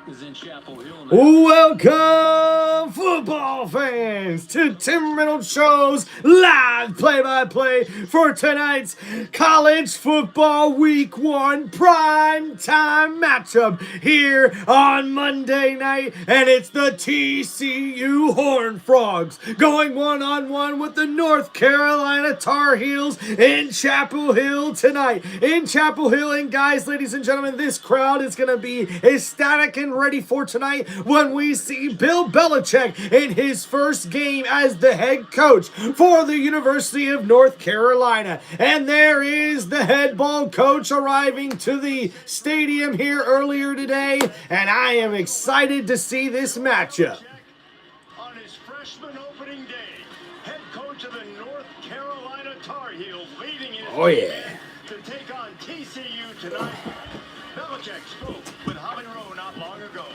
is in Chapel Hill now. Welcome, football fans, to Tim Reynolds Show's live play-by-play for tonight's college football week 1 prime time matchup here on Monday night. And it's the TCU Horned Frogs going one-on-one with the North Carolina Tar Heels in Chapel Hill tonight. In Chapel Hill, and guys, ladies and gentlemen, this crowd is going to be ecstatic and ready for tonight when we see Bill Belichick in his first game as the head coach for the University of North Carolina. And there is the head ball coach arriving to the stadium here earlier today, and I am excited to see this matchup. On his freshman opening day, head coach of the North Carolina Tar Heels leading his to take on TCU tonight. Belichick spoke with Holly Rowe not long ago.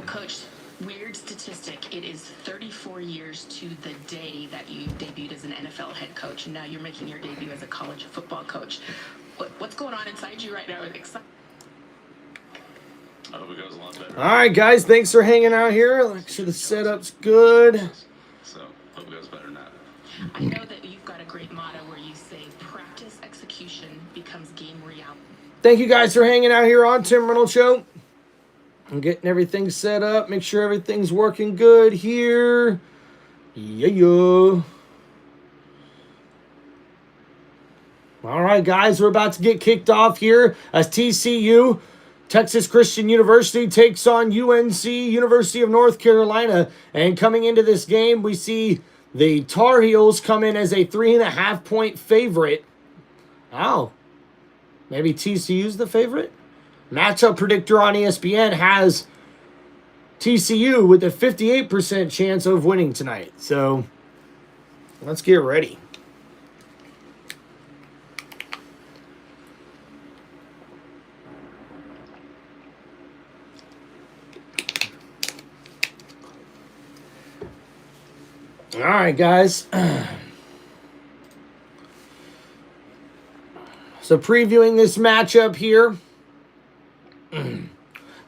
Coach, weird statistic. It is 34 years to the day that you debuted as an NFL head coach, and now you're making your debut as a college football coach. What's going on inside you right now? I hope it goes a lot better. All right, guys, thanks for hanging out here. Make sure the setup's good. So, hope it goes better than that. I know that you've got a great motto where you say practice execution becomes game reality. Thank you guys for hanging out here on Tim Reynolds Show. I'm getting everything set up. Make sure everything's working good here. Yeah. All right, guys, we're about to get kicked off here as TCU, Texas Christian University, takes on UNC, University of North Carolina. And coming into this game, we see the Tar Heels come in as a 3.5-point favorite. Oh, maybe TCU's the favorite? Matchup predictor on ESPN has TCU with a 58% chance of winning tonight. So let's get ready. All right, guys. So previewing this matchup here.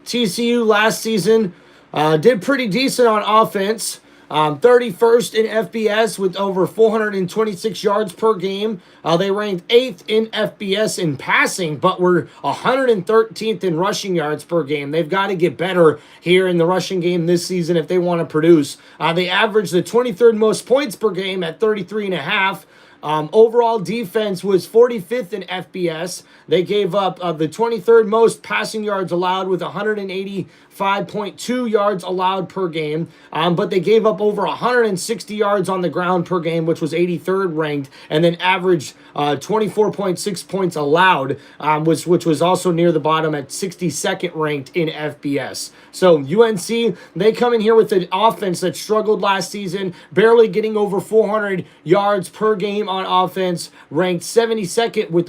TCU last season did pretty decent on offense. 31st in FBS with over 426 yards per game. They ranked 8th in FBS in passing, but were 113th in rushing yards per game. They've got to get better here in the rushing game this season if they want to produce. They averaged the 23rd most points per game at 33.5. Overall defense was 45th in FBS. They gave up the 23rd most passing yards allowed with 185.2 yards allowed per game. But they gave up over 160 yards on the ground per game, which was 83rd ranked, and then averaged 24.6 points allowed, which was also near the bottom at 62nd ranked in FBS. So UNC, they come in here with an offense that struggled last season, barely getting over 400 yards per game on offense, ranked 72nd with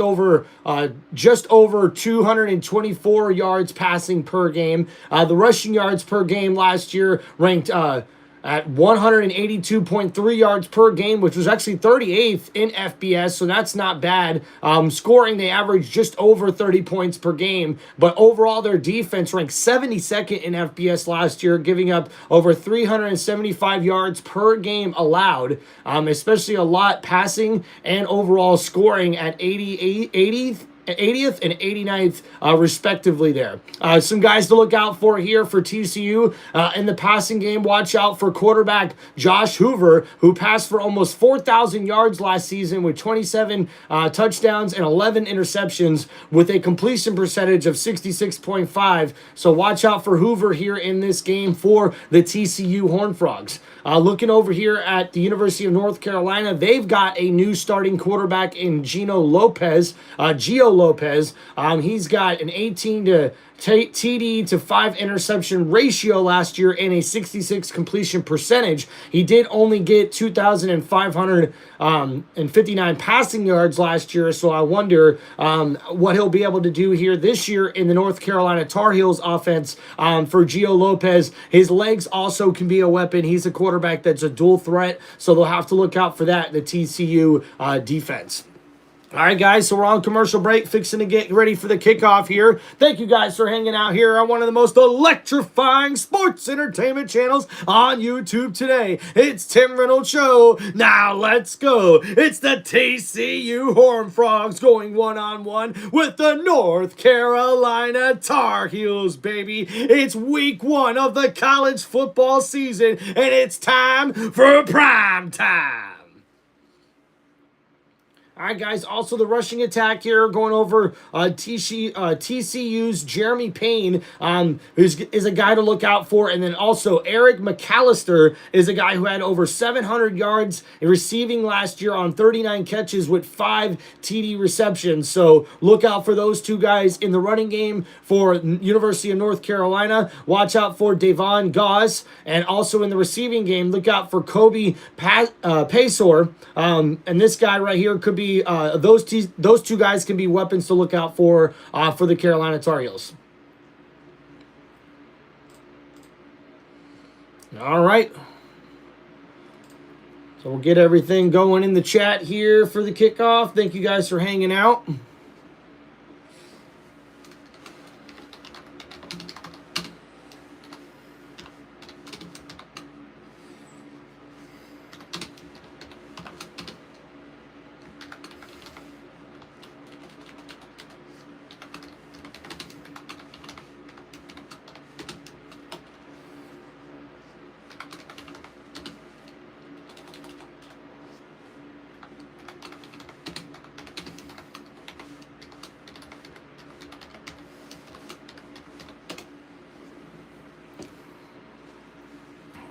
just over 224 yards passing per game. The rushing yards per game last year ranked at 182.3 yards per game, which was actually 38th in FBS, so that's not bad. Scoring, they averaged just over 30 points per game, but overall their defense ranked 72nd in FBS last year, giving up over 375 yards per game allowed, especially a lot passing and overall scoring at 80th and 89th, respectively there. Some guys to look out for here for TCU. In the passing game, watch out for quarterback Josh Hoover, who passed for almost 4,000 yards last season with 27 touchdowns and 11 interceptions with a completion percentage of 66.5. So watch out for Hoover here in this game for the TCU Horned Frogs. Looking over here at the University of North Carolina, they've got a new starting quarterback in Gio Lopez. He's got an 18 to TD to 5 interception ratio last year and a 66 completion percentage. He did only get 2,559 passing yards last year, so I wonder what he'll be able to do here this year in the North Carolina Tar Heels offense for Gio Lopez. His legs also can be a weapon. He's a quarterback that's a dual threat, so they'll have to look out for that in the TCU defense. All right, guys, so we're on commercial break, fixing to get ready for the kickoff here. Thank you guys for hanging out here on one of the most electrifying sports entertainment channels on YouTube today. It's Tim Reynolds Show. Now let's go. It's the TCU Horned Frogs going one-on-one with the North Carolina Tar Heels, baby. It's week 1 of the college football season, and it's time for prime time. All right, guys. Also, the rushing attack here, going over TCU's Jeremy Payne, is a guy to look out for. And then also Eric McAllister is a guy who had over 700 yards receiving last year on 39 catches with 5 TD receptions. So look out for those two guys in the running game for University of North Carolina. Watch out for Davon Goss. And also in the receiving game, look out for Kobe Paysour. And this guy right here could be those two guys can be weapons to look out for the Carolina Tar Heels. All right. So we'll get everything going in the chat here for the kickoff. Thank you guys for hanging out.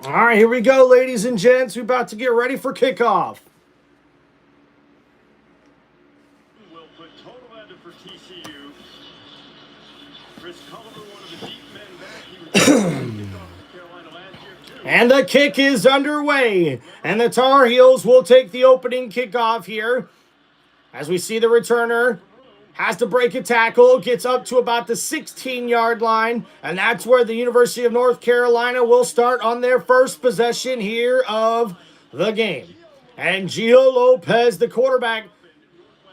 All right, here we go, ladies and gents. We're about to get ready for kickoff. Will put total under for TCU. Chris Culliver, one of the deep men back. He was kicked off with Carolina last year, too. And the kick is underway. And the Tar Heels will take the opening kickoff here. As we see the returner has to break a tackle, gets up to about the 16-yard line, and that's where the University of North Carolina will start on their first possession here of the game. And Gio Lopez, the quarterback,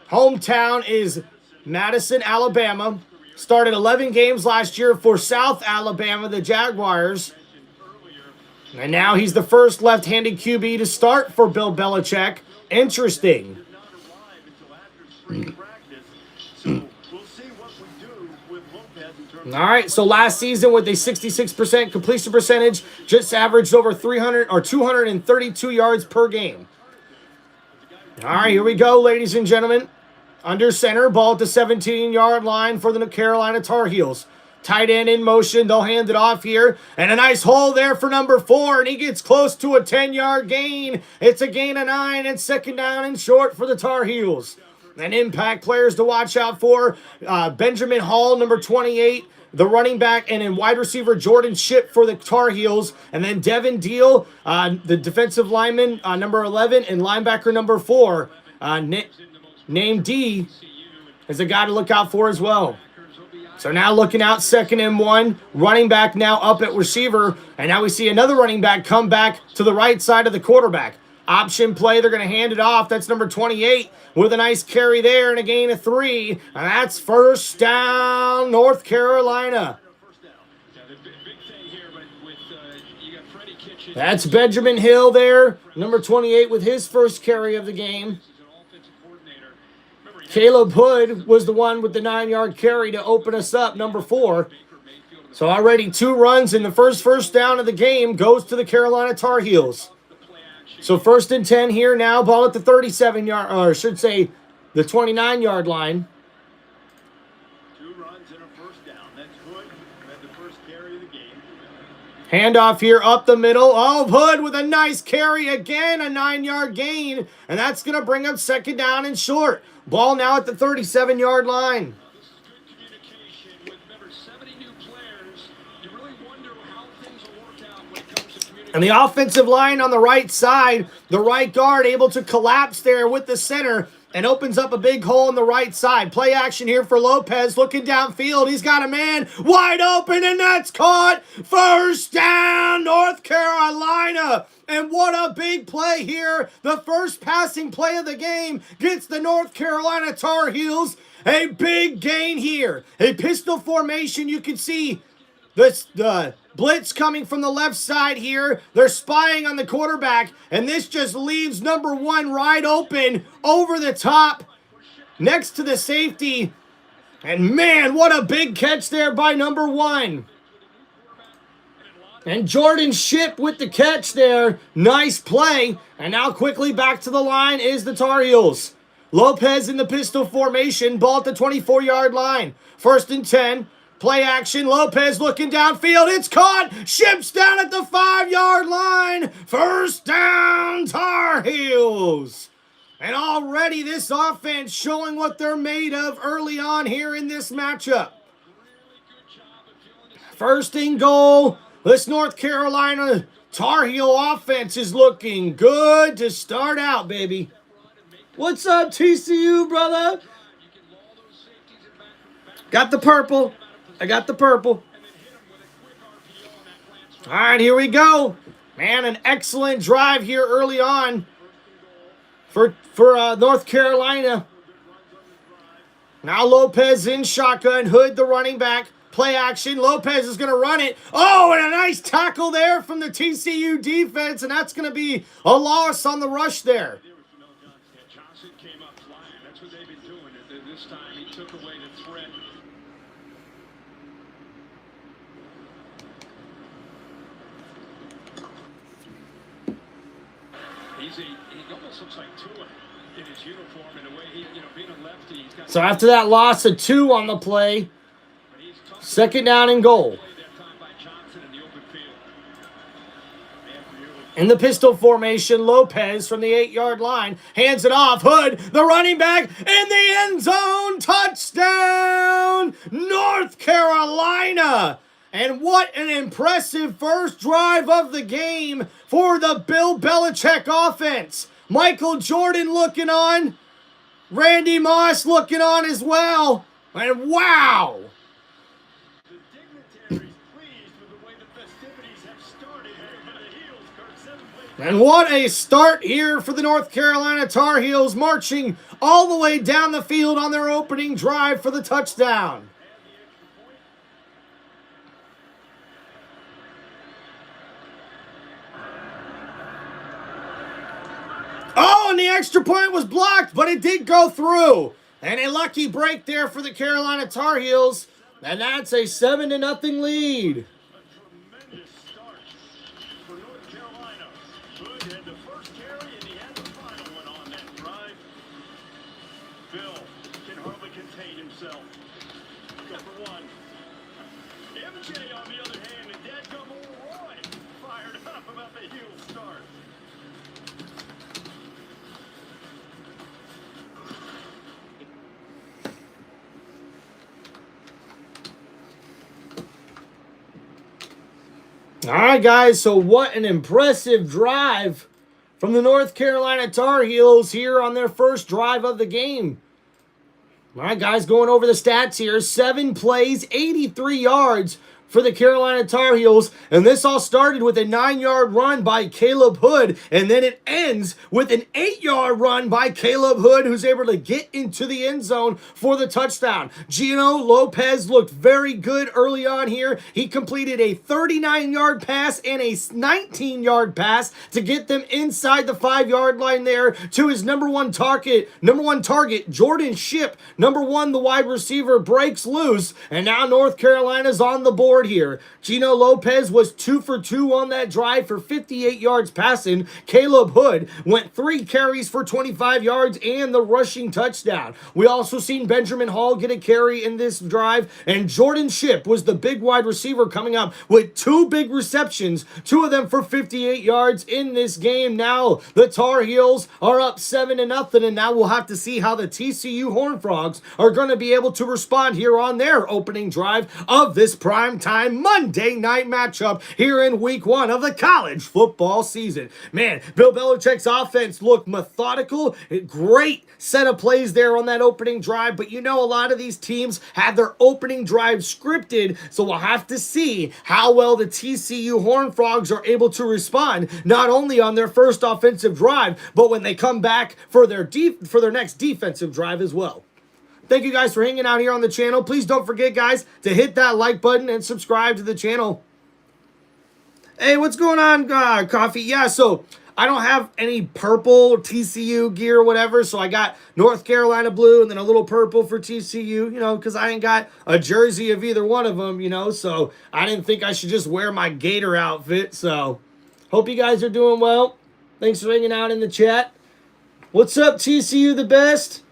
hometown is Madison, Alabama. Started 11 games last year for South Alabama, the Jaguars. And now he's the first left-handed QB to start for Bill Belichick. Interesting. So we'll see what we do with Lopez in terms All right, so last season with a 66% completion percentage, just averaged over 300 or 232 yards per game. All right, here we go, ladies and gentlemen. Under center, ball at the 17-yard line for the Carolina Tar Heels. Tight end in motion, they'll hand it off here. And a nice hole there for number 4, and he gets close to a 10-yard gain. It's a gain of 9, and second down and short for the Tar Heels. And impact players to watch out for, Benjamin Hall, number 28, the running back, and then wide receiver Jordan Shipp for the Tar Heels. And then Devin Deal, the defensive lineman, number 11, and linebacker number 4, named D, is a guy to look out for as well. So now looking out, 2nd and 1, running back now up at receiver, and now we see another running back come back to the right side of the quarterback. Option play, they're going to hand it off. That's number 28 with a nice carry there and a gain of 3. And that's first down, North Carolina. That's Benjamin Hill there, number 28 with his first carry of the game. Caleb Hood was the one with the 9-yard carry to open us up, number 4. So already 2 runs in the first down of the game goes to the Carolina Tar Heels. So 1st and 10 here now, ball at the 37-yard, or I should say the 29-yard line. 2 runs and a first down. That's Hood who had the first carry of the game. Handoff here up the middle. Oh, Hood with a nice carry again, a 9-yard gain. And that's going to bring up 2nd down and short. Ball now at the 37-yard line. This is good communication with, remember, 70 new players. You really wonder how things will work out when it comes to communication. And the offensive line on the right side, the right guard able to collapse there with the center. and opens up a big hole on the right side. Play action here for Lopez, looking downfield. He's got a man wide open, and that's caught. First down, North Carolina. And what a big play here. The first passing play of the game gets the North Carolina Tar Heels a big gain here. A pistol formation. You can see the blitz coming from the left side here. They're spying on the quarterback, and this just leaves number 1 wide open over the top next to the safety. And man, what a big catch there by number 1. And Jordan Shipp with the catch there. Nice play. And now quickly back to the line is the Tar Heels. Lopez in the pistol formation. Ball at the 24-yard line. 1st and 10. Play action. Lopez looking downfield. It's caught. Shipp's down at the 5-yard line. First down, Tar Heels. And already this offense showing what they're made of early on here in this matchup. 1st and goal. This North Carolina Tar Heel offense is looking good to start out, baby. What's up, TCU, brother? Got the purple. I got the purple. All right, here we go. Man, an excellent drive here early on for North Carolina. Now Lopez in shotgun. Hood, the running back. Play action. Lopez is going to run it. Oh, and a nice tackle there from the TCU defense, and that's going to be a loss on the rush there. Johnson came up flying. That's what they've been doing. This time he took away the threat. He almost looks like Tua in his uniform in a way. Being a lefty, he's got. So after that loss of 2 on the play, 2nd down and goal. In the pistol formation, Lopez from the 8-yard line hands it off. Hood, the running back, in the end zone. Touchdown, North Carolina. And what an impressive first drive of the game for the Bill Belichick offense. Michael Jordan looking on. Randy Moss looking on as well. And wow. And what a start here for the North Carolina Tar Heels, marching all the way down the field on their opening drive for the touchdown. Oh, and the extra point was blocked, but it did go through. And a lucky break there for the Carolina Tar Heels. And that's a 7-0 lead. All right, guys, so what an impressive drive from the North Carolina Tar Heels here on their first drive of the game. All right, guys, going over the stats here. 7 plays, 83 yards for the Carolina Tar Heels, and this all started with a 9-yard run by Caleb Hood, and then it ends with an 8-yard run by Caleb Hood, who's able to get into the end zone for the touchdown. Gino Lopez looked very good early on here. He completed a 39-yard pass and a 19-yard pass to get them inside the 5-yard line there to his number one target, Jordan Shipp. Number 1, the wide receiver, breaks loose, and now North Carolina's on the board here. Gino Lopez was 2 for 2 on that drive for 58 yards passing. Caleb Hood went 3 carries for 25 yards and the rushing touchdown. We also seen Benjamin Hall get a carry in this drive, and Jordan Shipp was the big wide receiver coming up with 2 big receptions, 2 of them for 58 yards in this game. Now the Tar Heels are up 7-0, and now we'll have to see how the TCU Horned Frogs are going to be able to respond here on their opening drive of this prime primetime Monday night matchup here in week 1 of the college football season. Man, Bill Belichick's offense looked methodical. Great set of plays there on that opening drive, but you know a lot of these teams have their opening drive scripted, so we'll have to see how well the TCU Horned Frogs are able to respond, not only on their first offensive drive, but when they come back for their next defensive drive as well. Thank you guys for hanging out here on the channel. Please don't forget, guys, to hit that like button and subscribe to the channel. Hey, what's going on, Coffee? Yeah, so I don't have any purple TCU gear or whatever, so I got North Carolina blue and then a little purple for TCU, you know, because I ain't got a jersey of either one of them, you know, so I didn't think I should just wear my Gator outfit. So hope you guys are doing well. Thanks for hanging out in the chat. What's up, TCU the best?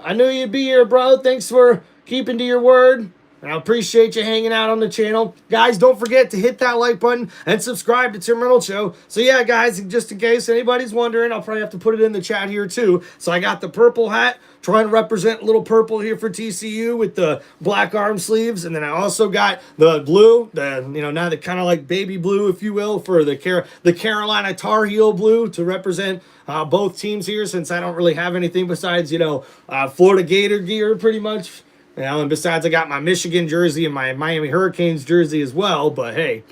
I knew you'd be here, bro. Thanks for keeping to your word. I appreciate you hanging out on the channel. Guys, don't forget to hit that like button and subscribe to Tim Reynolds Show. So yeah, guys, just in case anybody's wondering, I'll probably have to put it in the chat here too. So I got the purple hat, trying to represent a little purple here for TCU with the black arm sleeves. And then I also got the blue, now the kind of like baby blue, if you will, for the Carolina Tar Heel blue to represent both teams here, since I don't really have anything besides, Florida Gator gear pretty much. And besides, I got my Michigan jersey and my Miami Hurricanes jersey as well. But hey,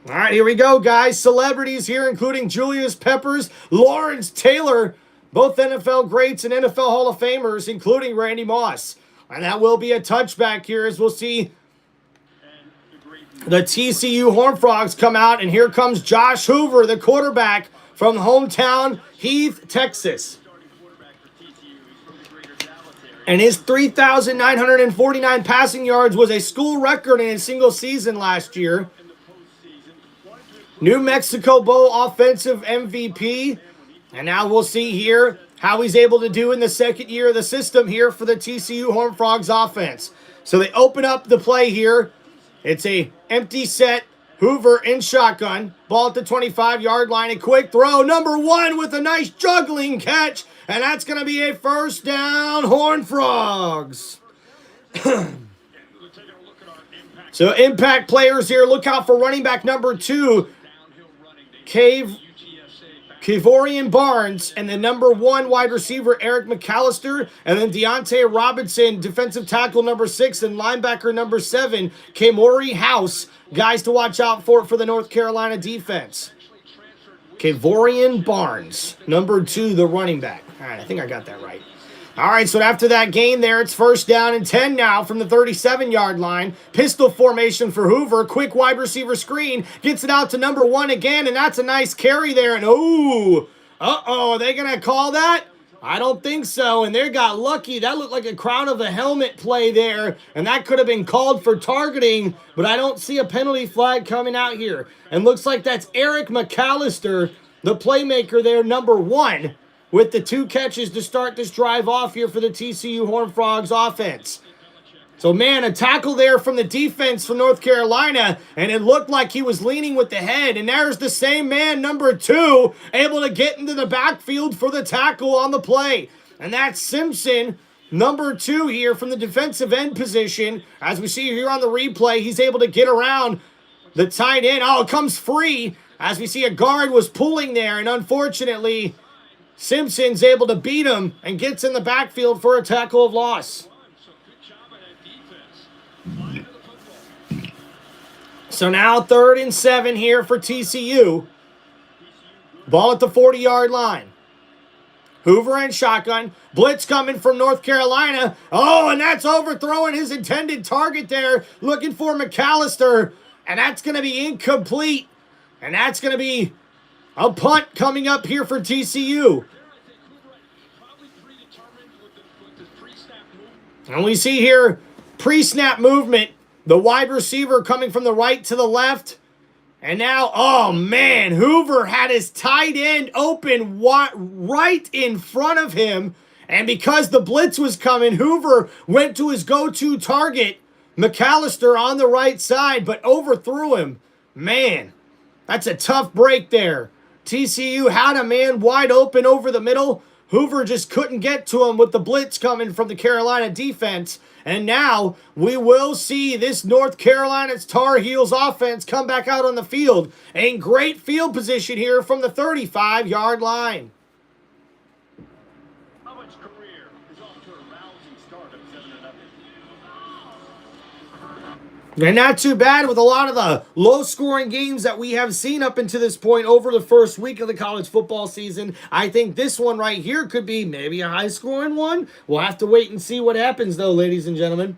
all right, here we go, guys. Celebrities here, including Julius Peppers, Lawrence Taylor, both NFL greats and NFL Hall of Famers, including Randy Moss. And that will be a touchback here, as we'll see the TCU Horned Frogs come out. And here comes Josh Hoover, the quarterback from hometown Heath, Texas. And his 3,949 passing yards was a school record in a single season last year. New Mexico Bowl offensive MVP. And now we'll see here how he's able to do in the second year of the system here for the TCU Horned Frogs offense. So they open up the play here. It's a empty set. Hoover in shotgun. Ball at the 25-yard line. A quick throw. Number 1 with a nice juggling catch. And that's going to be a first down, Horned Frogs. So impact players here. Look out for running back number 2, Kevorian Barnes, and the number 1 wide receiver, Eric McAllister, and then Deontay Robinson, defensive tackle number 6, and linebacker number 7, Kamori House. Guys to watch out for the North Carolina defense. Kevorian Barnes, number 2, the running back. All right, I think I got that right. All right, so after that gain there, it's first down and 10 now from the 37-yard line. Pistol formation for Hoover. Quick wide receiver screen. Gets it out to number 1 again, and that's a nice carry there. And are they going to call that? I don't think so, and they got lucky. That looked like a crown of a helmet play there, and that could have been called for targeting, but I don't see a penalty flag coming out here. And looks like that's Eric McAllister, the playmaker there, number 1, with the 2 catches to start this drive off here for the TCU Horned Frogs offense. So, man, a tackle there from the defense from North Carolina, and it looked like he was leaning with the head. And there's the same man, number 2, able to get into the backfield for the tackle on the play. And that's Simpson, number 2 here from the defensive end position. As we see here on the replay, he's able to get around the tight end. Oh, it comes free. As we see, a guard was pulling there, and unfortunately, Simpson's able to beat him and gets in the backfield for a tackle of loss. So now 3rd and 7 here for TCU. Ball at the 40-yard line. Hoover in shotgun. Blitz coming from North Carolina. Oh, and that's overthrowing his intended target there. Looking for McAllister. And that's going to be incomplete. And that's going to be a punt coming up here for TCU. And we see here pre-snap movement. The wide receiver coming from the right to the left. And now, oh man, Hoover had his tight end open right in front of him. And because the blitz was coming, Hoover went to his go-to target, McAllister, on the right side, but overthrew him. Man, that's a tough break there. TCU had a man wide open over the middle. Hoover just couldn't get to him with the blitz coming from the Carolina defense. And now we will see this North Carolina's Tar Heels offense come back out on the field. In great field position here from the 35-yard line. Hubbard's career is off to a rousing start of 7-0. And not too bad with a lot of the low-scoring games that we have seen up until this point over the first week of the college football season. I think this one right here could be maybe a high-scoring one. We'll have to wait and see what happens, though, ladies and gentlemen.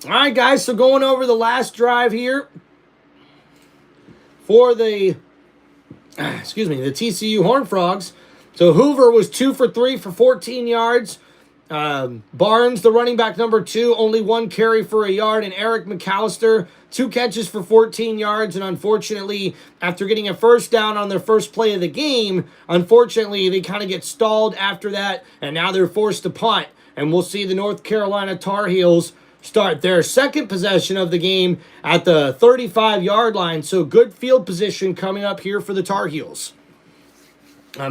All right, guys, so going over the last drive here for the TCU Horned Frogs. So Hoover was 2 for 3 for 14 yards. Barnes, the running back number 2, only 1 carry for a yard. And Eric McAllister, 2 catches for 14 yards. And unfortunately, after getting a first down on their first play of the game, unfortunately, they kind of get stalled after that. And now they're forced to punt. And we'll see the North Carolina Tar Heels start their second possession of the game at the 35-yard line. So good field position coming up here for the Tar Heels.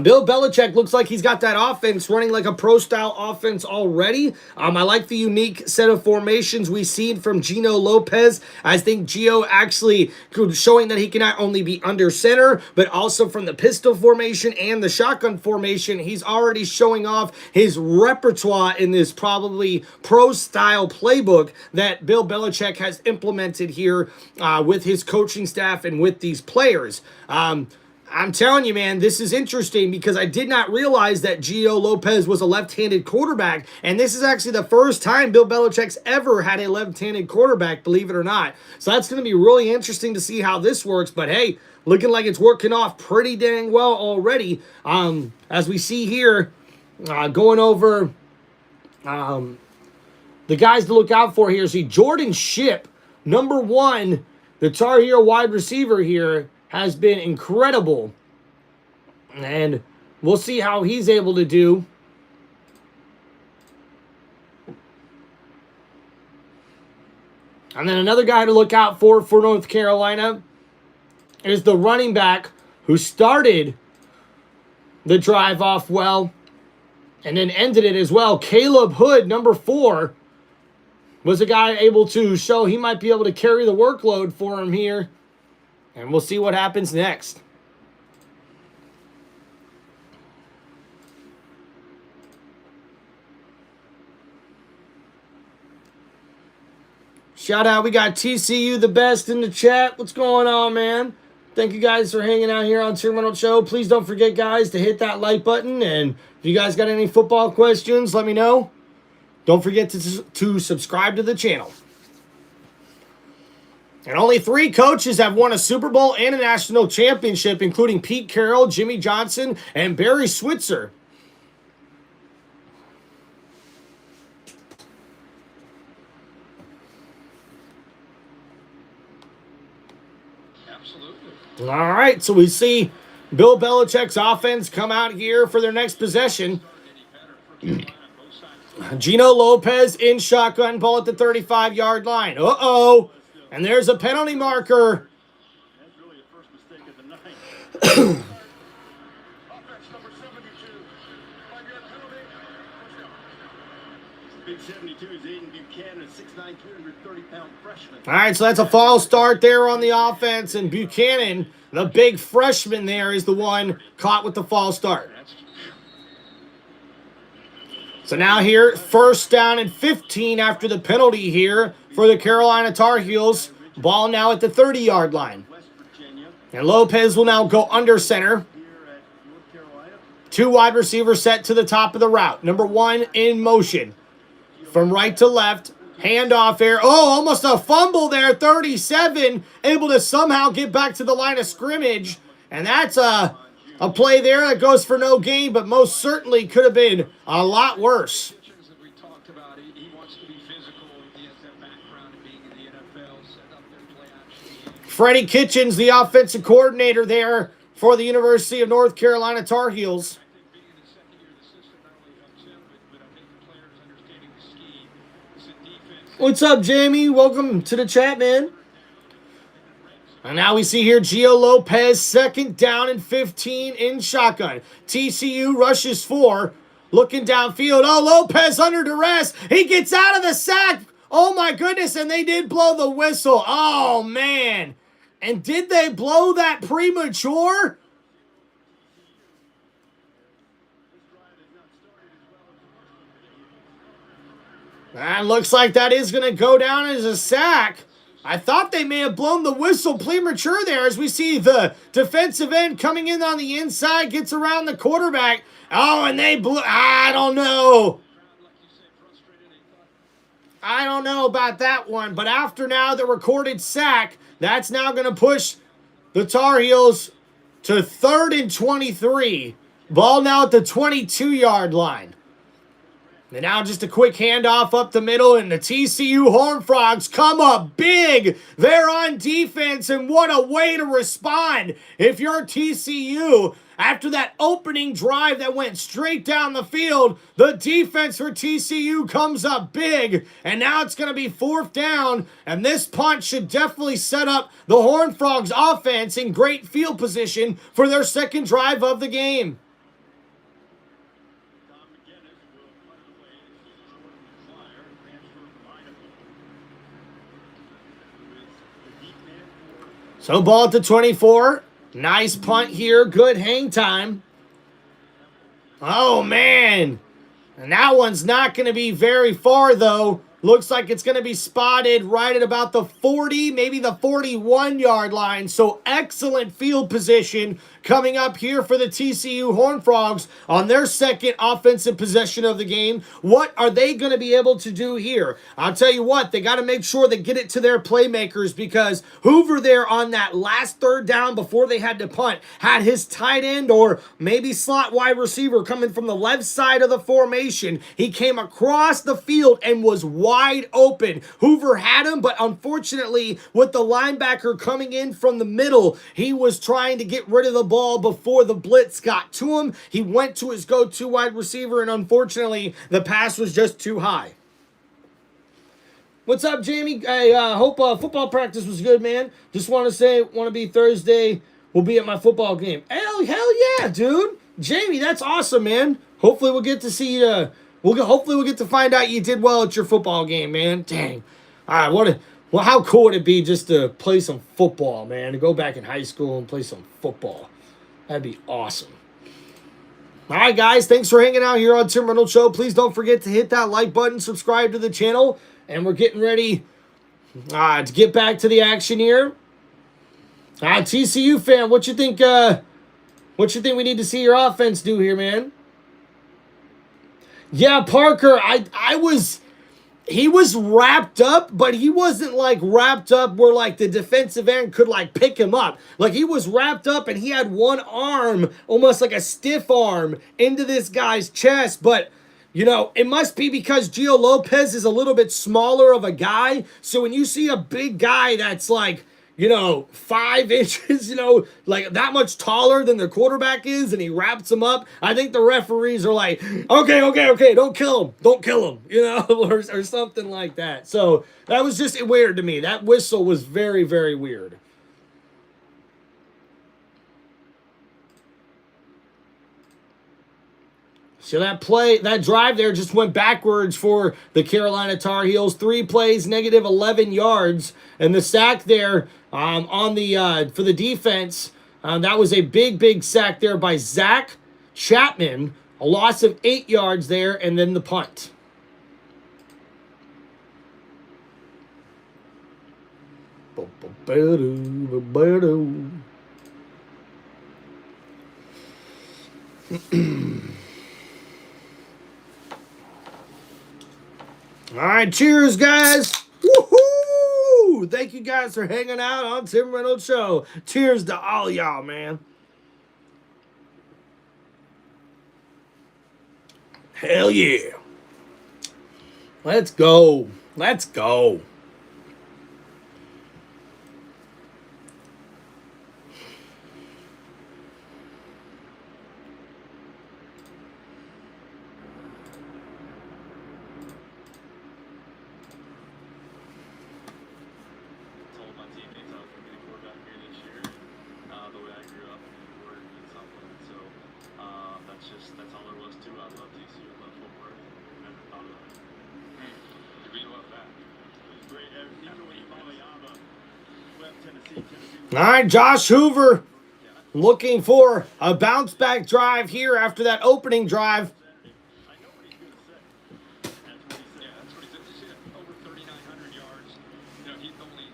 Bill Belichick looks like he's got that offense running like a pro-style offense already. I like the unique set of formations we've seen from Gino Lopez. I think Gio actually showing that he can not only be under center, but also from the pistol formation and the shotgun formation. He's already showing off his repertoire in this probably pro-style playbook that Bill Belichick has implemented here with his coaching staff and with these players. I'm telling you, man, this is interesting because I did not realize that Gio Lopez was a left-handed quarterback, and this is actually the first time Bill Belichick's ever had a left-handed quarterback, believe it or not. So that's going to be really interesting to see how this works, but hey, looking like it's working off pretty dang well already. As we see here, going over the guys to look out for here, see Jordan Shipp, number 1, the Tar Heel wide receiver here, has been incredible. And we'll see how he's able to do. And then another guy to look out for North Carolina is the running back who started the drive off well and then ended it as well. Caleb Hood, number 4, was a guy able to show he might be able to carry the workload for him here. And we'll see what happens next. Shout out, we got TCU the best in the chat. What's going on, man? Thank you guys for hanging out here on TimReynoldsShow. Please don't forget, guys, to hit that like button. And if you guys got any football questions, let me know. Don't forget to subscribe to the channel. And only 3 coaches have won a Super Bowl and a national championship, including Pete Carroll, Jimmy Johnson, and Barry Switzer. Absolutely. All right, so we see Bill Belichick's offense come out here for their next possession. Gino Lopez in shotgun ball at the 35-yard line. Uh-oh. And there's a penalty marker. That's really the first mistake of the night. Offense number 72. 5-yard penalty. Big 72 is Aiden Buchanan, 6'9", 230-pound freshman. All right, so that's a false start there on the offense. And Buchanan, the big freshman there, is the one caught with the false start. So now here, first down and 15 after the penalty here for the Carolina Tar Heels. Ball now at the 30-yard line. And Lopez will now go under center. 2 wide receivers set to the top of the route. Number 1 in motion. From right to left. Handoff here. Oh, almost a fumble there. 37. Able to somehow get back to the line of scrimmage. And that's a play there that goes for no gain, but most certainly could have been a lot worse. Freddie Kitchens, the offensive coordinator there for the University of North Carolina Tar Heels. What's up, Jamie? Welcome to the chat, man. And now we see here Gio Lopez, 2nd down and 15 in shotgun. TCU rushes 4, looking downfield. Oh, Lopez under duress. He gets out of the sack. Oh, my goodness, and they did blow the whistle. Oh, man. And did they blow that premature? That looks like that is going to go down as a sack. I thought they may have blown the whistle premature there as we see the defensive end coming in on the inside, gets around the quarterback. Oh, and they blew. I don't know. I don't know about that one. But after now the recorded sack, that's now going to push the Tar Heels to 3rd and 23. Ball now at the 22-yard line. And now just a quick handoff up the middle, and the TCU Horned Frogs come up big. They're on defense, and what a way to respond if you're TCU. After that opening drive that went straight down the field, the defense for TCU comes up big, and now it's going to be 4th down, and this punt should definitely set up the Horned Frogs offense in great field position for their 2nd drive of the game. So ball at the 24. Nice punt here. Good hang time. Oh, man. And that one's not going to be very far, though. Looks like it's going to be spotted right at about the 40, maybe the 41-yard line. So excellent field position coming up here for the TCU Horned Frogs on their 2nd offensive possession of the game. What are they going to be able to do here? I'll tell you what, they got to make sure they get it to their playmakers, because Hoover there on that last 3rd down before they had to punt had his tight end or maybe slot wide receiver coming from the left side of the formation. He came across the field and was wide open. Hoover had him, but unfortunately, with the linebacker coming in from the middle, he was trying to get rid of the ball before the blitz got to him. He went to his go-to wide receiver, and unfortunately, the pass was just too high. What's up, Jamie? I hope football practice was good, man. Just want to say, want to be Thursday. We'll be at my football game. Hell yeah, dude. Jamie, that's awesome, man. Hopefully we'll get to see you. Hopefully we'll get to find out you did well at your football game, man. Dang. All right, how cool would it be just to play some football, man? To go back in high school and play some football. That'd be awesome. All right, guys. Thanks for hanging out here on Tim Reynolds Show. Please don't forget to hit that like button, subscribe to the channel, and we're getting ready to get back to the action here. TCU fan, what you think? What you think we need to see your offense do here, man? Yeah, Parker, he was wrapped up, but he wasn't like wrapped up where like the defensive end could like pick him up. Like he was wrapped up and he had one arm, almost like a stiff arm, into this guy's chest. But, you know, it must be because Gio Lopez is a little bit smaller of a guy. So when you see a big guy that's like, you know, 5 inches, you know, like that much taller than the quarterback is, and he wraps him up, I think the referees are like, okay, don't kill him, you know, or something like that. So that was just weird to me. That whistle was very, very weird. So that drive there just went backwards for the Carolina Tar Heels. 3 plays, negative 11 yards. And the sack there for the defense, that was a big sack there by Zach Chapman. A loss of 8 yards there, and then the punt. All right, cheers, guys. Woohoo! Thank you guys for hanging out on Tim Reynolds Show. Cheers to all y'all, man. Hell yeah. Let's go. Let's go. All right, Josh Hoover looking for a bounce back drive here after that opening drive. Yeah, that's what he said. You see it over 3,900 yards. You know,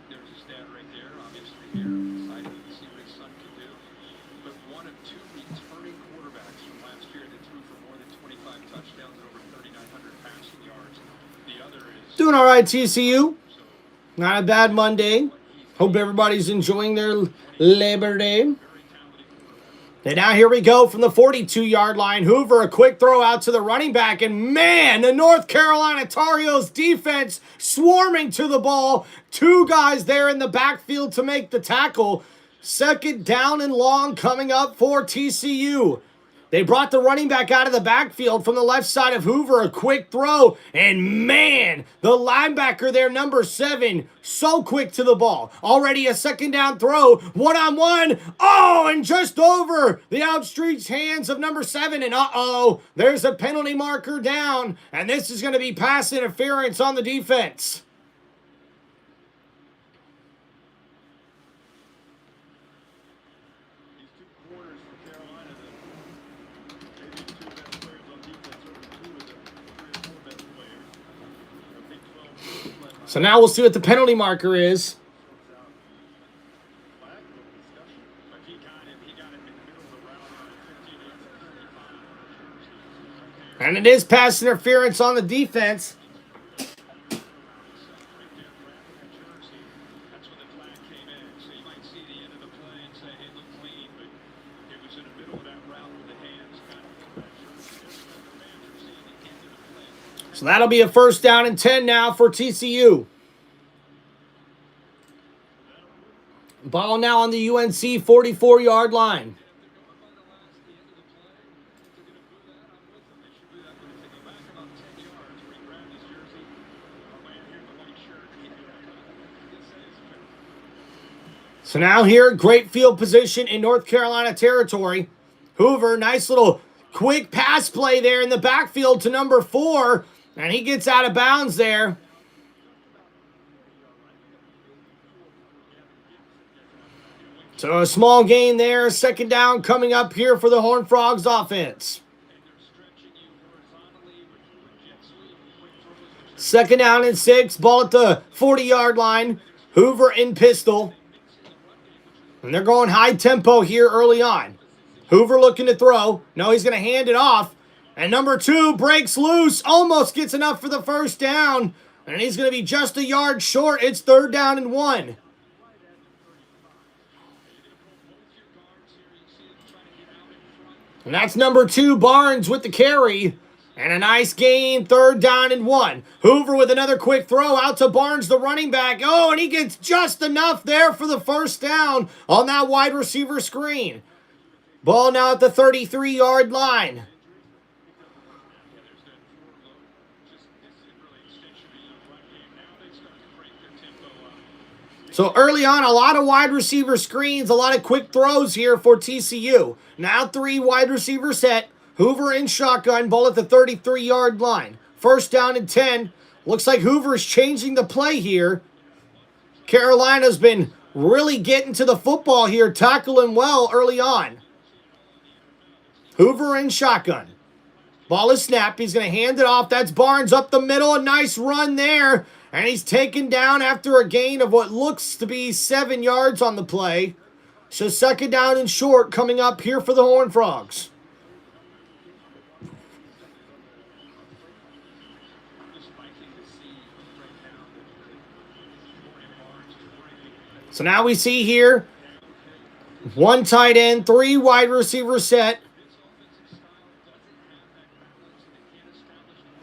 there's a stat right there, obviously, here. Excited to see what his son can do. But one of two returning quarterbacks from last year that threw for more than 25 touchdowns and over 3,900 passing yards. The other is... Doing all right, TCU. Not a bad Monday. Hope everybody's enjoying their Labor Day. And now here we go from the 42-yard line. Hoover, a quick throw out to the running back. And man, the North Carolina Tar Heels defense swarming to the ball. Two guys there in the backfield to make the tackle. Second down and long coming up for TCU. They brought the running back out of the backfield from the left side of Hoover. A quick throw. And man, the linebacker there, number 7, so quick to the ball. Already a second down throw. One-on-one. Oh, and just over the outstretched hands of number 7. And uh-oh, there's a penalty marker down. And this is going to be pass interference on the defense. So now we'll see what the penalty marker is. And it is pass interference on the defense. So that'll be a first down and 10 now for TCU. Ball now on the UNC 44-yard line. So now here, great field position in North Carolina territory. Hoover, nice little quick pass play there in the backfield to number 4. And he gets out of bounds there. So a small gain there. Second down coming up here for the Horned Frogs offense. Second down and 6. Ball at the 40-yard line. Hoover in pistol. And they're going high tempo here early on. Hoover looking to throw. No, he's going to hand it off. And number 2 breaks loose, almost gets enough for the first down. And he's going to be just a yard short. It's third down and 1. And that's number 2, Barnes with the carry. And a nice gain, third down and 1. Hoover with another quick throw out to Barnes, the running back. Oh, and he gets just enough there for the first down on that wide receiver screen. Ball now at the 33-yard line. So early on, a lot of wide receiver screens, a lot of quick throws here for TCU. Now 3 wide receiver set. Hoover in shotgun, ball at the 33-yard line. First down and 10. Looks like Hoover's changing the play here. Carolina's been really getting to the football here, tackling well early on. Hoover in shotgun. Ball is snapped. He's going to hand it off. That's Barnes up the middle. A nice run there. And he's taken down after a gain of what looks to be 7 yards on the play. So second down and short coming up here for the Horned Frogs. So now we see here 1 tight end, 3 wide receiver set.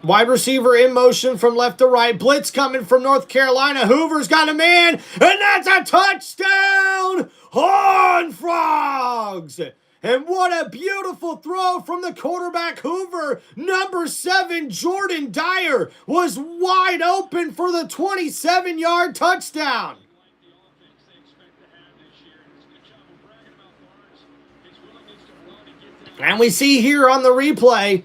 Wide receiver in motion from left to right. Blitz coming from North Carolina. Hoover's got a man, and that's a touchdown! Horned Frogs! And what a beautiful throw from the quarterback Hoover. Number 7, Jordan Dyer, was wide open for the 27-yard touchdown. And we see here on the replay,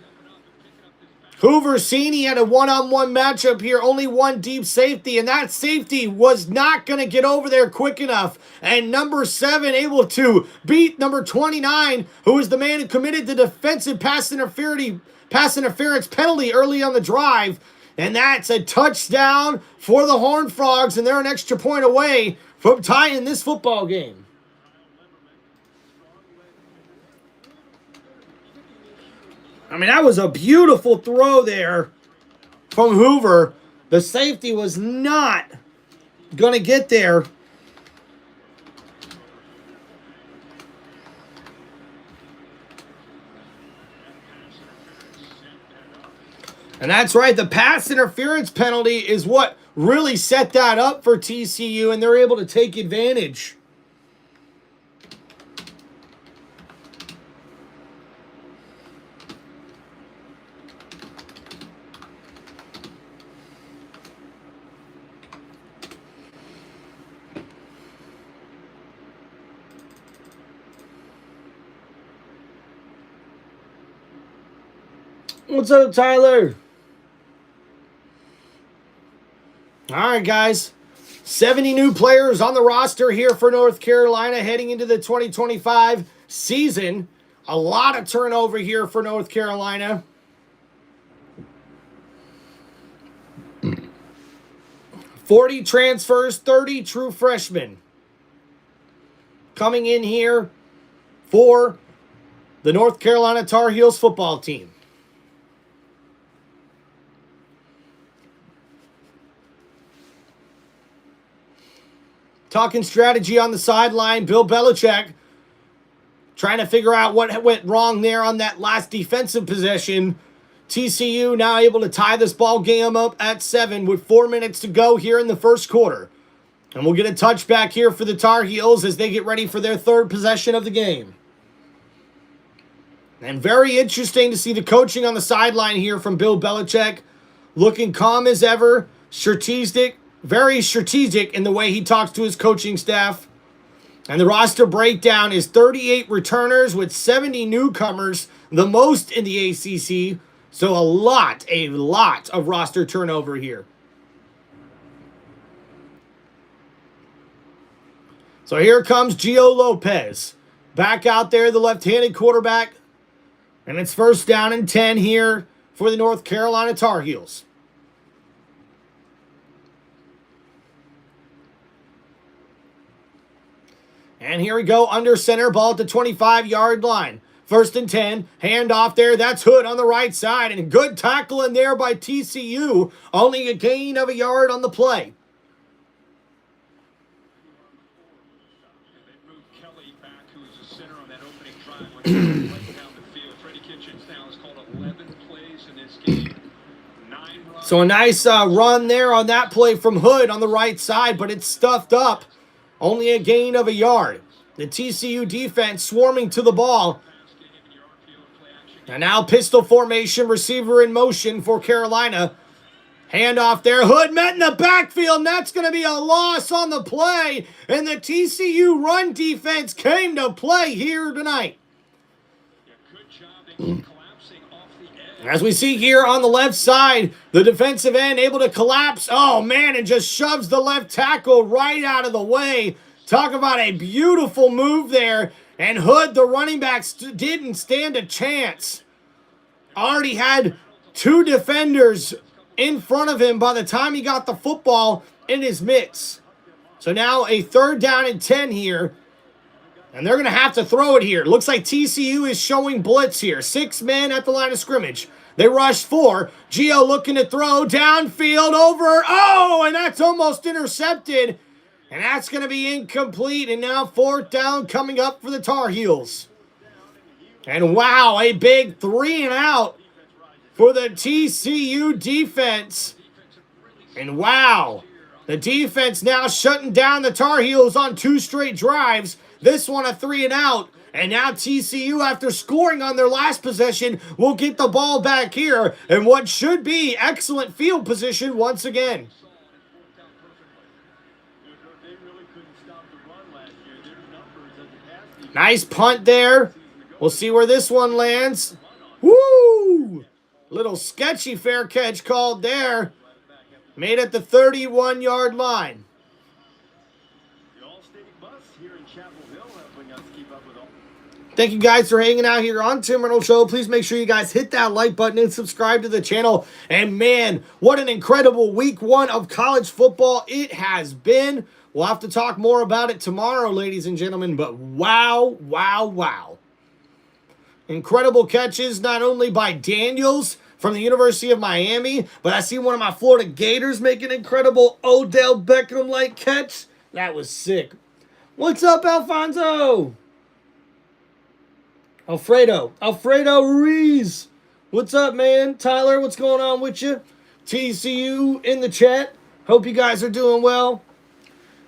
Hoover seen he had a one-on-one matchup here, only one deep safety, and that safety was not going to get over there quick enough. And number 7 able to beat number 29, who is the man who committed the defensive pass interference penalty early on the drive. And that's a touchdown for the Horned Frogs, and they're an extra point away from tying this football game. I mean, that was a beautiful throw there from Hoover. The safety was not going to get there. And that's right, the pass interference penalty is what really set that up for TCU, and they're able to take advantage. What's up, Tyler? All right, guys. 70 new players on the roster here for North Carolina heading into the 2025 season. A lot of turnover here for North Carolina. $40 transfers, 30 true freshmen coming in here for the North Carolina Tar Heels football team. Talking strategy on the sideline, Bill Belichick trying to figure out what went wrong there on that last defensive possession. TCU now able to tie this ball game up at 7 with 4 minutes to go here in the first quarter. And we'll get a touchback here for the Tar Heels as they get ready for their 3rd possession of the game. And very interesting to see the coaching on the sideline here from Bill Belichick. Looking calm as ever, strategic. Very strategic in the way he talks to his coaching staff. And the roster breakdown is 38 returners with 70 newcomers, the most in the ACC. So a lot of roster turnover here. So here comes Gio Lopez. Back out there, the left-handed quarterback. And it's 1st down and 10 here for the North Carolina Tar Heels. And here we go, under center, ball at the 25-yard line. 1st and 10, handoff there, that's Hood on the right side, and a good tackle in there by TCU, only a gain of a yard on the play. They moved Kelly back, who was the center on that opening drive. Right down the field. Freddie Kitchens now has called 11 plays in this game. 9 runs. So a nice run there on that play from Hood on the right side, but it's stuffed up. Only a gain of a yard. The TCU defense swarming to the ball. And now pistol formation, receiver in motion for Carolina. Handoff there. Hood met in the backfield, and that's going to be a loss on the play. And the TCU run defense came to play here tonight. Good job. They keep collapsing off the edge. As we see here on the left side, the defensive end able to collapse. Oh, man, and just shoves the left tackle right out of the way. Talk about a beautiful move there. And Hood, the running back, didn't stand a chance. Already had 2 defenders in front of him by the time he got the football in his mitts. So now a 3rd down and 10 here. And they're going to have to throw it here. Looks like TCU is showing blitz here. 6 men at the line of scrimmage. They rush 4. Gio looking to throw downfield over. Oh, and that's almost intercepted. And that's going to be incomplete. And now 4th down coming up for the Tar Heels. And wow, a big 3 and out for the TCU defense. And wow, the defense now shutting down the Tar Heels on 2 straight drives. This one a 3 and out. And now TCU, after scoring on their last possession, will get the ball back here in what should be excellent field position once again. Nice punt there. We'll see where this one lands. Woo! Little sketchy fair catch called there. Made at the 31-yard line. The All-State bus here in Chapel Hill helping us keep up with all. Thank you guys for hanging out here on Tim Reynolds Show. Please make sure you guys hit that like button and subscribe to the channel. And man, what an incredible week 1 of college football it has been. We'll have to talk more about it tomorrow, ladies and gentlemen. But wow, wow, wow. Incredible catches, not only by Daniels from the University of Miami, but I see one of my Florida Gators make an incredible Odell Beckham-like catch. That was sick. What's up, Alfonso? Alfredo Ruiz. What's up, man? Tyler, what's going on with you? TCU in the chat. Hope you guys are doing well.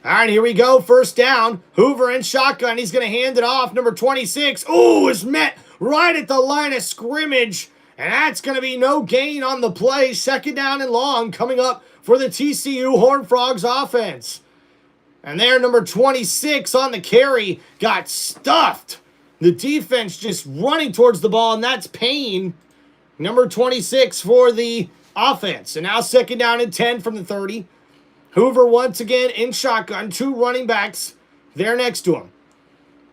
All right, here we go. First down. Hoover in shotgun. He's going to hand it off. Number 26. Ooh, is met right at the line of scrimmage. And that's going to be no gain on the play. Second down and long coming up for the TCU Horned Frogs offense. And there, number 26 on the carry got stuffed. The defense just running towards the ball, and that's Payne, number 26 for the offense. And now second down and 10 from the 30. Hoover once again in shotgun. 2 running backs there next to him.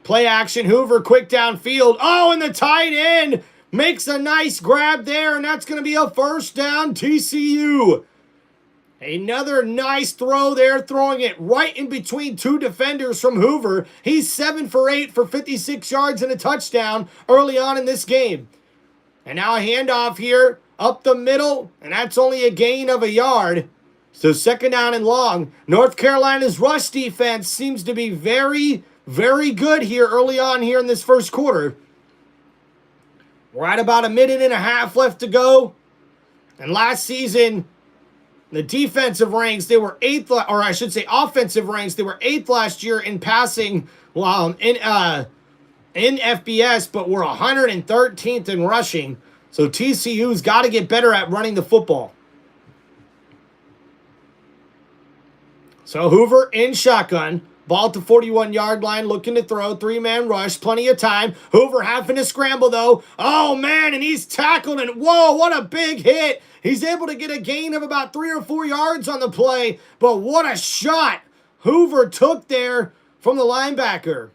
Play action. Hoover quick downfield. Oh, and the tight end makes a nice grab there, and that's going to be a first down TCU. Another nice throw there, throwing it right in between 2 defenders from Hoover. He's 7 for 8 for 56 yards and a touchdown early on in this game. And now a handoff here up the middle, and that's only a gain of a yard. So second down and long. North Carolina's rush defense seems to be very, very good here early on here in this first quarter. We're at about a minute and a half left to go. And last season, the defensive ranks, they were 8th, or I should say offensive ranks, they were 8th last year in passing in FBS, but were 113th in rushing. So TCU's got to get better at running the football. So Hoover in shotgun. Ball at the 41-yard line, looking to throw. 3-man rush, plenty of time. Hoover having to scramble, though. Oh, man, and he's tackled, and whoa, what a big hit. He's able to get a gain of about 3 or 4 yards on the play, but what a shot Hoover took there from the linebacker.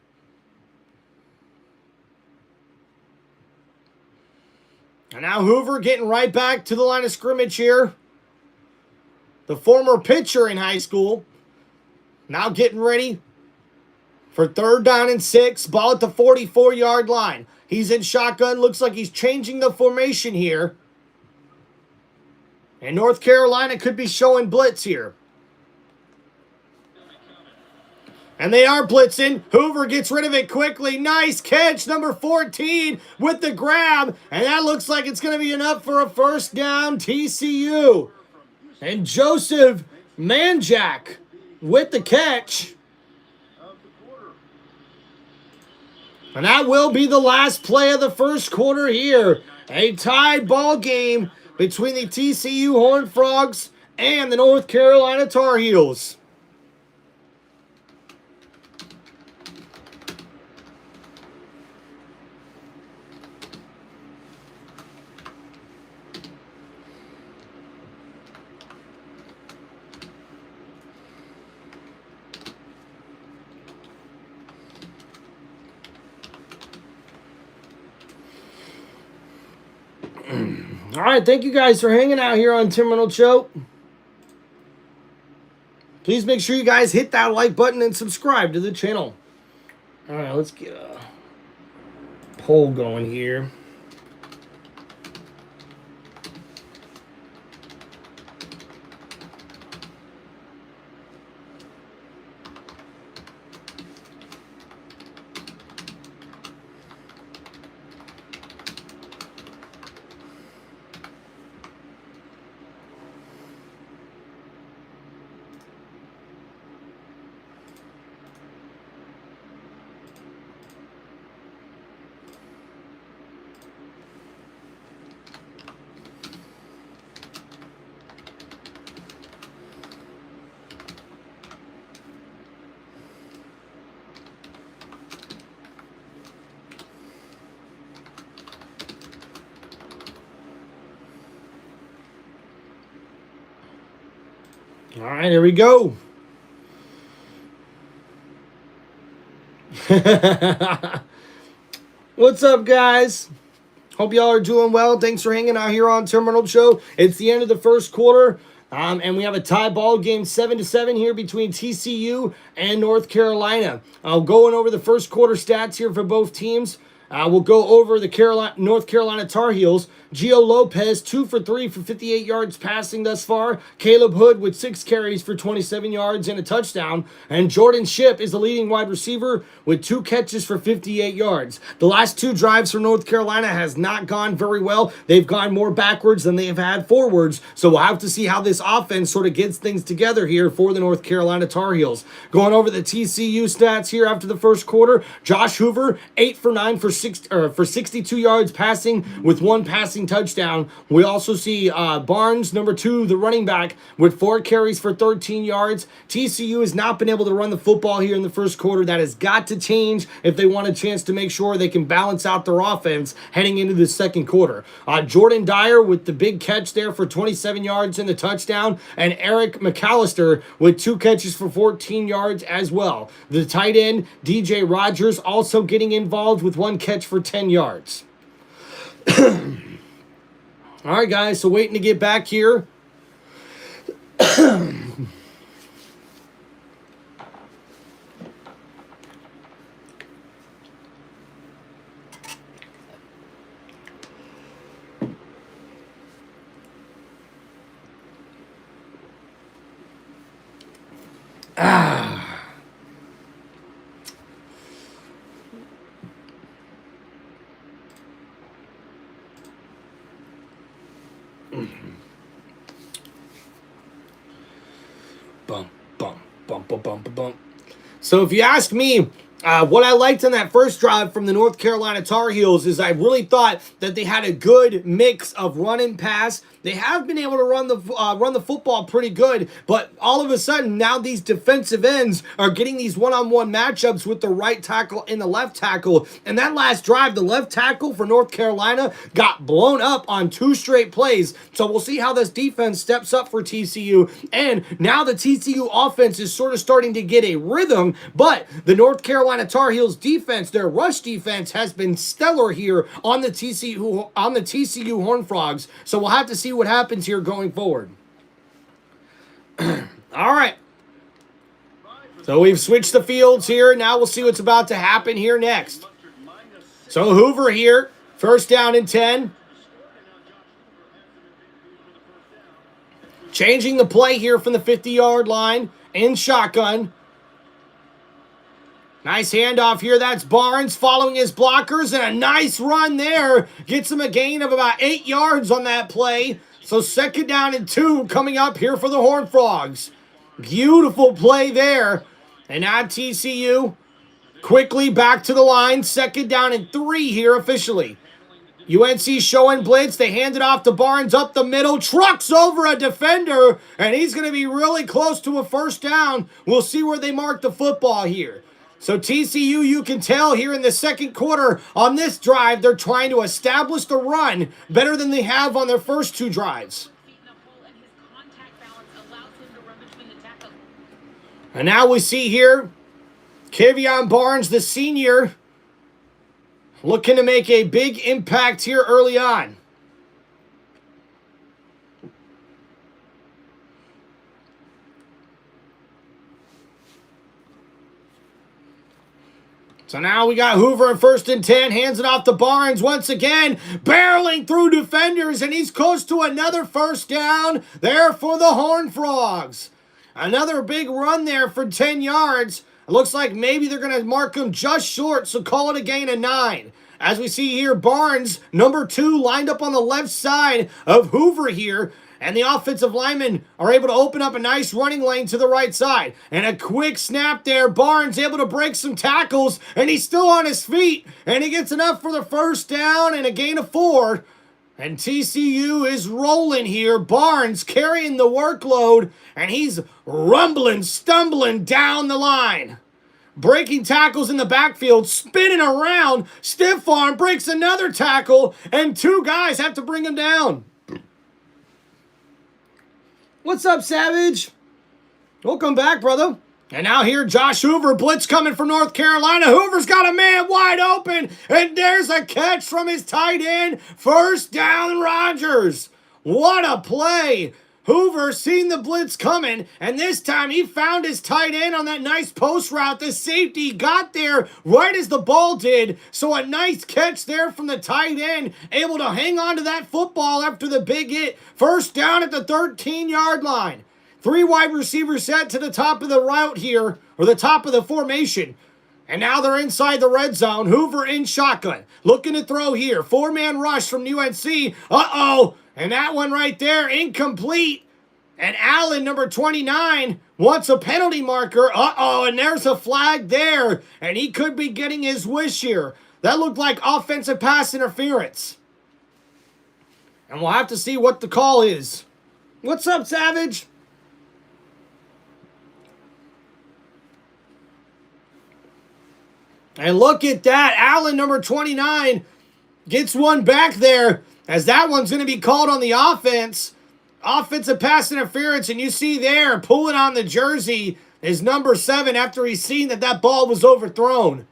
And now Hoover getting right back to the line of scrimmage here. The former pitcher in high school. Now getting ready for third down and 6. Ball at the 44-yard line. He's in shotgun. Looks like he's changing the formation here. And North Carolina could be showing blitz here. And they are blitzing. Hoover gets rid of it quickly. Nice catch, number 14 with the grab. And that looks like it's going to be enough for a first down TCU. And Joseph Manjack with the catch. And that will be the last play of the first quarter here. A tied ball game between the TCU Horned Frogs and the North Carolina Tar Heels. All right, thank you guys for hanging out here on Tim Reynolds Show. Please make sure you guys hit that like button and subscribe to the channel. All right, let's get a poll going here. All right, here we go. What's up, guys? Hope y'all are doing well. Thanks for hanging out here on TimReynoldsShow. It's the end of the first quarter, and we have a tie ball game 7-7 here between TCU and North Carolina. Going over the first quarter stats here for both teams. We'll go over the North Carolina Tar Heels. Gio Lopez, 2 for 3 for 58 yards passing thus far. Caleb Hood with 6 carries for 27 yards and a touchdown. And Jordan Shipp is the leading wide receiver with 2 catches for 58 yards. The last 2 drives for North Carolina has not gone very well. They've gone more backwards than they've had forwards. So we'll have to see how this offense sort of gets things together here for the North Carolina Tar Heels. Going over the TCU stats here after the first quarter. Josh Hoover, 8 for 9 for 62 yards passing with 1 passing touchdown. We also see Barnes, number 2, the running back, with 4 carries for 13 yards. TCU has not been able to run the football here in the first quarter. That has got to change if they want a chance to make sure they can balance out their offense heading into the second quarter. Jordan Dyer with the big catch there for 27 yards and the touchdown, and Eric McAllister with 2 catches for 14 yards as well. The tight end, DJ Rogers, also getting involved with 1 catch for 10 yards. All right, guys, so waiting to get back here. Bum, bum, bum, bum, bum, bum, bum. So if you ask me, what I liked on that first drive from the North Carolina Tar Heels is I really thought that they had a good mix of run and pass. They have been able to run the football pretty good, but all of a sudden now these defensive ends are getting these one-on-one matchups with the right tackle and the left tackle. And that last drive, the left tackle for North Carolina got blown up on 2 straight plays. So we'll see how this defense steps up for TCU. And now the TCU offense is sort of starting to get a rhythm, but the North Carolina Tar Heels defense, their rush defense, has been stellar here on the TCU Horned Frogs. So we'll have to see what happens here going forward. All right. So we've switched the fields here. Now we'll see what's about to happen here next. So Hoover here, first down and 10. Changing the play here from the 50-yard line in shotgun. Nice handoff here. That's Barnes following his blockers, and a nice run there. Gets him a gain of about 8 yards on that play. So second down and 2 coming up here for the Horned Frogs. Beautiful play there. And now TCU quickly back to the line. Second down and 3 here officially. UNC showing blitz. They hand it off to Barnes up the middle. Trucks over a defender, and he's going to be really close to a first down. We'll see where they mark the football here. So TCU, you can tell here in the second quarter on this drive, they're trying to establish the run better than they have on their first 2 drives. And now we see here, Kevion Barnes, the senior, looking to make a big impact here early on. So now we got Hoover in first and 10, hands it off to Barnes once again, barreling through defenders, and he's close to another first down there for the Horned Frogs. Another big run there for 10 yards. It looks like maybe they're going to mark him just short, so call it a gain of 9. As we see here, Barnes, number 2, lined up on the left side of Hoover here. And the offensive linemen are able to open up a nice running lane to the right side. And a quick snap there. Barnes able to break some tackles. And he's still on his feet. And he gets enough for the first down and a gain of 4. And TCU is rolling here. Barnes carrying the workload. And he's rumbling, stumbling down the line. Breaking tackles in the backfield, spinning around. Stiff arm breaks another tackle. And 2 guys have to bring him down. What's up, Savage? Welcome back, brother. And now here, Josh Hoover, blitz coming from North Carolina. Hoover's got a man wide open, and there's a catch from his tight end. First down, Rodgers. What a play. Hoover seen the blitz coming, and this time he found his tight end on that nice post route. The safety got there right as the ball did, so a nice catch there from the tight end, able to hang on to that football after the big hit. First down at the 13-yard line. 3 wide receivers set to the top of the route here, or the top of the formation. And now they're inside the red zone. Hoover in shotgun. Looking to throw here. 4-man rush from UNC. Uh-oh. And that one right there, incomplete. And Allen, number 29, wants a penalty marker. Uh-oh, and there's a flag there. And he could be getting his wish here. That looked like offensive pass interference. And we'll have to see what the call is. What's up, Savage? And look at that. Allen, number 29, gets one back there, as that one's going to be called on the offense. Offensive pass interference, and you see there, pulling on the jersey is number 7 after he's seen that ball was overthrown.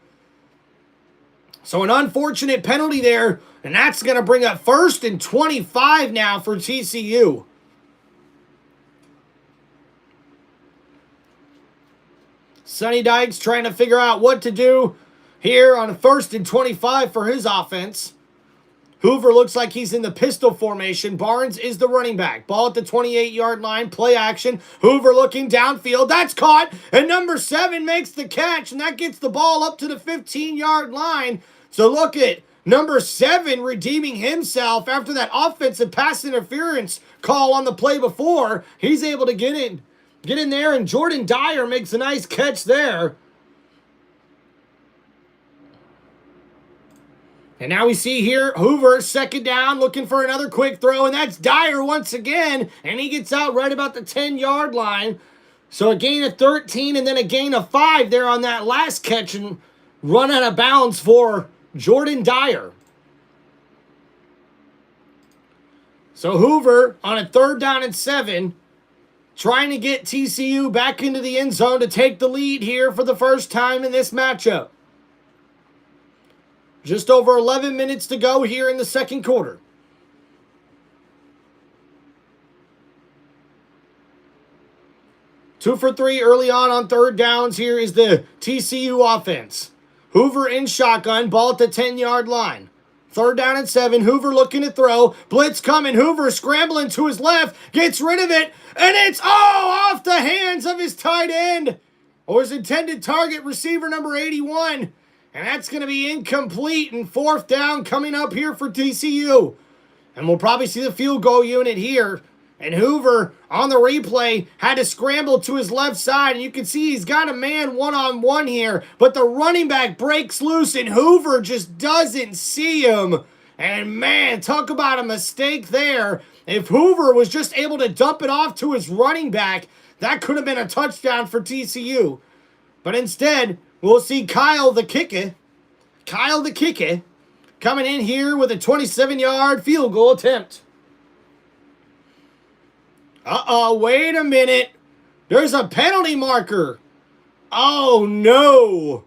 So an unfortunate penalty there, and that's going to bring up 1st and 25 now for TCU. Sonny Dykes trying to figure out what to do here on 1st and 25 for his offense. Hoover looks like he's in the pistol formation. Barnes is the running back. Ball at the 28-yard line. Play action. Hoover looking downfield. That's caught. And number 7 makes the catch. And that gets the ball up to the 15-yard line. So look at number 7 redeeming himself after that offensive pass interference call on the play before. He's able to get in there. And Jordan Dyer makes a nice catch there. And now we see here Hoover, 2nd down, looking for another quick throw, and that's Dyer once again, and he gets out right about the 10-yard line. So a gain of 13 and then a gain of 5 there on that last catch, and run out of bounds for Jordan Dyer. So Hoover on a 3rd down and 7, trying to get TCU back into the end zone to take the lead here for the first time in this matchup. Just over 11 minutes to go here in the second quarter. Two for 3 early on 3rd downs. Here is the TCU offense. Hoover in shotgun, ball at the 10-yard line. 3rd down and 7, Hoover looking to throw. Blitz coming, Hoover scrambling to his left, gets rid of it, and it's off the hands of his tight end, or his intended target, receiver number 81. And that's going to be incomplete, and 4th down coming up here for TCU. And we'll probably see the field goal unit here. And Hoover, on the replay, had to scramble to his left side. And you can see he's got a man one-on-one here. But the running back breaks loose, and Hoover just doesn't see him. And man, talk about a mistake there. If Hoover was just able to dump it off to his running back, that could have been a touchdown for TCU. But instead, we'll see Kyle the kicker, coming in here with a 27-yard field goal attempt. Uh-oh, wait a minute. There's a penalty marker. Oh, no.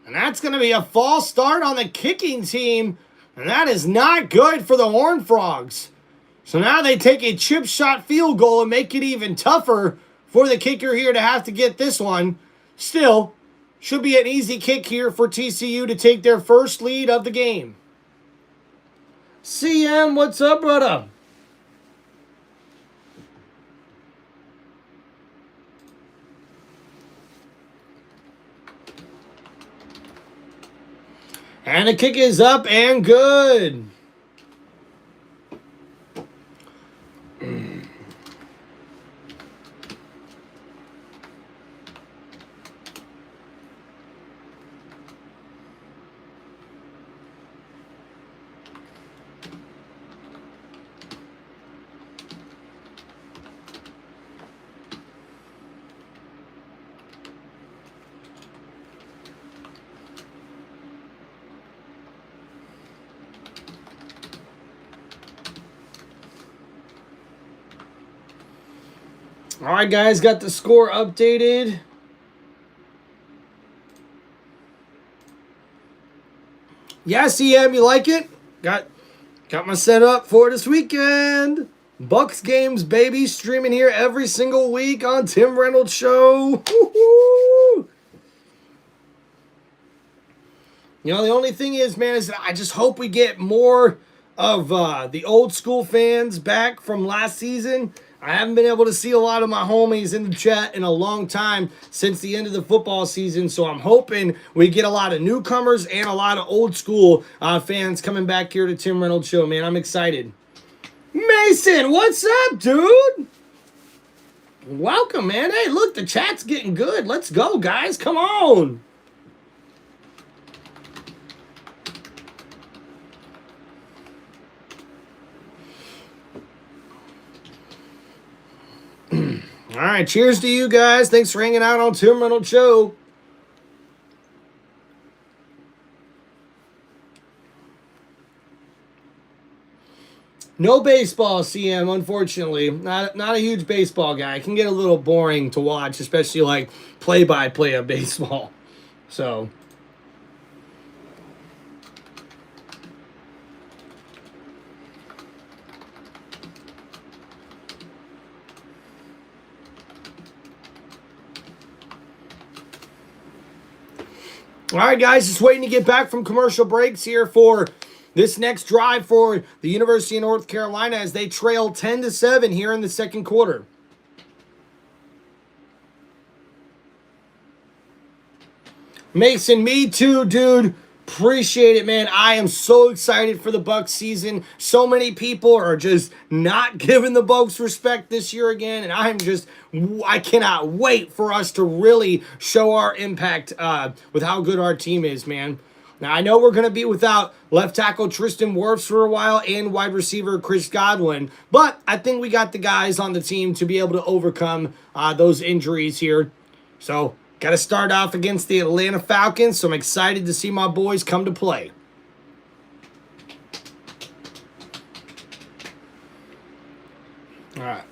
And that's going to be a false start on the kicking team. And that is not good for the Horned Frogs. So now they take a chip shot field goal and make it even tougher for the kicker here to have to get this one. Still, should be an easy kick here for TCU to take their first lead of the game. CM, what's up, brother? And the kick is up and good. All right, guys, got the score updated. Yeah, CM, you like it? Got my setup for this weekend. Bucks games, baby, streaming here every single week on Tim Reynolds Show. Woo-hoo! You know, the only thing is, man, is that I just hope we get more of the old school fans back from last season. I haven't been able to see a lot of my homies in the chat in a long time since the end of the football season, so I'm hoping we get a lot of newcomers and a lot of old school fans coming back here to Tim Reynolds Show, man. I'm excited. Mason, what's up, dude? Welcome, man. Hey, look, the chat's getting good. Let's go, guys. Come on. All right, cheers to you guys. Thanks for hanging out on Tim Reynolds Show. No baseball, CM, unfortunately. Not a huge baseball guy. It can get a little boring to watch, especially like play-by-play of baseball. So... All right, guys, just waiting to get back from commercial breaks here for this next drive for the University of North Carolina as they trail 10-7 here in the second quarter. Mason, me too, dude. Appreciate it, man. I am so excited for the Bucs season. So many people are just not giving the Bucs respect this year again, and I cannot wait for us to really show our impact with how good our team is, man. Now, I know we're going to be without left tackle Tristan Wirfs for a while and wide receiver Chris Godwin, but I think we got the guys on the team to be able to overcome those injuries here. So, got to start off against the Atlanta Falcons, so I'm excited to see my boys come to play. All right.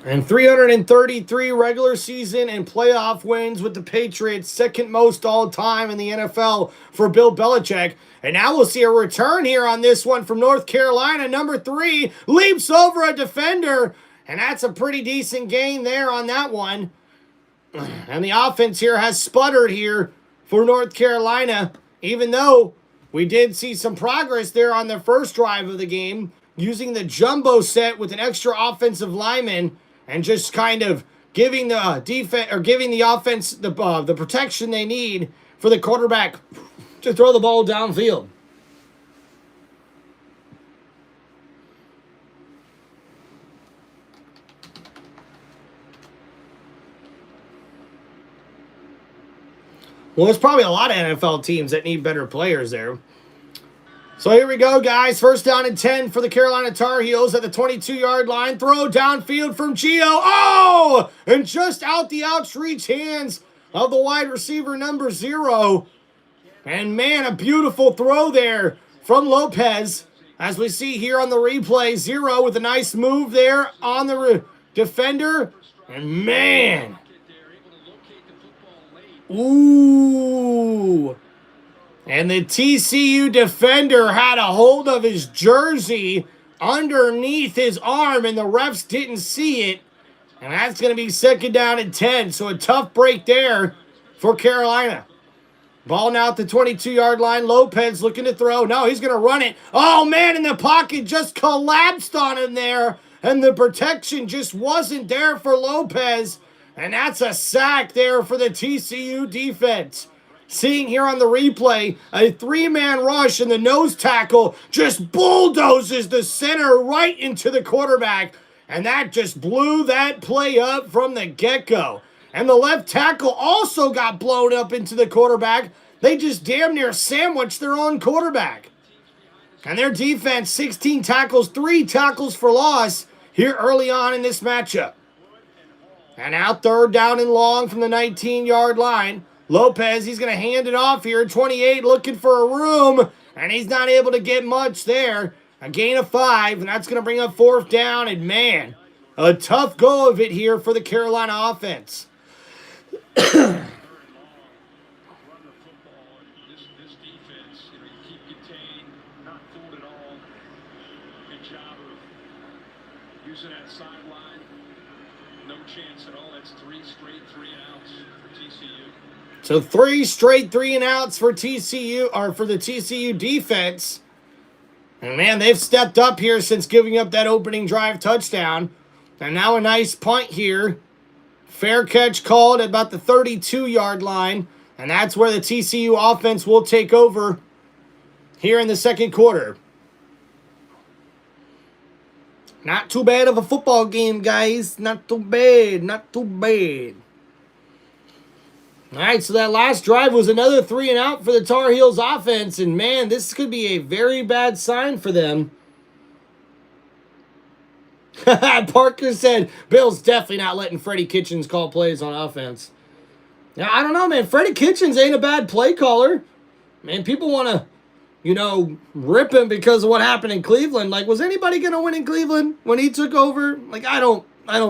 And 333 regular season and playoff wins with the Patriots, second most all time in the NFL for Bill Belichick. And now we'll see a return here on this one from North Carolina. Number 3 leaps over a defender, and that's a pretty decent gain there on that one. And the offense here has sputtered here for North Carolina, even though we did see some progress there on the first drive of the game, using the jumbo set with an extra offensive lineman and just kind of giving the defense or giving the offense the protection they need for the quarterback to throw the ball downfield. Well, there's probably a lot of NFL teams that need better players there. So here we go, guys. First down and 10 for the Carolina Tar Heels at the 22-yard line. Throw downfield from Gio. Oh! And just out the outreach hands of the wide receiver number 0. And, man, a beautiful throw there from Lopez. As we see here on the replay, 0 with a nice move there on the defender. And, man. Ooh. And the TCU defender had a hold of his jersey underneath his arm, and the refs didn't see it. And that's going to be second down and 10. So a tough break there for Carolina. Ball now at the 22-yard line. Lopez looking to throw. No, he's going to run it. Oh, man, and the pocket just collapsed on him there. And the protection just wasn't there for Lopez. And that's a sack there for the TCU defense. Seeing here on the replay, a 3-man rush and the nose tackle just bulldozes the center right into the quarterback. And that just blew that play up from the get-go. And the left tackle also got blown up into the quarterback. They just damn near sandwiched their own quarterback. And their defense, 16 tackles, 3 tackles for loss here early on in this matchup. And now 3rd down and long from the 19-yard line. Lopez, he's going to hand it off here. 28 looking for a room. And he's not able to get much there. A gain of 5. And that's going to bring up 4th down. And man, a tough go of it here for the Carolina offense. This defense, you keep contained, not fooled at all. Good job of using that sideline. No chance at all. That's 3 straight 3-and-outs for TCU. So 3 straight 3-and-outs for TCU, or for the TCU defense. And man, they've stepped up here since giving up that opening drive touchdown. And now a nice punt here. Fair catch called at about the 32-yard line. And that's where the TCU offense will take over here in the second quarter. Not too bad of a football game, guys. Not too bad. Not too bad. All right, so that last drive was another 3-and-out for the Tar Heels offense. And man, this could be a very bad sign for them. Parker said, Bill's definitely not letting Freddie Kitchens call plays on offense. Yeah, I don't know, man. Freddie Kitchens ain't a bad play caller. Man, people want to, rip him because of what happened in Cleveland. Like, was anybody going to win in Cleveland when he took over? Like, I don't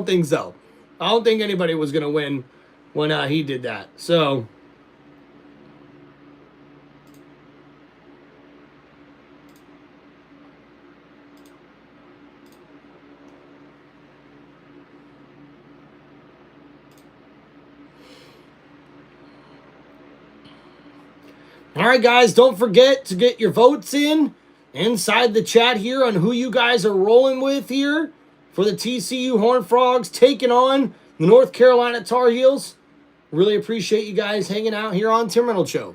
think so. I don't think anybody was going to win when he did that. So, all right, guys, don't forget to get your votes in inside the chat here on who you guys are rolling with here for the TCU Horned Frogs taking on the North Carolina Tar Heels. Really appreciate you guys hanging out here on Tim Reynolds Show.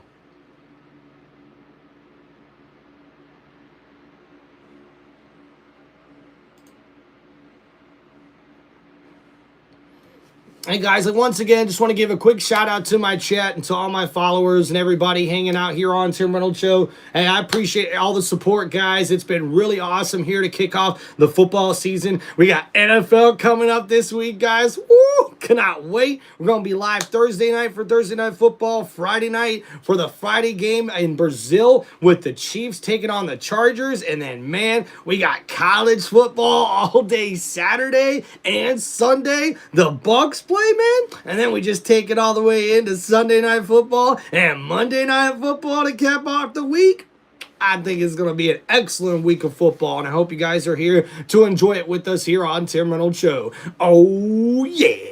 Hey guys, once again, just want to give a quick shout out to my chat and to all my followers and everybody hanging out here on Tim Reynolds Show. Hey, I appreciate all the support, guys. It's been really awesome here to kick off the football season. We got NFL coming up this week, guys. Woo! Cannot wait. We're going to be live Thursday night for Thursday Night Football, Friday night for the Friday game in Brazil with the Chiefs taking on the Chargers. And then, man, we got college football all day Saturday and Sunday. The Bucs play, man, and then we just take it all the way into Sunday Night Football and Monday Night Football to cap off the week. I think it's going to be an excellent week of football, and I hope you guys are here to enjoy it with us here on Tim Reynolds Show. Oh, yeah.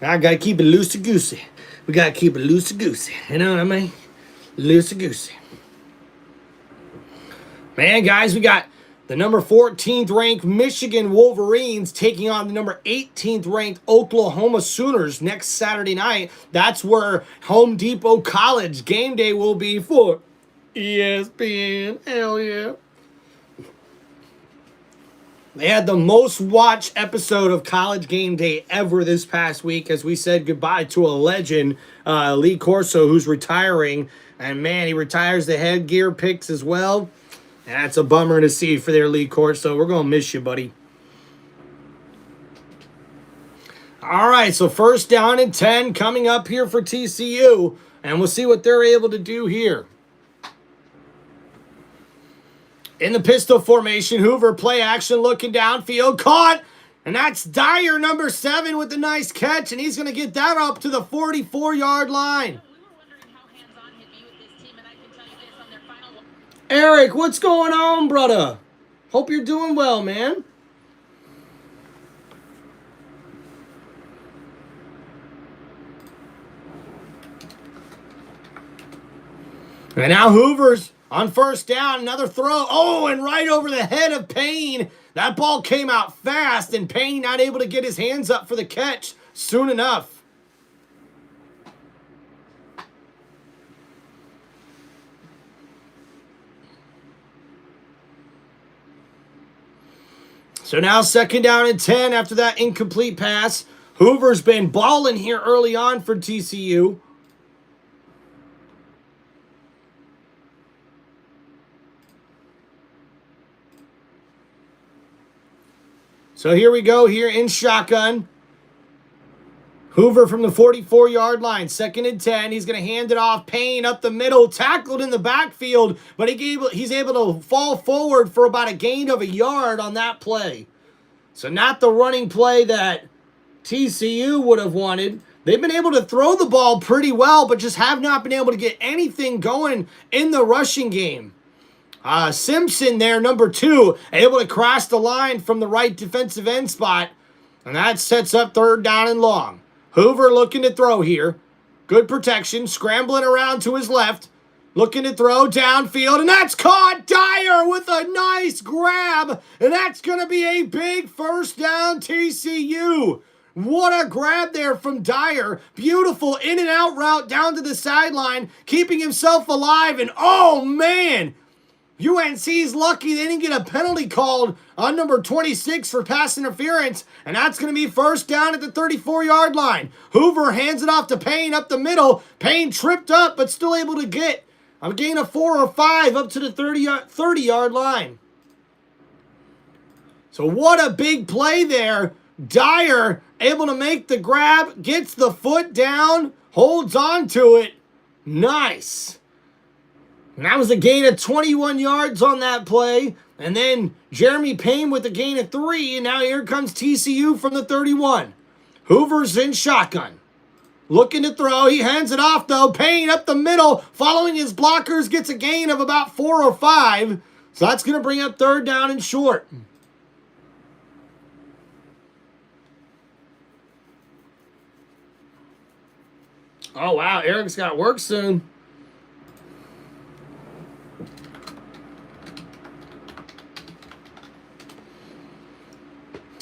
I gotta keep it loosey-goosey. We gotta keep it loosey-goosey. You know what I mean? Loosey-goosey. Man, guys, we got the number 14th ranked Michigan Wolverines taking on the number 18th ranked Oklahoma Sooners next Saturday night. That's where Home Depot College game day will be for ESPN. Hell yeah. They had the most watched episode of College Game Day ever this past week as we said goodbye to a legend, Lee Corso, who's retiring. And man, he retires the headgear picks as well. And that's a bummer to see for their Lee Corso. We're going to miss you, buddy. All right, so 1st down and 10 coming up here for TCU. And we'll see what they're able to do here. In the pistol formation, Hoover play action looking downfield. Caught. And that's Dyer, number 7, with a nice catch. And he's going to get that up to the 44-yard line. Eric, what's going on, brother? Hope you're doing well, man. And now Hoover's on first down. Another throw. Oh, and right over the head of Payne. That ball came out fast, and Payne not able to get his hands up for the catch soon enough. So now 2nd down and 10 after that incomplete pass. Hoover's been balling here early on for TCU. So here we go here in shotgun. Hoover from the 44-yard line, 2nd and 10. He's going to hand it off. Payne up the middle, tackled in the backfield, but he's able to fall forward for about a gain of a yard on that play. So not the running play that TCU would have wanted. They've been able to throw the ball pretty well, but just have not been able to get anything going in the rushing game. Simpson there, number 2, able to cross the line from the right defensive end spot, and that sets up 3rd down and long. Hoover looking to throw here. Good protection, scrambling around to his left, looking to throw downfield, and that's caught. Dyer with a nice grab, and that's going to be a big 1st down TCU. What a grab there from Dyer. Beautiful in and out route down to the sideline, keeping himself alive, and oh man, UNC's lucky they didn't get a penalty called on number 26 for pass interference, and that's going to be 1st down at the 34-yard line. Hoover hands it off to Payne up the middle. Payne tripped up, but still able to get a gain of 4 or 5 up to the 30-yard line. So what a big play there. Dyer able to make the grab, gets the foot down, holds on to it. Nice. And that was a gain of 21 yards on that play. And then Jeremy Payne with a gain of 3. And now here comes TCU from the 31. Hoover's in shotgun. Looking to throw. He hands it off, though. Payne up the middle. Following his blockers. Gets a gain of about 4 or 5. So that's going to bring up 3rd down and short. Oh, wow. Eric's got work soon.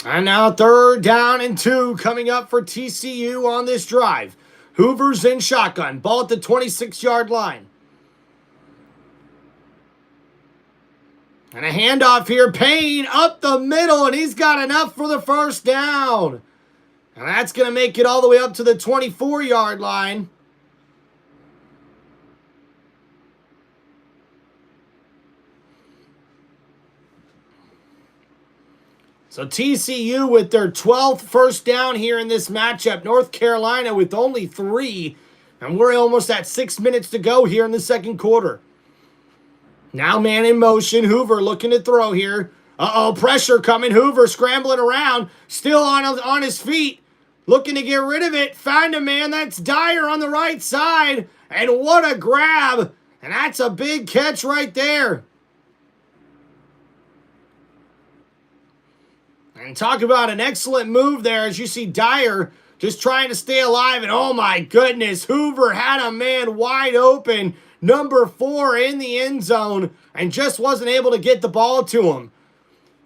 And now 3rd down and 2 coming up for TCU on this drive. Hoover's in shotgun. Ball at the 26-yard line. And a handoff here. Payne up the middle, and he's got enough for the 1st down. And that's going to make it all the way up to the 24-yard line. So TCU with their 12th 1st down here in this matchup. North Carolina with only 3. And we're almost at 6 minutes to go here in the 2nd quarter. Now man in motion. Hoover looking to throw here. Uh-oh, pressure coming. Hoover scrambling around. Still on his feet. Looking to get rid of it. Found a man. That's Dyer on the right side. And what a grab. And that's a big catch right there. And talk about an excellent move there as you see Dyer just trying to stay alive. And oh my goodness, Hoover had a man wide open. Number 4 in the end zone and just wasn't able to get the ball to him.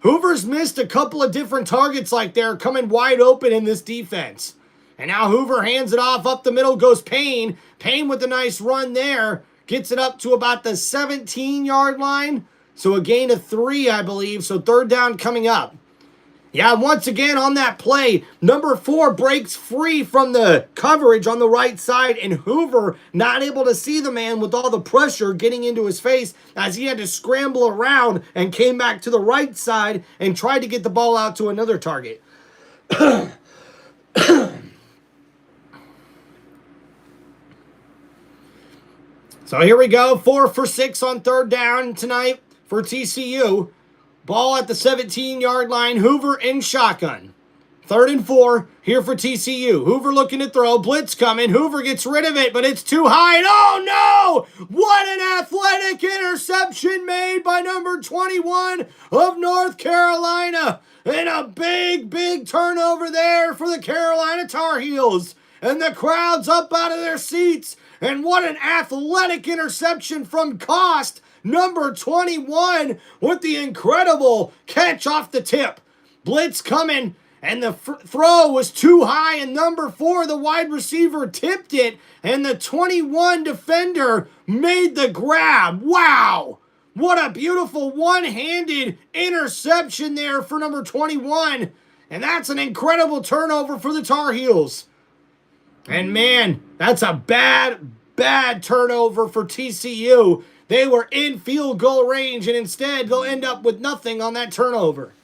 Hoover's missed a couple of different targets like they're coming wide open in this defense. And now Hoover hands it off. Up the middle goes Payne. Payne with a nice run there. Gets it up to about the 17-yard line. So a gain of 3, I believe. So 3rd down coming up. Yeah, once again on that play, number 4 breaks free from the coverage on the right side, and Hoover not able to see the man with all the pressure getting into his face as he had to scramble around and came back to the right side and tried to get the ball out to another target. So here we go, 4 for 6 on 3rd down tonight for TCU. Ball at the 17-yard line. Hoover in shotgun. 3rd and 4 here for TCU. Hoover looking to throw. Blitz coming. Hoover gets rid of it, but it's too high. And oh no! What an athletic interception made by number 21 of North Carolina. And a big, big turnover there for the Carolina Tar Heels. And the crowd's up out of their seats And what an athletic interception from Cost, number 21, with the incredible catch off the tip. Blitz coming, and the throw was too high, and number 4, the wide receiver, tipped it, and the 21 defender made the grab. Wow! What a beautiful one-handed interception there for number 21. And that's an incredible turnover for the Tar Heels. And man, that's a bad turnover for TCU. They were in field goal range, and instead they'll end up with nothing on that turnover.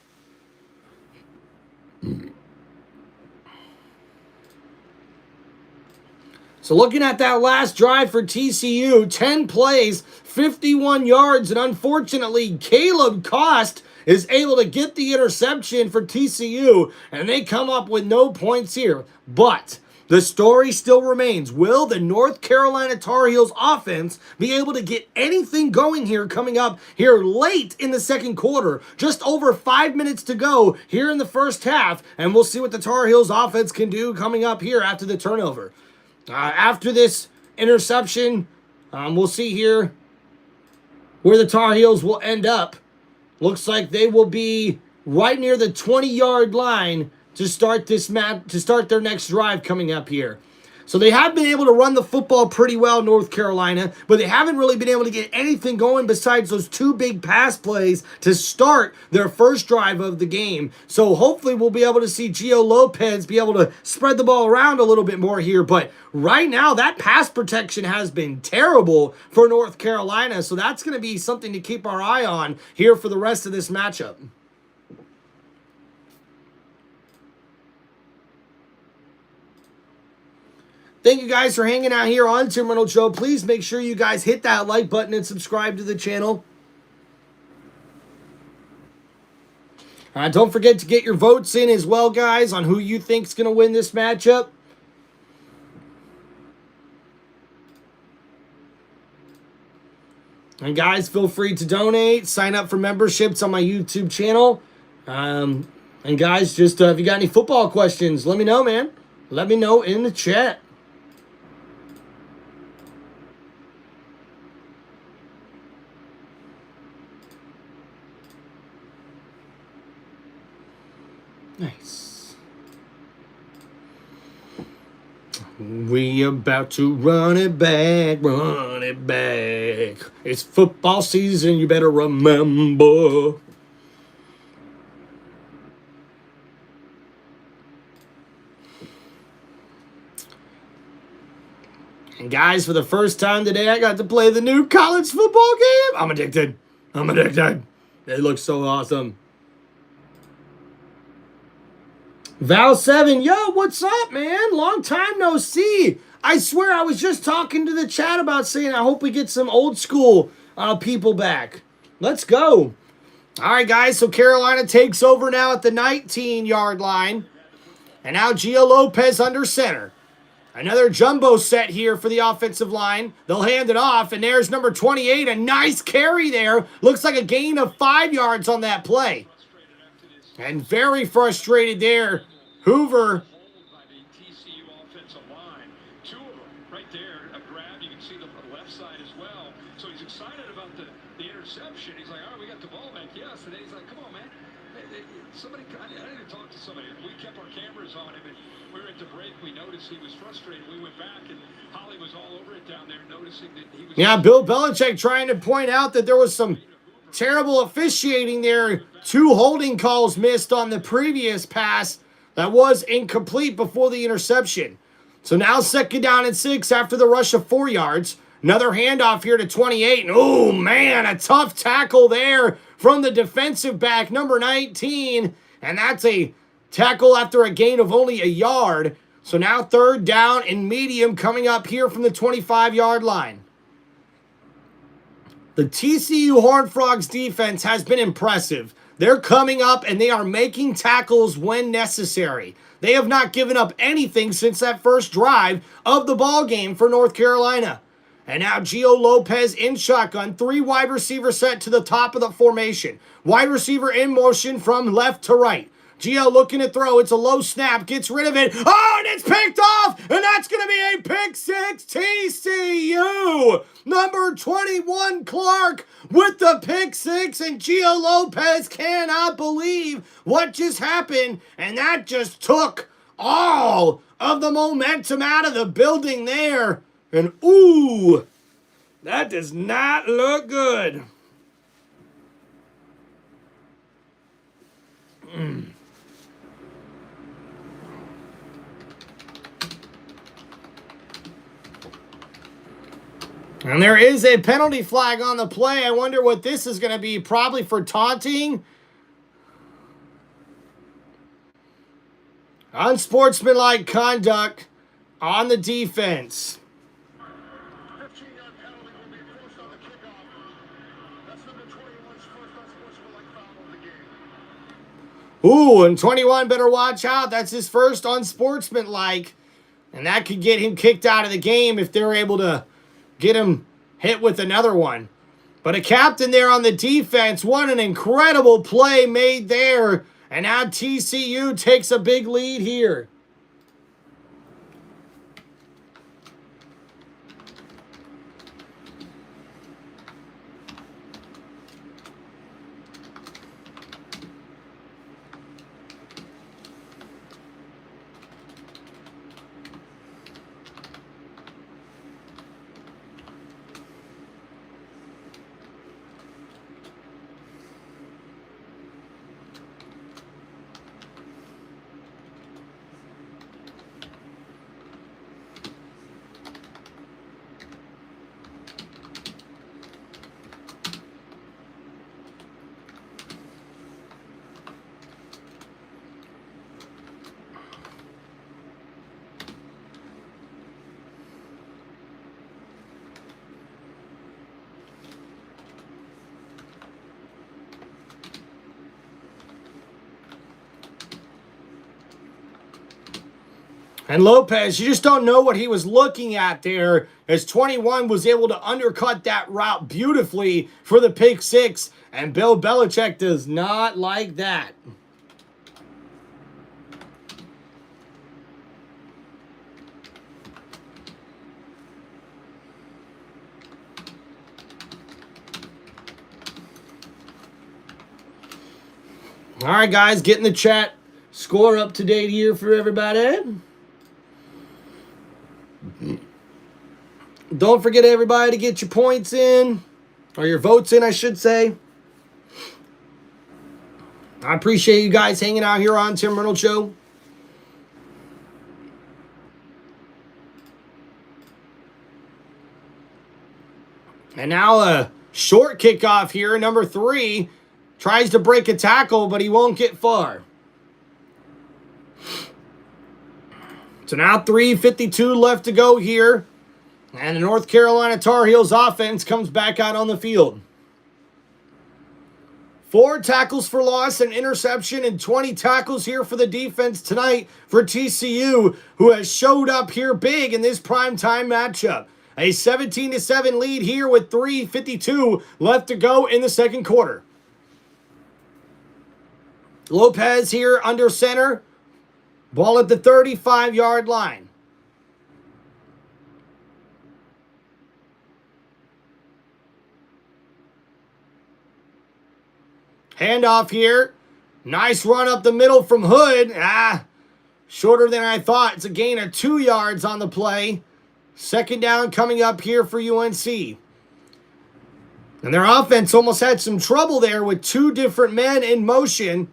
So looking at that last drive for TCU, 10 plays, 51 yards, and unfortunately, Caleb Cost is able to get the interception for TCU, and they come up with no points here. But the story still remains. Will the North Carolina Tar Heels offense be able to get anything going here coming up here late in the second quarter? Just over 5 minutes to go here in the first half, and we'll see what the Tar Heels offense can do coming up here after the turnover. After this interception, we'll see here where the Tar Heels will end up. Looks like they will be right near the 20-yard line to start this match, to start their next drive coming up here. So they have been able to run the football pretty well, North Carolina, but they haven't really been able to get anything going besides those 2 big pass plays to start their first drive of the game. So hopefully we'll be able to see Gio Lopez be able to spread the ball around a little bit more here. But right now, that pass protection has been terrible for North Carolina. So that's going to be something to keep our eye on here for the rest of this matchup. Thank you guys for hanging out here on Tim Reynolds Show. Please make sure you guys hit that like button and subscribe to the channel. Don't forget to get your votes in as well, guys, on who you think's going to win this matchup. And guys, feel free to donate, sign up for memberships on my YouTube channel. And guys, just if you got any football questions, let me know, man. Let me know in the chat. Nice. We about to run it back, run it back. It's football season, you better remember. And guys, for the first time today, I got to play the new college football game. I'm addicted. I'm addicted. It looks so awesome. Val7, yo, what's up, man? Long time no see. I swear I was just talking to the chat about saying I hope we get some old school people back. Let's go. All right, guys, so Carolina takes over now at the 19-yard line. And now Gio Lopez under center. Another jumbo set here for the offensive line. They'll hand it off, and there's number 28. A nice carry there. Looks like a gain of 5 yards on that play. And very frustrated there, Hoover. By the TCU offensive line. 2 of them right there, a grab. You can see the left side as well. So he's excited about the interception. He's like, all right, we got the ball back. Yes. And then he's like, come on, man. Somebody, I need to talk to somebody. We kept our cameras on him, and we were at the break. We noticed he was frustrated. We went back, and Holly was all over it down there, noticing that he was... Yeah, Bill Belichick trying to point out that there was some terrible officiating there. 2 holding calls missed on the previous pass that was incomplete before the interception. So now 2nd down and 6 after the rush of 4 yards. Another handoff here to 28. And oh, man, a tough tackle there from the defensive back, number 19. And that's a tackle after a gain of only a yard. So now 3rd down and medium coming up here from the 25-yard line. The TCU Horned Frogs defense has been impressive. They're coming up and they are making tackles when necessary. They have not given up anything since that first drive of the ball game for North Carolina. And now Gio Lopez in shotgun. 3 wide receiver set to the top of the formation. Wide receiver in motion from left to right. Gio looking to throw. It's a low snap. Gets rid of it. Oh, and it's picked off. And that's going to be a pick six. TCU. Number 21, Clark, with the pick six. And Gio Lopez cannot believe what just happened. And that just took all of the momentum out of the building there. And ooh, that does not look good. And there is a penalty flag on the play. I wonder what this is going to be. Probably for taunting. Unsportsmanlike conduct on the defense. 15-yard penalty will be forced on the kickoff. That's number 21's first unsportsmanlike foul of the game. Ooh, and 21 better watch out. That's his first unsportsmanlike. And that could get him kicked out of the game if they're able to get him hit with another one. But a captain there on the defense. What an incredible play made there. And now TCU takes a big lead here. And Lopez, you just don't know what he was looking at there, as 21 was able to undercut that route beautifully for the pick six. And Bill Belichick does not like that. All right, guys, getting the chat score up to date here for everybody. Don't forget, everybody, to get your points in, or your votes in, I should say. I appreciate you guys hanging out here on Tim Reynolds Show. And now a short kickoff here. Number 3 tries to break a tackle, but he won't get far. So now 3:52 left to go here. And the North Carolina Tar Heels offense comes back out on the field. 4 tackles for loss, an interception, and 20 tackles here for the defense tonight for TCU, who has showed up here big in this primetime matchup. A 17-7 lead here with 3:52 left to go in the second quarter. Lopez here under center. Ball at the 35-yard line. Handoff here. Nice run up the middle from Hood. Shorter than I thought. It's a gain of 2 yards on the play. Second down coming up here for UNC. And their offense almost had some trouble there with 2 different men in motion.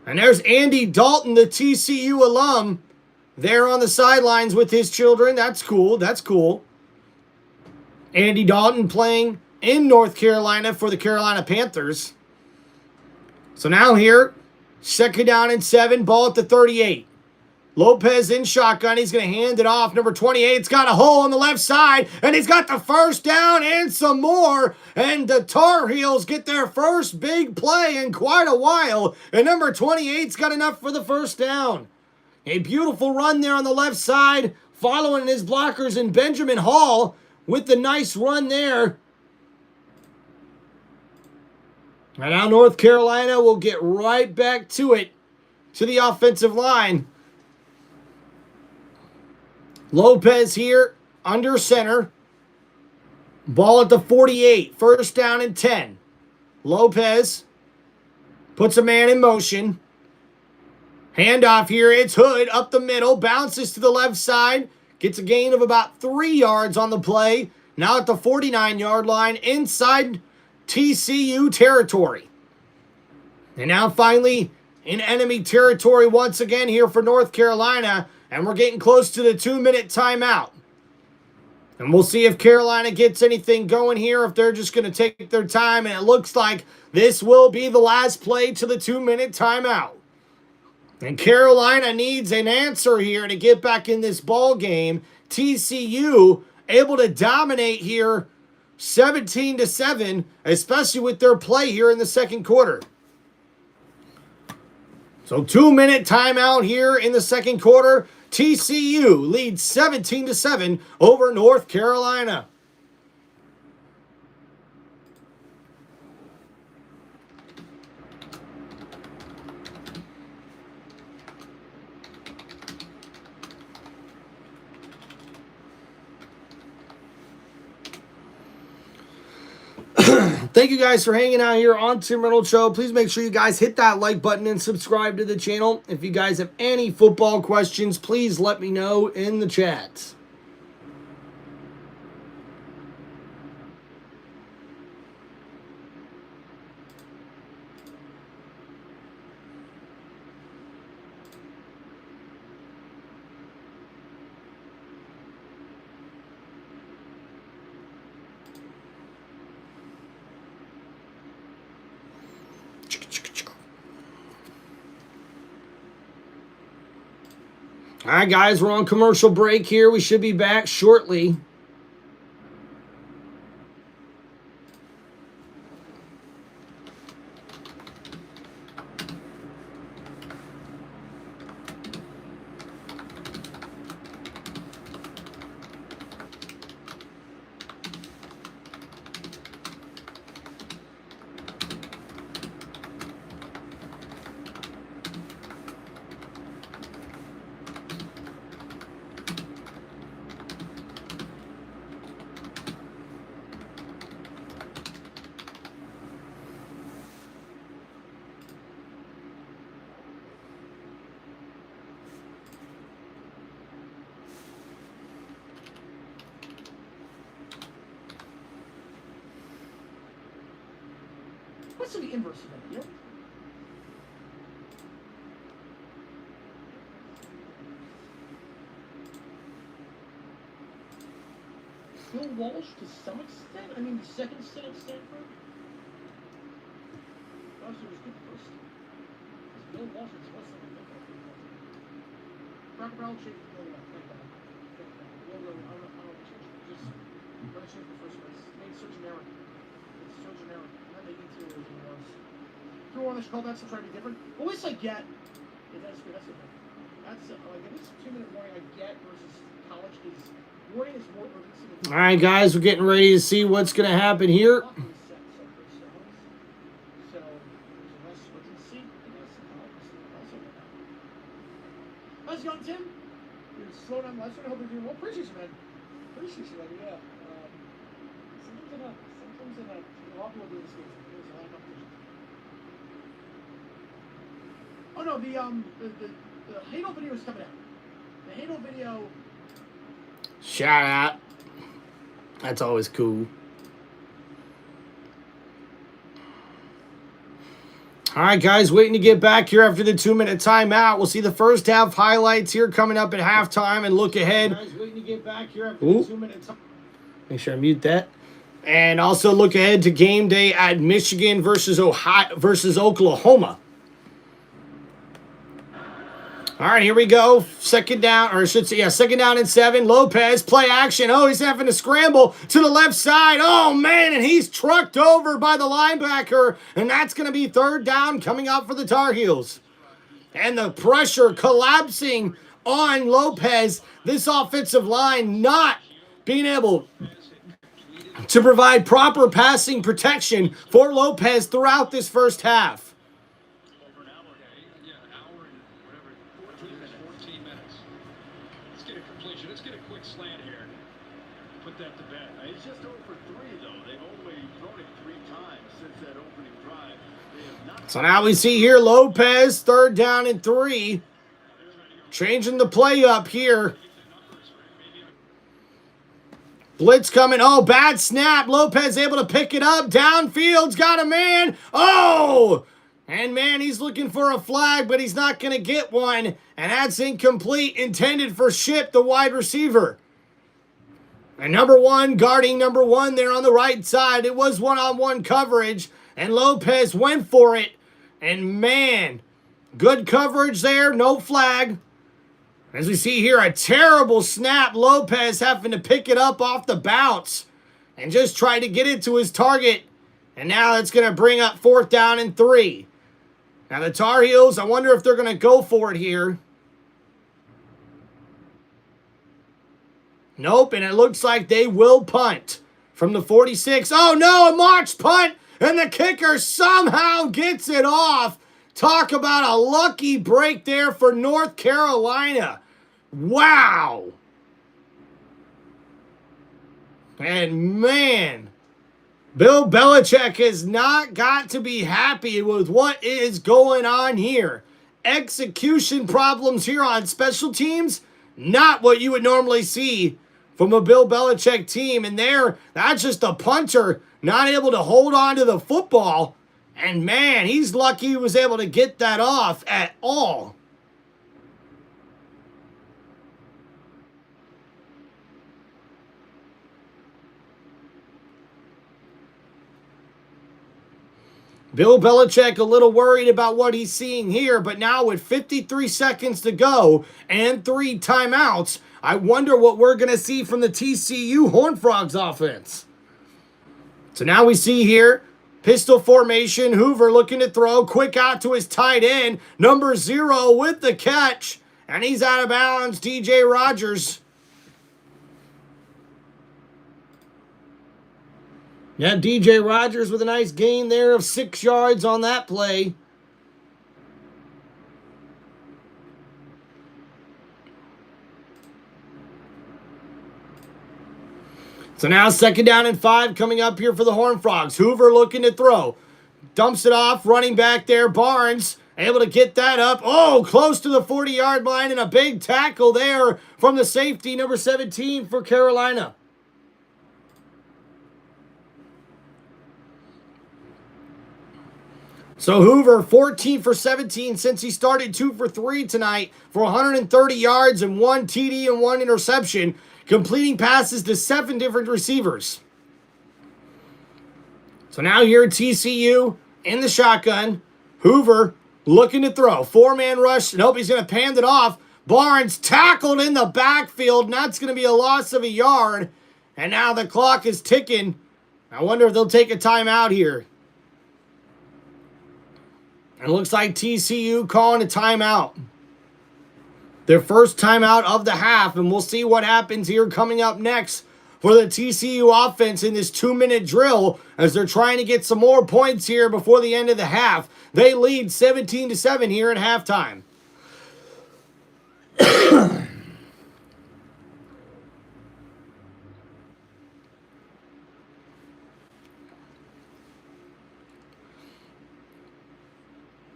And there's Andy Dalton, the TCU alum, there on the sidelines with his children. That's cool. That's cool. Andy Dalton playing in North Carolina for the Carolina Panthers. So now here, second down and 7, ball at the 38. Lopez in shotgun. He's going to hand it off. Number 28's got a hole on the left side, and he's got the first down and some more. And the Tar Heels get their first big play in quite a while, and number 28's got enough for the first down. A beautiful run there on the left side, following his blockers in Benjamin Hall with the nice run there. And now North Carolina will get right back to it to the offensive line. Lopez here under center. Ball at the 48. First down and 10. Lopez puts a man in motion. Handoff here. It's Hood up the middle. Bounces to the left side. Gets a gain of about 3 yards on the play. Now at the 49-yard line inside TCU territory. And now finally in enemy territory once again here for North Carolina. And we're getting close to the 2-minute timeout. And we'll see if Carolina gets anything going here, if they're just going to take their time. And it looks like this will be the last play to the 2-minute timeout. And Carolina needs an answer here to get back in this ball game. TCU able to dominate here 17-7, especially with their play here in the second quarter. So 2-minute timeout here in the second quarter. TCU leads 17-7 over North Carolina. Thank you guys for hanging out here on Tim Reynolds Show. Please make sure you guys hit that like button and subscribe to the channel. If you guys have any football questions, please let me know in the chat. All right, guys, we're on commercial break here. We should be back shortly. What's the inverse of that, you know? Bill Walsh to some extent? I mean, the second stint at Stanford? Actually, was good first. Bill Walsh is less than a Brock Brown changed the Bill Walsh. Thank God. I don't know what changed. Just let it change the first place. Made so generic. It's so generic. Not making two as it was. Throw on the call that's to try to be different. At least I get. Yeah, that's good. That's good. That's like at least 2-minute warning I get versus college is warning is more urgency. All right, guys, we're getting ready to see what's going to happen here. How's it going, Tim? You're slow down last one. I hope you're doing well. Appreciate you, man. Appreciate you, man. Yeah. Sometimes in a lot of people do this game. There's a lot of competition. Oh no, the Halo video is coming out. The Halo video. Shout out. That's always cool. All right, guys, waiting to get back here after the 2-minute timeout. We'll see the first half highlights here coming up at halftime and look ahead. Guys, waiting to get back here after the 2-minute time. Make sure I mute that. And also look ahead to game day at Michigan versus Oklahoma. All right, here we go. Second down, or I should say, yeah, second down and 7. Lopez, play action. Oh, he's having to scramble to the left side. Oh, man, and he's trucked over by the linebacker. And that's going to be third down coming up for the Tar Heels. And the pressure collapsing on Lopez. This offensive line not being able to provide proper passing protection for Lopez throughout this first half. Over an hour, yeah, an hour and just 0 for 3, though. They've only thrown it 3 times since that opening drive. They have not. So now we see here Lopez, 3rd down and 3. Changing the play up here. Blitz coming. Oh, bad snap. Lopez able to pick it up. Downfield's got a man. Oh! And man, he's looking for a flag, but he's not going to get one. And that's incomplete. Intended for Ship, the wide receiver. And number 1, guarding number 1 there on the right side. It was one-on-one coverage. And Lopez went for it. And man, good coverage there. No flag. As we see here, a terrible snap. Lopez having to pick it up off the bounce and just try to get it to his target. And now it's going to bring up 4th down and 3. Now the Tar Heels, I wonder if they're going to go for it here. Nope, and it looks like they will punt from the 46. Oh no, a March punt, and the kicker somehow gets it off. Talk about a lucky break there for North Carolina. Wow. And man, Bill Belichick has not got to be happy with what is going on here. Execution problems here on special teams, not what you would normally see from a Bill Belichick team. And that's just a punter not able to hold on to the football. And man, he's lucky he was able to get that off at all. Bill Belichick a little worried about what he's seeing here, but now with 53 seconds to go and 3 timeouts, I wonder what we're going to see from the TCU Horned Frogs offense. So now we see here, pistol formation, Hoover looking to throw, quick out to his tight end, number 0 with the catch, and he's out of bounds, DJ Rogers. Yeah, DJ Rogers with a nice gain there of 6 yards on that play. So now 2nd down and 5 coming up here for the Horned Frogs. Hoover looking to throw. Dumps it off, running back there. Barnes able to get that up. Oh, close to the 40-yard line, and a big tackle there from the safety, number 17 for Carolina. So Hoover, 14 for 17 since he started, 2 for 3 tonight for 130 yards and 1 TD and 1 interception, completing passes to 7 different receivers. So now here at TCU in the shotgun, Hoover looking to throw. 4-man rush. Nope, he's going to pan it off. Barnes tackled in the backfield, and that's going to be a loss of a yard. And now the clock is ticking. I wonder if they'll take a timeout here. And it looks like TCU calling a timeout. Their first timeout of the half, and we'll see what happens here coming up next for the TCU offense in this 2-minute drill as they're trying to get some more points here before the end of the half. They lead 17-7 here at halftime.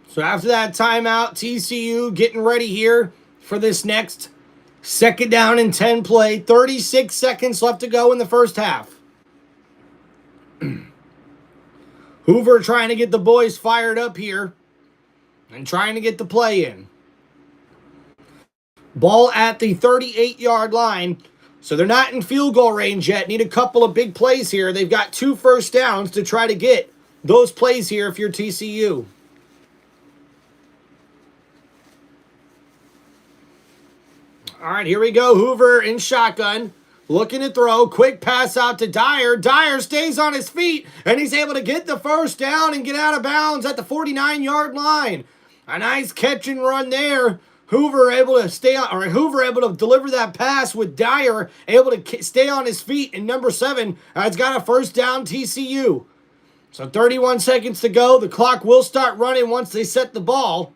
So after that timeout, TCU getting ready here for this next 2nd down and 10 play. 36 seconds left to go in the first half. Hoover trying to get the boys fired up here and trying to get the play in. Ball at the 38-yard line. So they're not in field goal range yet. Need a couple of big plays here. They've got 2 first downs to try to get those plays here if you're TCU. All right, here we go. Hoover in shotgun, looking to throw. Quick pass out to Dyer. Dyer stays on his feet, and he's able to get the first down and get out of bounds at the 49-yard line. A nice catch and run there. Hoover able to deliver that pass with Dyer able to stay on his feet. And number 7 has got a first down TCU. So 31 seconds to go. The clock will start running once they set the ball.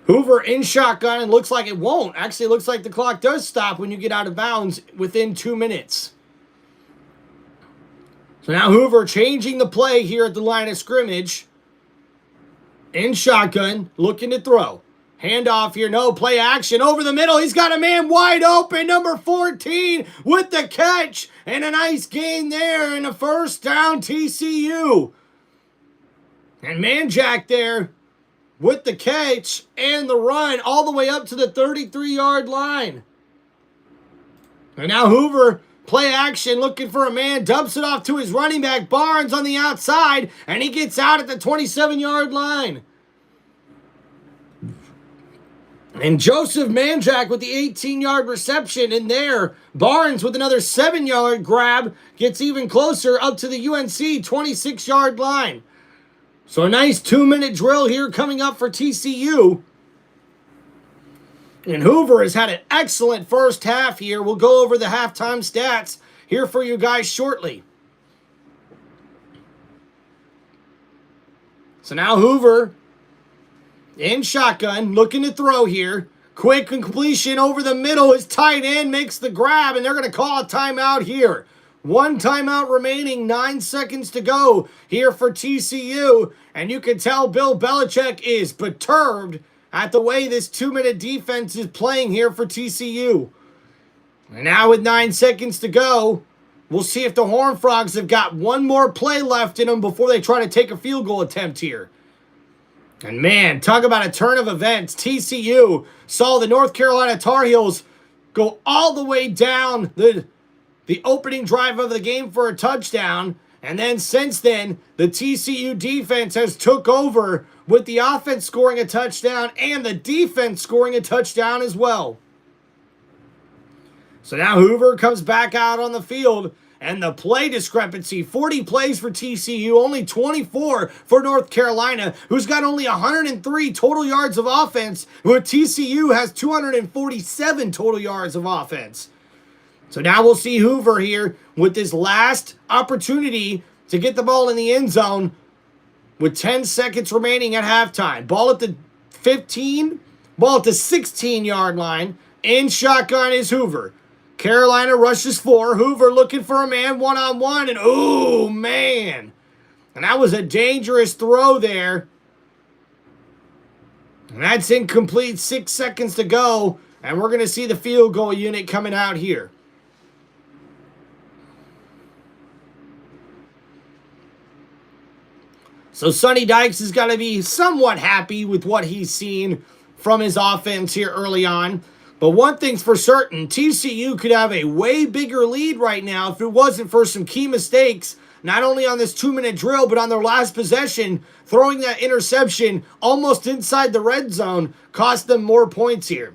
Hoover in shotgun, and looks like it won't. Actually, it looks like the clock does stop when you get out of bounds within 2 minutes. So now Hoover changing the play here at the line of scrimmage. In shotgun, looking to throw. Handoff here, no play action over the middle. He's got a man wide open, number 14 with the catch. And a nice gain there and a first down TCU. And Manjack there with the catch and the run all the way up to the 33-yard line. And now Hoover, play action, looking for a man, dumps it off to his running back, Barnes on the outside, and he gets out at the 27-yard line. And Joseph Manjack with the 18-yard reception in there. Barnes with another 7-yard grab gets even closer up to the UNC 26-yard line. So a nice 2-minute drill here coming up for TCU. And Hoover has had an excellent first half here. We'll go over the halftime stats here for you guys shortly. So now Hoover in shotgun, looking to throw here. Quick completion over the middle. His tight end makes the grab, and they're going to call a timeout here. 1 timeout remaining, 9 seconds to go here for TCU. And you can tell Bill Belichick is perturbed at the way this 2-minute defense is playing here for TCU. And now with 9 seconds to go, we'll see if the Horned Frogs have got one more play left in them before they try to take a field goal attempt here. And man, talk about a turn of events. TCU saw the North Carolina Tar Heels go all the way down the opening drive of the game for a touchdown. And then since then, the TCU defense has took over with the offense scoring a touchdown and the defense scoring a touchdown as well. So now Hoover comes back out on the field. And the play discrepancy, 40 plays for TCU, only 24 for North Carolina, who's got only 103 total yards of offense, where TCU has 247 total yards of offense. So now we'll see Hoover here with his last opportunity to get the ball in the end zone with 10 seconds remaining at halftime. Ball at the 15, ball at the 16-yard line. In shotgun is Hoover. Carolina rushes 4. Hoover looking for a man one-on-one. And, oh, man. And that was a dangerous throw there. And that's incomplete. 6 seconds to go. And we're going to see the field goal unit coming out here. So Sonny Dykes is going to be somewhat happy with what he's seen from his offense here early on. But one thing's for certain, TCU could have a way bigger lead right now if it wasn't for some key mistakes, not only on this 2-minute drill, but on their last possession, throwing that interception almost inside the red zone cost them more points here.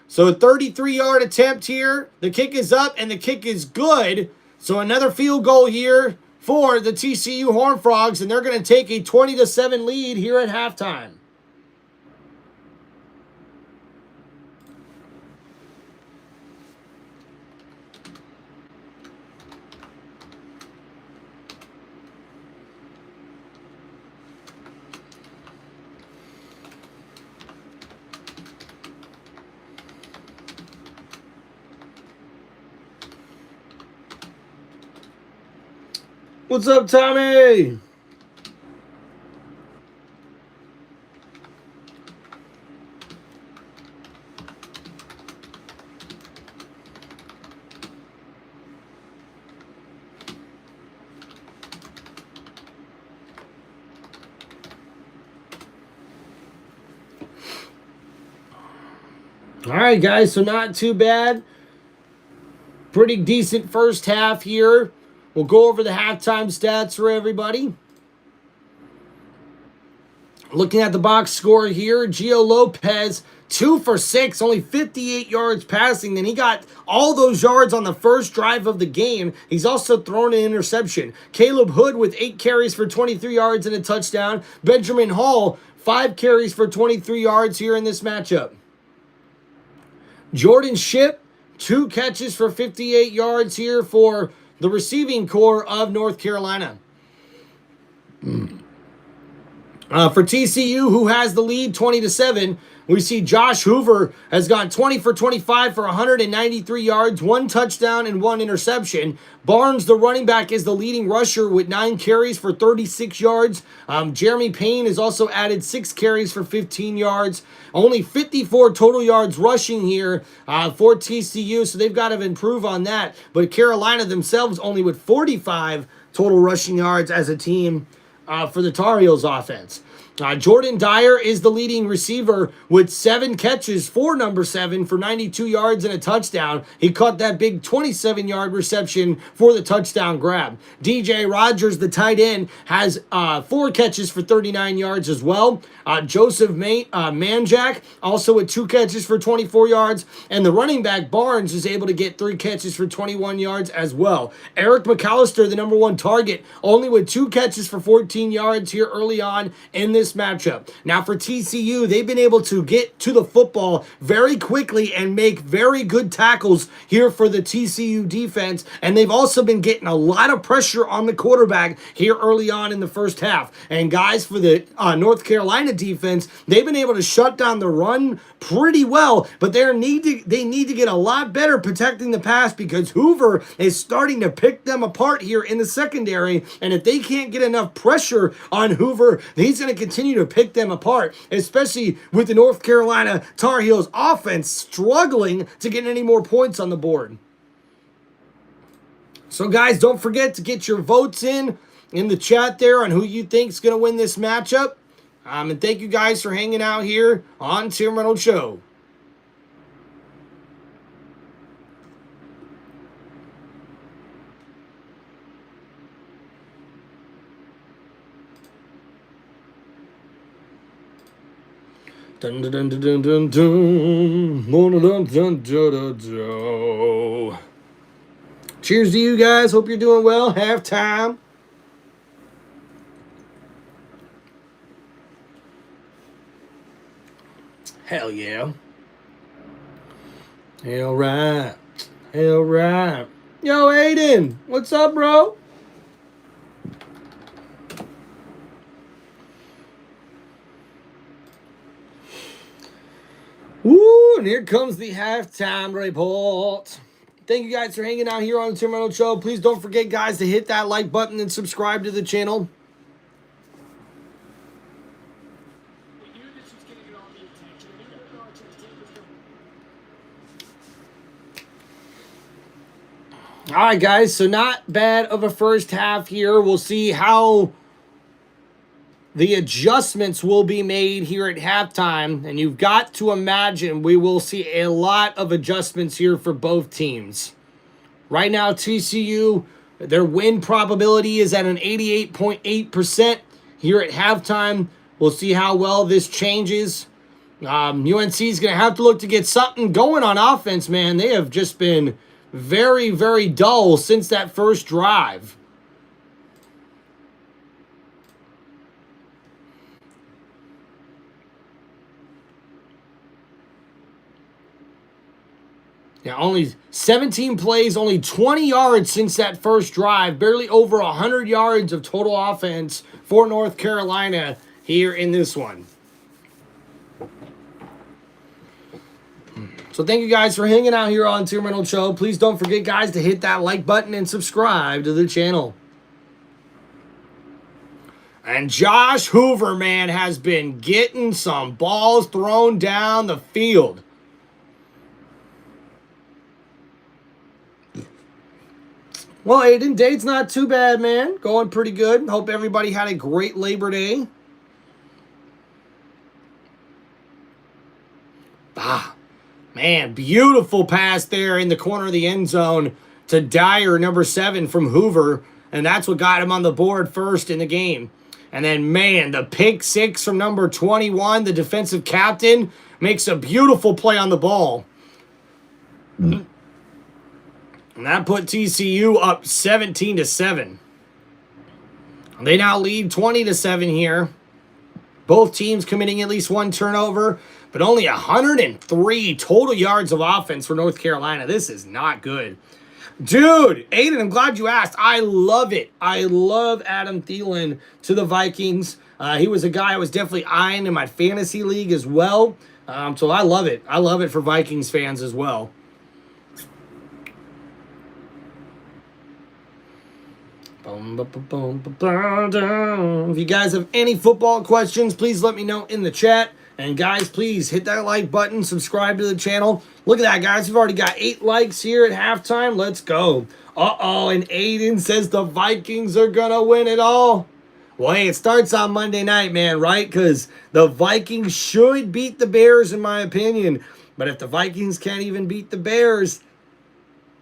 So a 33-yard attempt here. The kick is up, and the kick is good. So another field goal here for the TCU Horned Frogs, and they're going to take a 20-7 lead here at halftime. What's up, Tommy? All right, guys, so not too bad. Pretty decent first half here. We'll go over the halftime stats for everybody. Looking at the box score here, Gio Lopez, 2 for 6, only 58 yards passing. Then he got all those yards on the first drive of the game. He's also thrown an interception. Caleb Hood with 8 carries for 23 yards and a touchdown. Benjamin Hall, 5 carries for 23 yards here in this matchup. Jordan Shipp, 2 catches for 58 yards here for the receiving core of North Carolina. For TCU, who has the lead 20-7, we see Josh Hoover has gone 20 for 25 for 193 yards, 1 touchdown, and 1 interception. Barnes, the running back, is the leading rusher with 9 carries for 36 yards. Jeremy Payne has also added 6 carries for 15 yards. Only 54 total yards rushing here for TCU, so they've got to improve on that. But Carolina themselves only with 45 total rushing yards as a team for the Tar Heels offense. Jordan Dyer is the leading receiver with 7 catches for number 7 for 92 yards and a touchdown. He caught that big 27-yard reception for the touchdown grab. DJ Rogers, the tight end, has 4 catches for 39 yards as well. Joseph Manjack also with 2 catches for 24 yards. And the running back, Barnes, is able to get 3 catches for 21 yards as well. Eric McAllister, the number 1 target, only with 2 catches for 14 yards here early on in this matchup. Now for TCU, they've been able to get to the football very quickly and make very good tackles here for the TCU defense, and they've also been getting a lot of pressure on the quarterback here early on in the first half. And guys, for the North Carolina defense, they've been able to shut down the run pretty well, but they need to get a lot better protecting the pass, because Hoover is starting to pick them apart here in the secondary, and if they can't get enough pressure on Hoover, he's going to continue to pick them apart, especially with the North Carolina Tar Heels offense struggling to get any more points on the board. So guys, don't forget to get your votes in the chat there on who you think is going to win this matchup. And thank you guys for hanging out here on Tim Reynolds Show. Dun dun dun dun dun dun dun dun dun dun dun. Cheers to you guys. Hope you're doing well. Halftime. Hell yeah. Hell right. Hell right. Yo, Aiden. What's up, bro? Woo, and here comes the halftime report. Thank you guys for hanging out here on the Tim Reynolds Show. Please don't forget, guys, to hit that like button and subscribe to the channel. We knew this was going to get all the attention. We knew that Belichick was going to All right, guys, so not bad of a first half here. We'll see how the adjustments will be made here at halftime, and you've got to imagine we will see a lot of adjustments here for both teams. Right now, TCU, their win probability is at an 88.8% here at halftime. We'll see how well this changes. UNC is going to have to look to get something going on offense, man. They have just been very, very dull since that first drive. Yeah, only 17 plays, only 20 yards since that first drive. Barely over 100 yards of total offense for North Carolina here in this one. So thank you guys for hanging out here on Tim Reynolds Show. Please don't forget, guys, to hit that like button and subscribe to the channel. And Josh Hoover, man, has been getting some balls thrown down the field. Well, Aiden, date's not too bad, man. Going pretty good. Hope everybody had a great Labor Day. Man, beautiful pass there in the corner of the end zone to Dyer, number 7 from Hoover. And that's what got him on the board first in the game. And then, man, the pick 6 from number 21, the defensive captain, makes a beautiful play on the ball. And that put TCU up 17-7. They now lead 20-7 here. Both teams committing at least one turnover, but only 103 total yards of offense for North Carolina. This is not good. Dude, Aiden, I'm glad you asked. I love it. I love Adam Thielen to the Vikings. He was a guy I was definitely eyeing in my fantasy league as well. So I love it. I love it for Vikings fans as well. If you guys have any football questions, please let me know in the chat. And guys, please hit that like button, subscribe to the channel. Look at that, guys. We've already got 8 likes here at halftime. Let's go. Uh-oh, and Aiden says the Vikings are going to win it all. Well, hey, it starts on Monday night, man, right? Because the Vikings should beat the Bears, in my opinion. But if the Vikings can't even beat the Bears,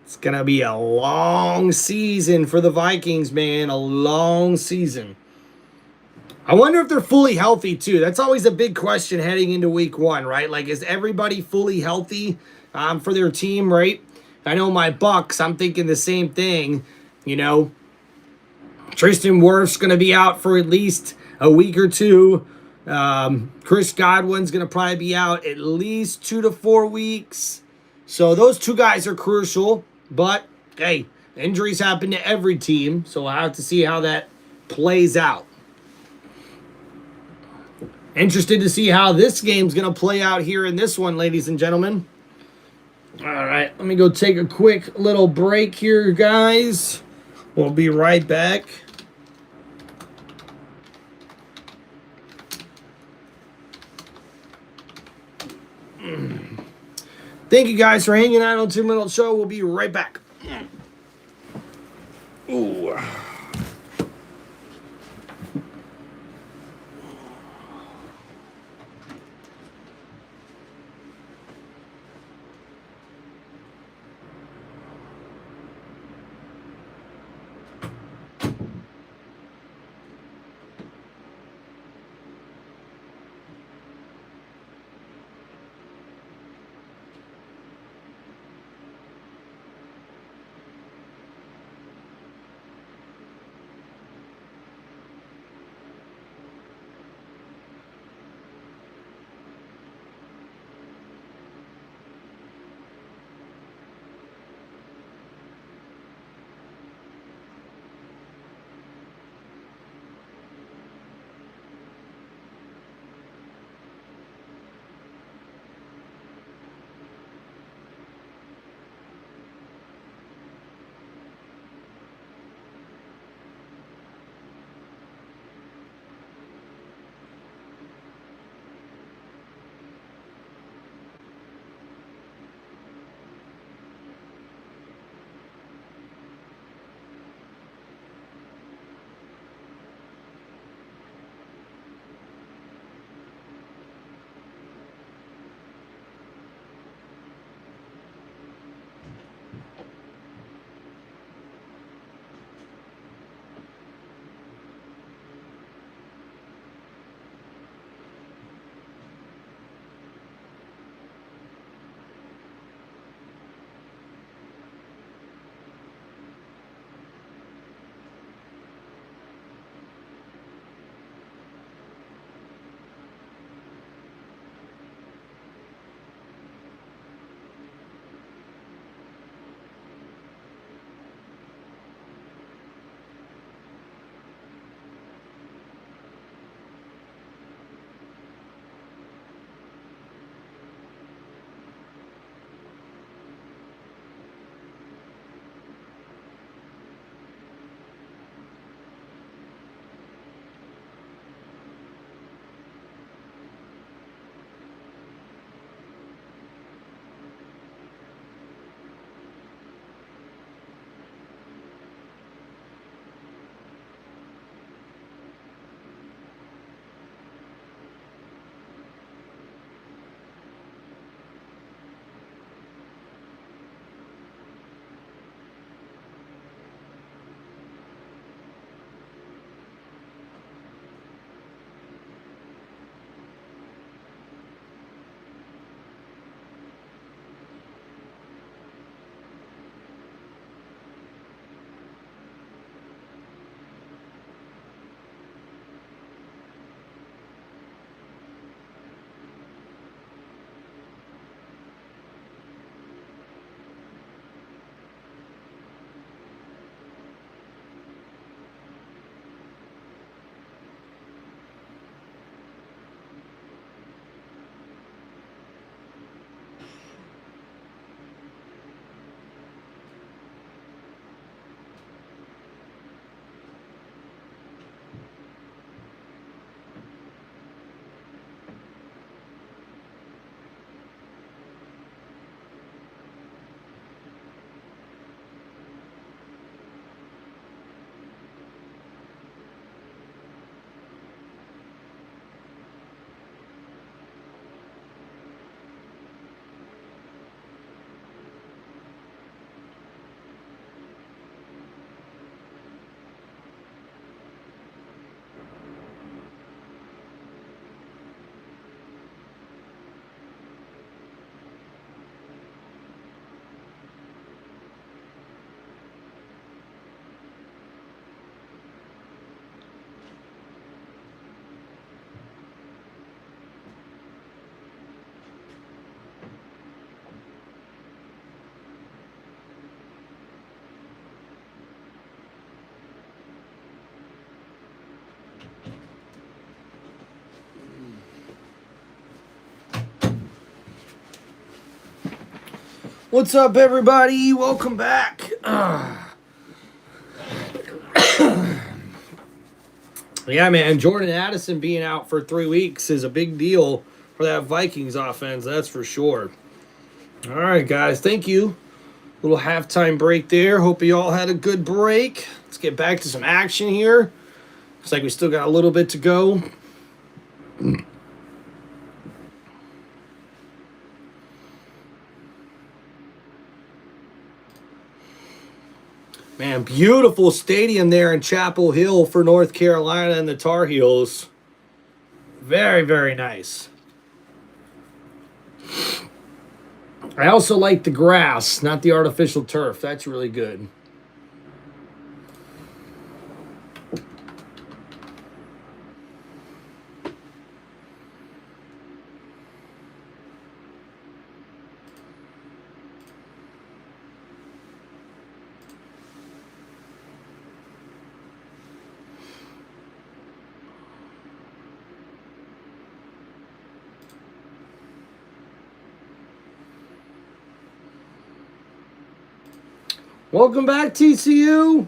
it's going to be a long season for the Vikings, man. A long season. I wonder if they're fully healthy, too. That's always a big question heading into week 1, right? Like, is everybody fully healthy for their team, right? I know my Bucks, I'm thinking the same thing, you know. Tristan Wirf's going to be out for at least a week or 2. Chris Godwin's going to probably be out at least 2 to 4 weeks. So those 2 guys are crucial. But, hey, injuries happen to every team. So we'll have to see how that plays out. Interested to see how this game's going to play out here in this one, ladies and gentlemen. All right, let me go take a quick little break here, guys. We'll be right back. Thank you guys for hanging out on TimReynolds Show. We'll be right back. Ooh. What's up, everybody? Welcome back. Yeah, man, Jordan Addison being out for 3 weeks is a big deal for that Vikings offense, that's for sure. All right, guys, thank you. Little halftime break there. Hope you all had a good break. Let's get back to some action here. Looks like we still got a little bit to go. Man, beautiful stadium there in Chapel Hill for North Carolina and the Tar Heels. Very, very nice. I also like the grass, not the artificial turf. That's really good. Welcome back, TCU.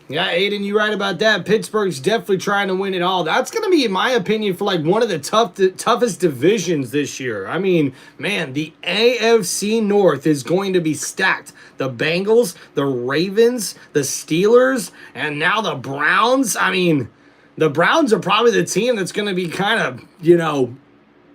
Yeah, Aiden, you're right about that. Pittsburgh's definitely trying to win it all. That's going to be, in my opinion, for like one of the toughest divisions this year. I mean, man, the AFC North is going to be stacked. The Bengals, the Ravens, the Steelers, and now the Browns. I mean, the Browns are probably the team that's going to be kind of,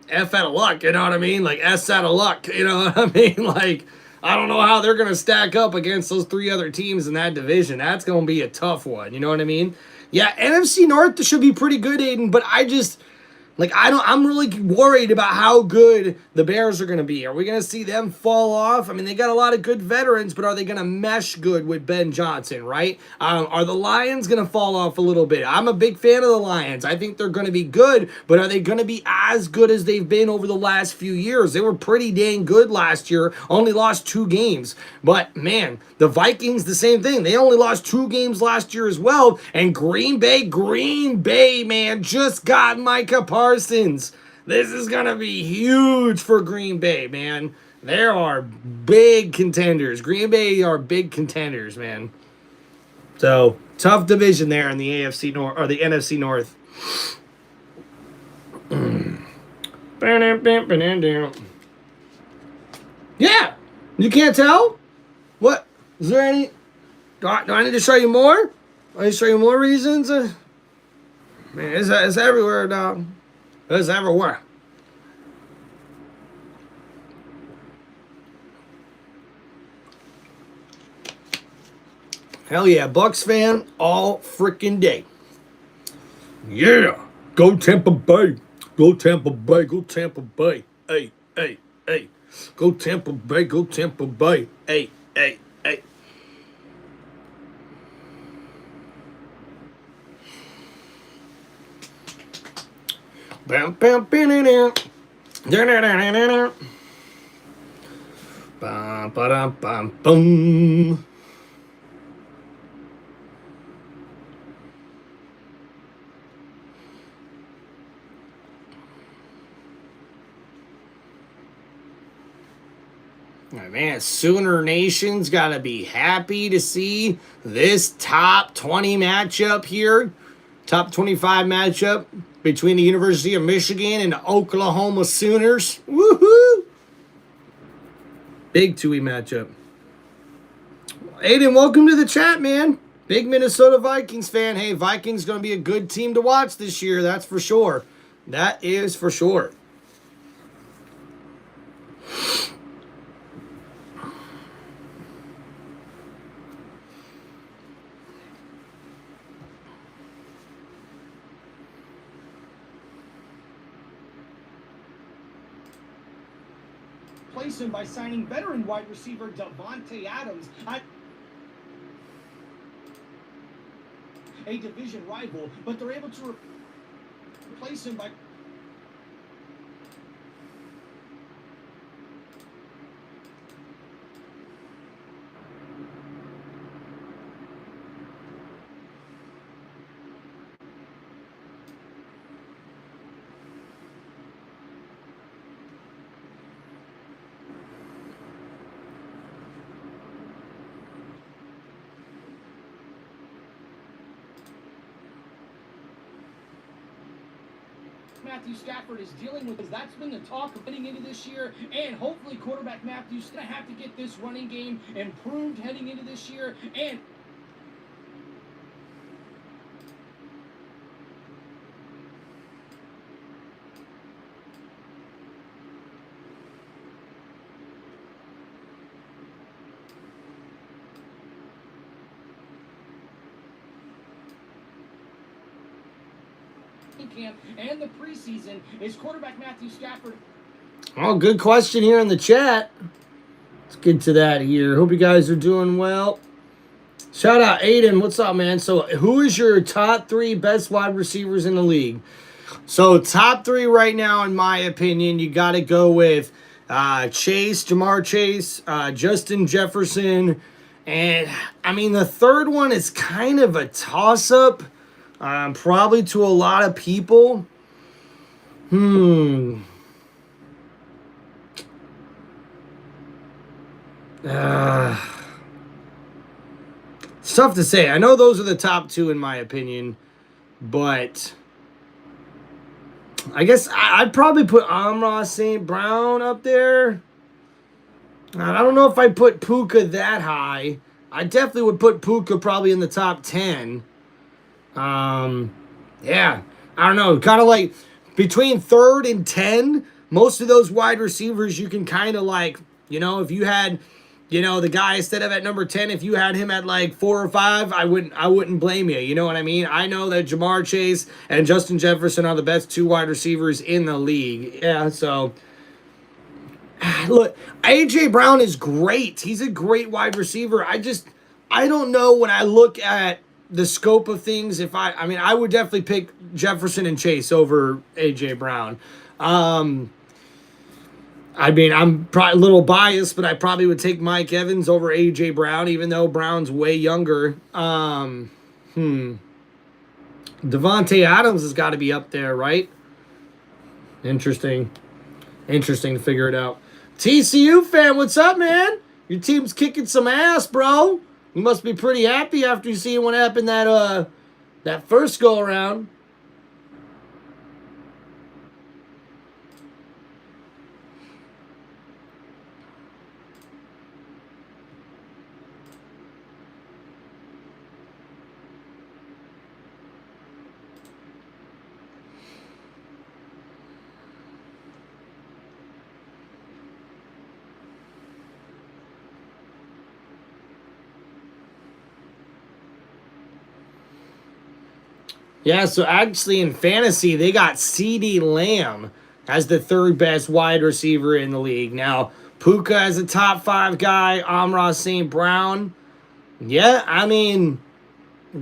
F out of luck, you know what I mean? Like S out of luck, you know what I mean? Like, I don't know how they're going to stack up against those 3 other teams in that division. That's going to be a tough one, you know what I mean? Yeah, NFC North should be pretty good, Aiden, but I'm really worried about how good the Bears are going to be. Are we going to see them fall off? I mean, they got a lot of good veterans, but are they going to mesh good with Ben Johnson, right? Are the Lions going to fall off a little bit? I'm a big fan of the Lions. I think they're going to be good, but are they going to be as good as they've been over the last few years? They were pretty dang good last year, only lost 2 games. But, man, the Vikings, the same thing. They only lost 2 games last year as well. And Green Bay, man, just got Micah Parsons. This is going to be huge for Green Bay, man. There are big contenders. Green Bay are big contenders, man. So, tough division there in the AFC North, or the NFC North. Yeah, you can't tell? What? Is there any... Do I need to show you more? I need to show you more reasons? Man, it's everywhere, dog. It's everywhere. Hell yeah, Bucks fan all freaking day. Yeah, go Tampa Bay. Go Tampa Bay. Go Tampa Bay. Hey, hey, hey. Go Tampa Bay. Go Tampa Bay. Hey, hey, hey. Bam, bam, bam, bam, bam, bam, bam, bam, boom. Man, Sooner Nation's got to be happy to see this top 20 matchup here. Top 25 matchup between the University of Michigan and the Oklahoma Sooners. Woohoo! Big 2-way matchup. Aiden, welcome to the chat, man. Big Minnesota Vikings fan. Hey, Vikings going to be a good team to watch this year. That's for sure. That is for sure. Him by signing veteran wide receiver Davante Adams, a division rival, but they're able to replace him by Matthew Stafford is dealing with, is that's been the talk of heading into this year, and hopefully quarterback Matthew's going to have to get this running game improved heading into this year, and camp and the preseason is quarterback Matthew Stafford. Oh, good question here in the chat. Let's get to that here. Hope you guys are doing well. Shout out Aiden. What's up, man? So who is your top 3 best wide receivers in the league? So top 3 right now, in my opinion, you got to go with Chase, Jamar Chase, Justin Jefferson. And, I mean, the third one is kind of a toss-up. Probably to a lot of people. It's tough to say. I know those are the top 2 in my opinion, but I guess I'd probably put Amon-Ra St. Brown up there. I don't know if I put Puka that high. I definitely would put Puka probably in the top 10. Yeah, I don't know, kind of like between 3rd and 10, most of those wide receivers you can kind of like, you know, if you had, you know, the guy instead of at number 10, if you had him at like 4 or 5, I wouldn't blame you. You know what I mean? I know that Jamar Chase and Justin Jefferson are the best 2 wide receivers in the league. Yeah, so look, AJ Brown is great. He's a great wide receiver. I don't know when I look at the scope of things, if I mean, I would definitely pick Jefferson and Chase over AJ Brown. I mean, I'm probably a little biased, but I probably would take Mike Evans over AJ Brown, even though Brown's way younger. Devontae Adams has got to be up there, right? Interesting to figure it out. TCU fan, what's up, man? Your team's kicking some ass, bro. You must be pretty happy after you see what happened that first go around. Yeah, so actually in fantasy, they got CeeDee Lamb as the 3rd best wide receiver in the league. Now, Puka as a top 5 guy, Amon-Ra St. Brown. Yeah, I mean,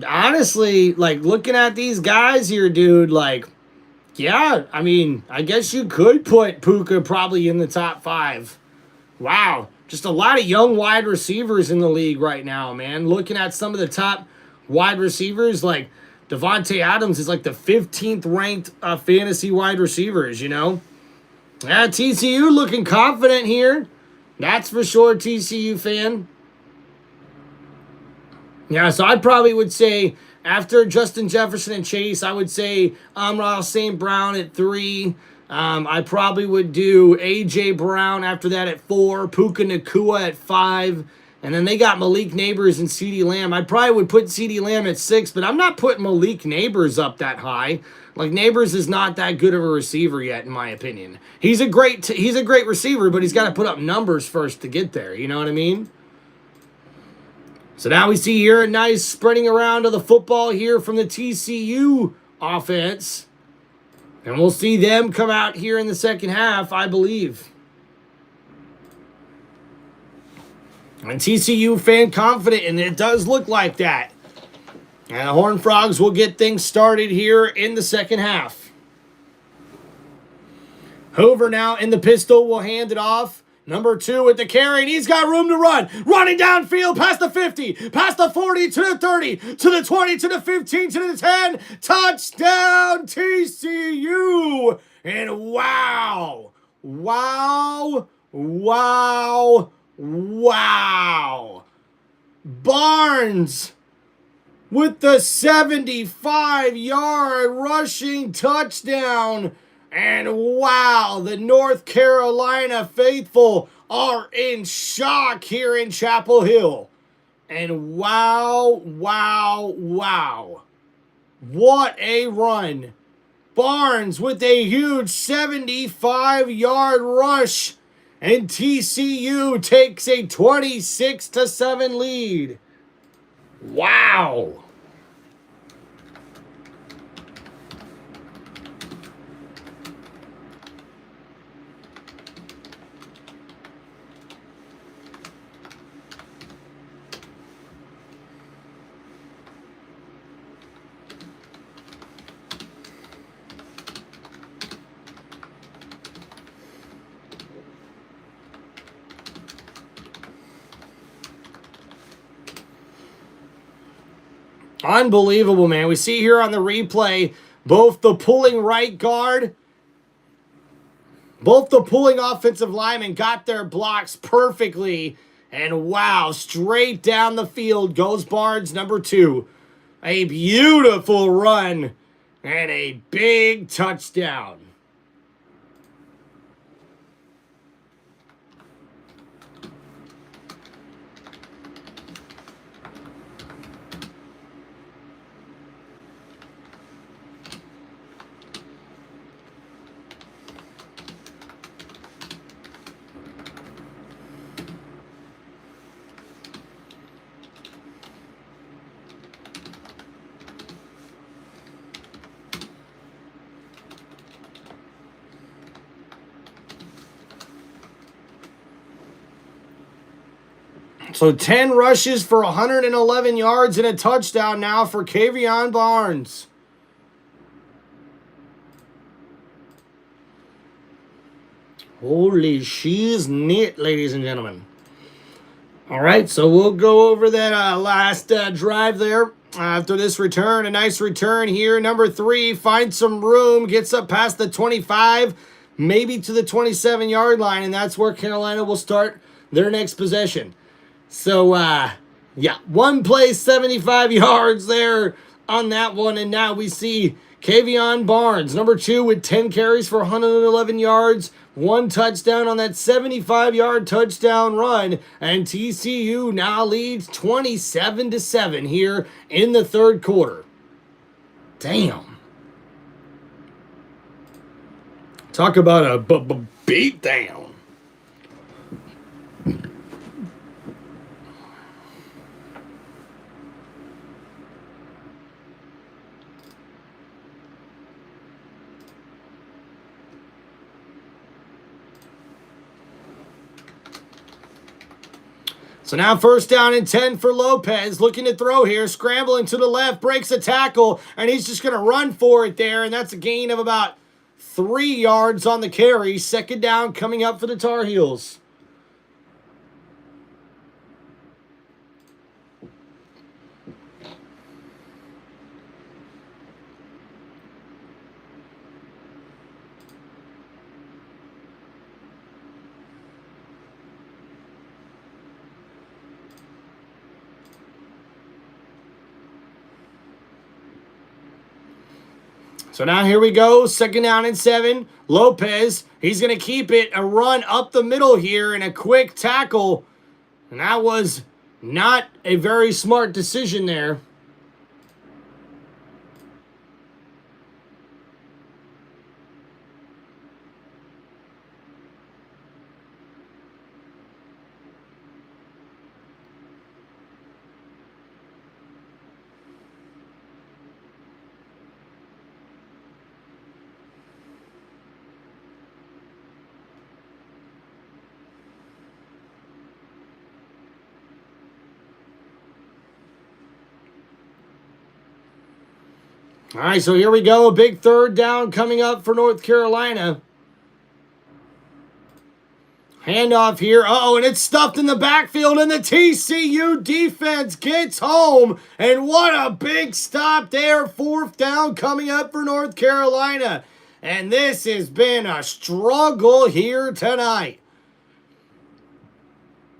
honestly, like, looking at these guys here, dude, like, yeah, I mean, I guess you could put Puka probably in the top 5. Wow, just a lot of young wide receivers in the league right now, man. Looking at some of the top wide receivers, like, Devontae Adams is like the 15th ranked fantasy wide receivers, you know. Yeah, TCU looking confident here. That's for sure, TCU fan. Yeah, so I probably would say after Justin Jefferson and Chase, I would say Amon-Ra St. Brown at 3. I probably would do A.J. Brown after that at 4. Puka Nacua at 5. And then they got Malik Neighbors and CeeDee Lamb. I probably would put CeeDee Lamb at 6, but I'm not putting Malik Neighbors up that high. Like, Neighbors is not that good of a receiver yet, in my opinion. He's a great receiver, but he's got to put up numbers first to get there. You know what I mean? So now we see here a nice spreading around of the football here from the TCU offense. And we'll see them come out here in the second half, I believe. And TCU fan confident, and it does look like that. And the Horned Frogs will get things started here in the second half. Hoover now in the pistol will hand it off. Number 2 with the carry, and he's got room to run. Running downfield past the 50, past the 40, to the 30, to the 20, to the 15, to the 10. Touchdown TCU! And wow! Barnes with the 75-yard rushing touchdown. And wow, the North Carolina faithful are in shock here in Chapel Hill. And wow, wow, wow. What a run. Barnes with a huge 75-yard rush. And TCU takes a 26-7 lead. Wow. Unbelievable, man. We see here on the replay both the pulling right guard, both the pulling offensive linemen got their blocks perfectly. And wow, straight down the field goes Barnes, number 2. A beautiful run and a big touchdown. So 10 rushes for 111 yards and a touchdown now for Kavion Barnes. Holy shiznit, ladies and gentlemen. All right, so we'll go over that last drive there. After this return, a nice return here. Number 3 finds some room, gets up past the 25, maybe to the 27-yard line, and that's where Carolina will start their next possession. So, yeah, one play, 75 yards there on that one. And now we see Kavion Barnes, number 2, with 10 carries for 111 yards, 1 touchdown on that 75-yard touchdown run. And TCU now leads 27-7 here in the third quarter. Damn. Talk about a beatdown. So now first down and 10 for Lopez. Looking to throw here. Scrambling to the left. Breaks a tackle. And he's just going to run for it there. And that's a gain of about 3 yards on the carry. Second down coming up for the Tar Heels. So now here we go, second down and 7. Lopez, he's going to keep it, a run up the middle here and a quick tackle. And that was not a very smart decision there. All right, so here we go. A big third down coming up for North Carolina. Handoff here. Uh-oh, and it's stuffed in the backfield, and the TCU defense gets home. And what a big stop there. Fourth down coming up for North Carolina. And this has been a struggle here tonight.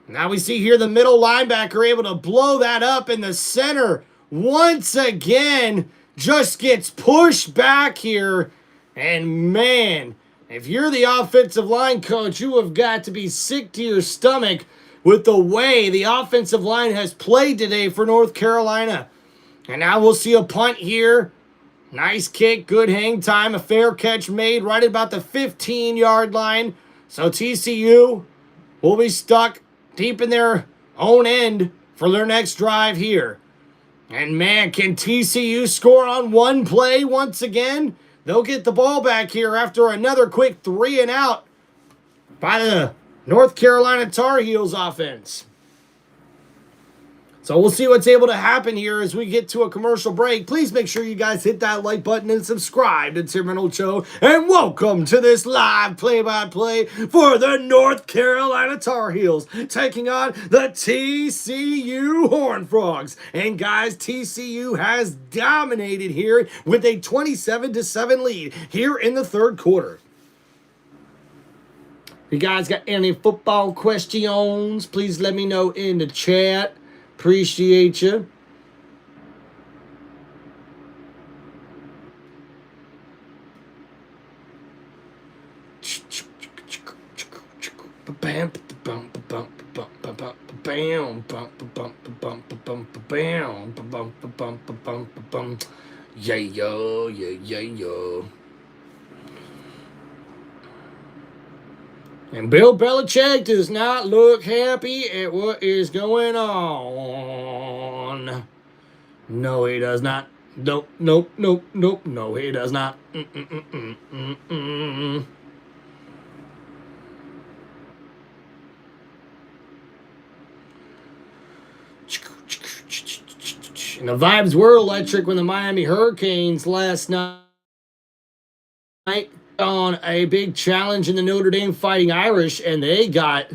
Now we see here the middle linebacker able to blow that up, in the center once again just gets pushed back here. And man, if you're the offensive line coach, you have got to be sick to your stomach with the way the offensive line has played today for North Carolina. And now we'll see a punt here. Nice kick, good hang time, a fair catch made right about the 15-yard line. So TCU will be stuck deep in their own end for their next drive here. And man, can TCU score on one play once again? They'll get the ball back here after another quick 3 and out by the North Carolina Tar Heels offense. So we'll see what's able to happen here as we get to a commercial break. Please make sure you guys hit that like button and subscribe to Tim Reynolds Show. And welcome to this live play-by-play for the North Carolina Tar Heels taking on the TCU Horned Frogs. And guys, TCU has dominated here with a 27-7 lead here in the third quarter. If you guys got any football questions, please let me know in the chat. Appreciate you. Yeah, yo, yeah, yo. And Bill Belichick does not look happy at what is going on. No, he does not. Nope. No, he does not. And the vibes were electric when the Miami Hurricanes last night on a big challenge in the Notre Dame Fighting Irish, and they got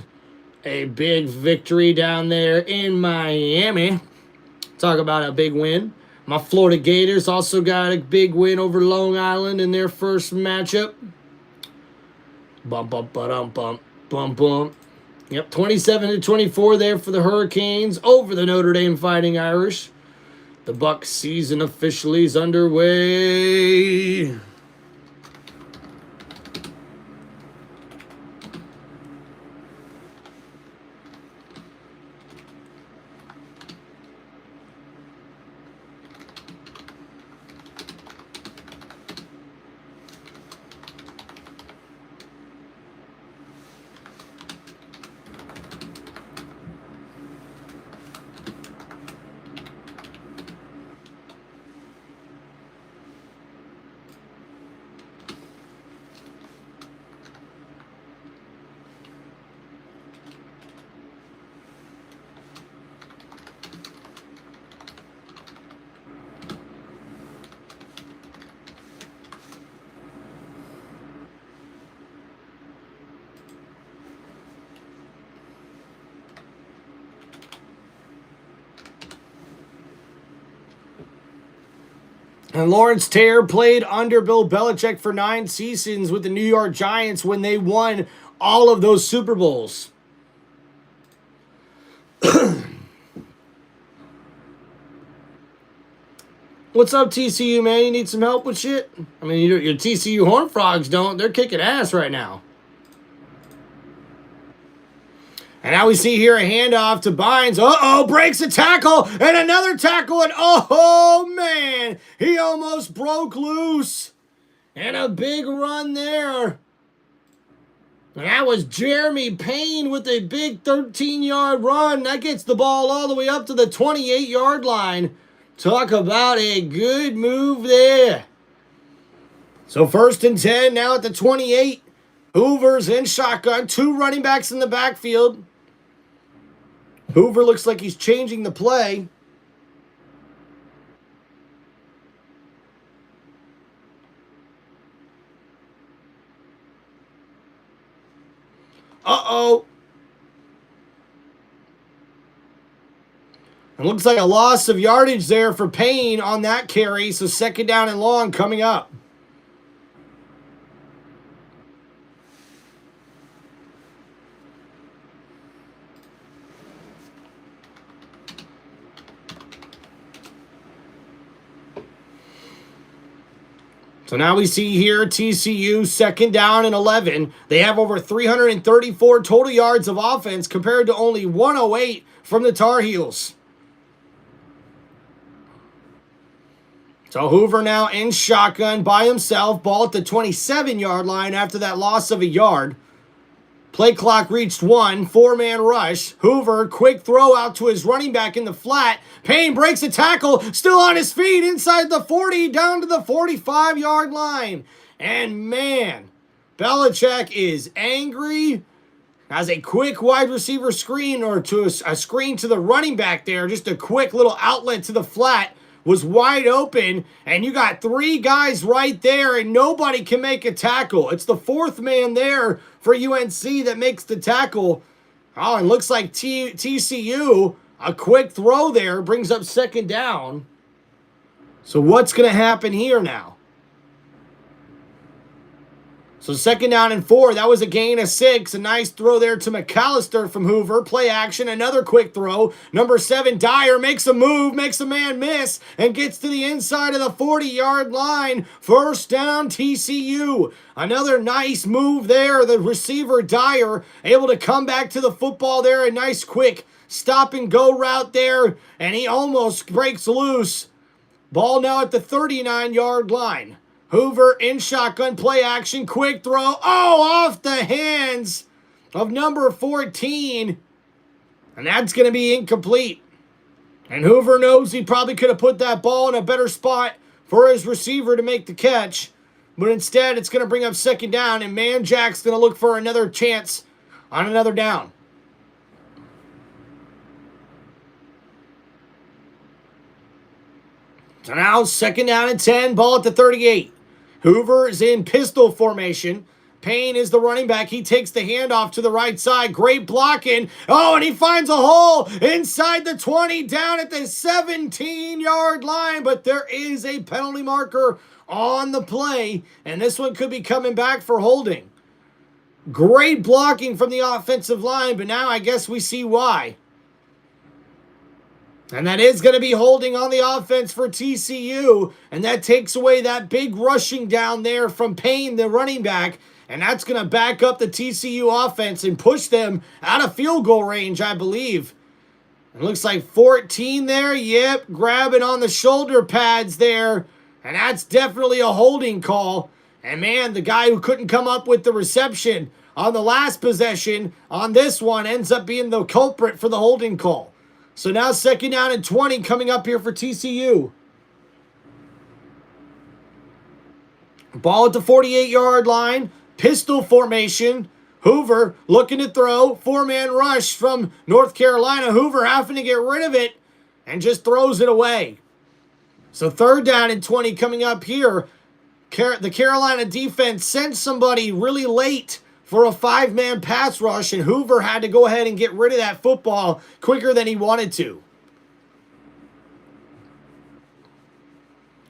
a big victory down there in Miami. Talk about a big win. My Florida Gators also got a big win over Long Island in their first matchup. Bump. Yep, 27-24 there for the Hurricanes over the Notre Dame Fighting Irish. The Bucs season officially is underway. And Lawrence Taylor played under Bill Belichick for 9 seasons with the New York Giants when they won all of those Super Bowls. What's up, TCU, man? You need some help with shit? I mean, your TCU Horned Frogs don't. They're kicking ass right now. And now we see here a handoff to Bynes. Uh-oh, breaks a tackle, and another tackle, and oh, man, he almost broke loose. And a big run there. And that was Jeremy Payne with a big 13-yard run. That gets the ball all the way up to the 28-yard line. Talk about a good move there. So 1st and 10, now at the 28. Hoover's in shotgun. 2 running backs in the backfield. Hoover looks like he's changing the play. Uh-oh. It looks like a loss of yardage there for Payne on that carry. So 2nd down and long coming up. So now we see here TCU 2nd down and 11. They have over 334 total yards of offense compared to only 108 from the Tar Heels. So Hoover now in shotgun by himself. Ball at the 27-yard line after that loss of a yard. Play clock reached 1. 4-man rush. Hoover, quick throw out to his running back in the flat. Payne breaks a tackle. Still on his feet inside the 40 down to the 45-yard line. And man, Belichick is angry. Has a quick wide receiver screen or to a screen to the running back there. Just a quick little outlet to the flat. Was wide open, and you got 3 guys right there, and nobody can make a tackle. It's the 4th man there for UNC that makes the tackle. Oh, and looks like TCU, a quick throw there, brings up 2nd down. So what's going to happen here now? So 2nd down and 4. That was a gain of 6. A nice throw there to McAllister from Hoover. Play action. Another quick throw. Number 7, Dyer makes a move, makes a man miss, and gets to the inside of the 40-yard line. 1st down, TCU. Another nice move there. The receiver, Dyer, able to come back to the football there. A nice quick stop-and-go route there, and he almost breaks loose. Ball now at the 39-yard line. Hoover in shotgun, play action, quick throw. Oh, off the hands of number 14. And that's going to be incomplete. And Hoover knows he probably could have put that ball in a better spot for his receiver to make the catch. But instead, it's going to bring up 2nd down, and Jack's going to look for another chance on another down. So now 2nd down and 10, ball at the 38. Hoover is in pistol formation. Payne is the running back. He takes the handoff to the right side. Great blocking. Oh, and he finds a hole inside the 20 down at the 17-yard line. But there is a penalty marker on the play, and this one could be coming back for holding. Great blocking from the offensive line, but now I guess we see why. And that is going to be holding on the offense for TCU. And that takes away that big rushing down there from Payne, the running back. And that's going to back up the TCU offense and push them out of field goal range, I believe. It looks like 14 there. Yep, grabbing on the shoulder pads there. And that's definitely a holding call. And man, the guy who couldn't come up with the reception on the last possession on this one ends up being the culprit for the holding call. So now 2nd down and 20 coming up here for TCU. Ball at the 48-yard line. Pistol formation. Hoover looking to throw. 4-man rush from North Carolina. Hoover having to get rid of it and just throws it away. So 3rd down and 20 coming up here. The Carolina defense sent somebody really late for a 5-man pass rush, and Hoover had to go ahead and get rid of that football quicker than he wanted to.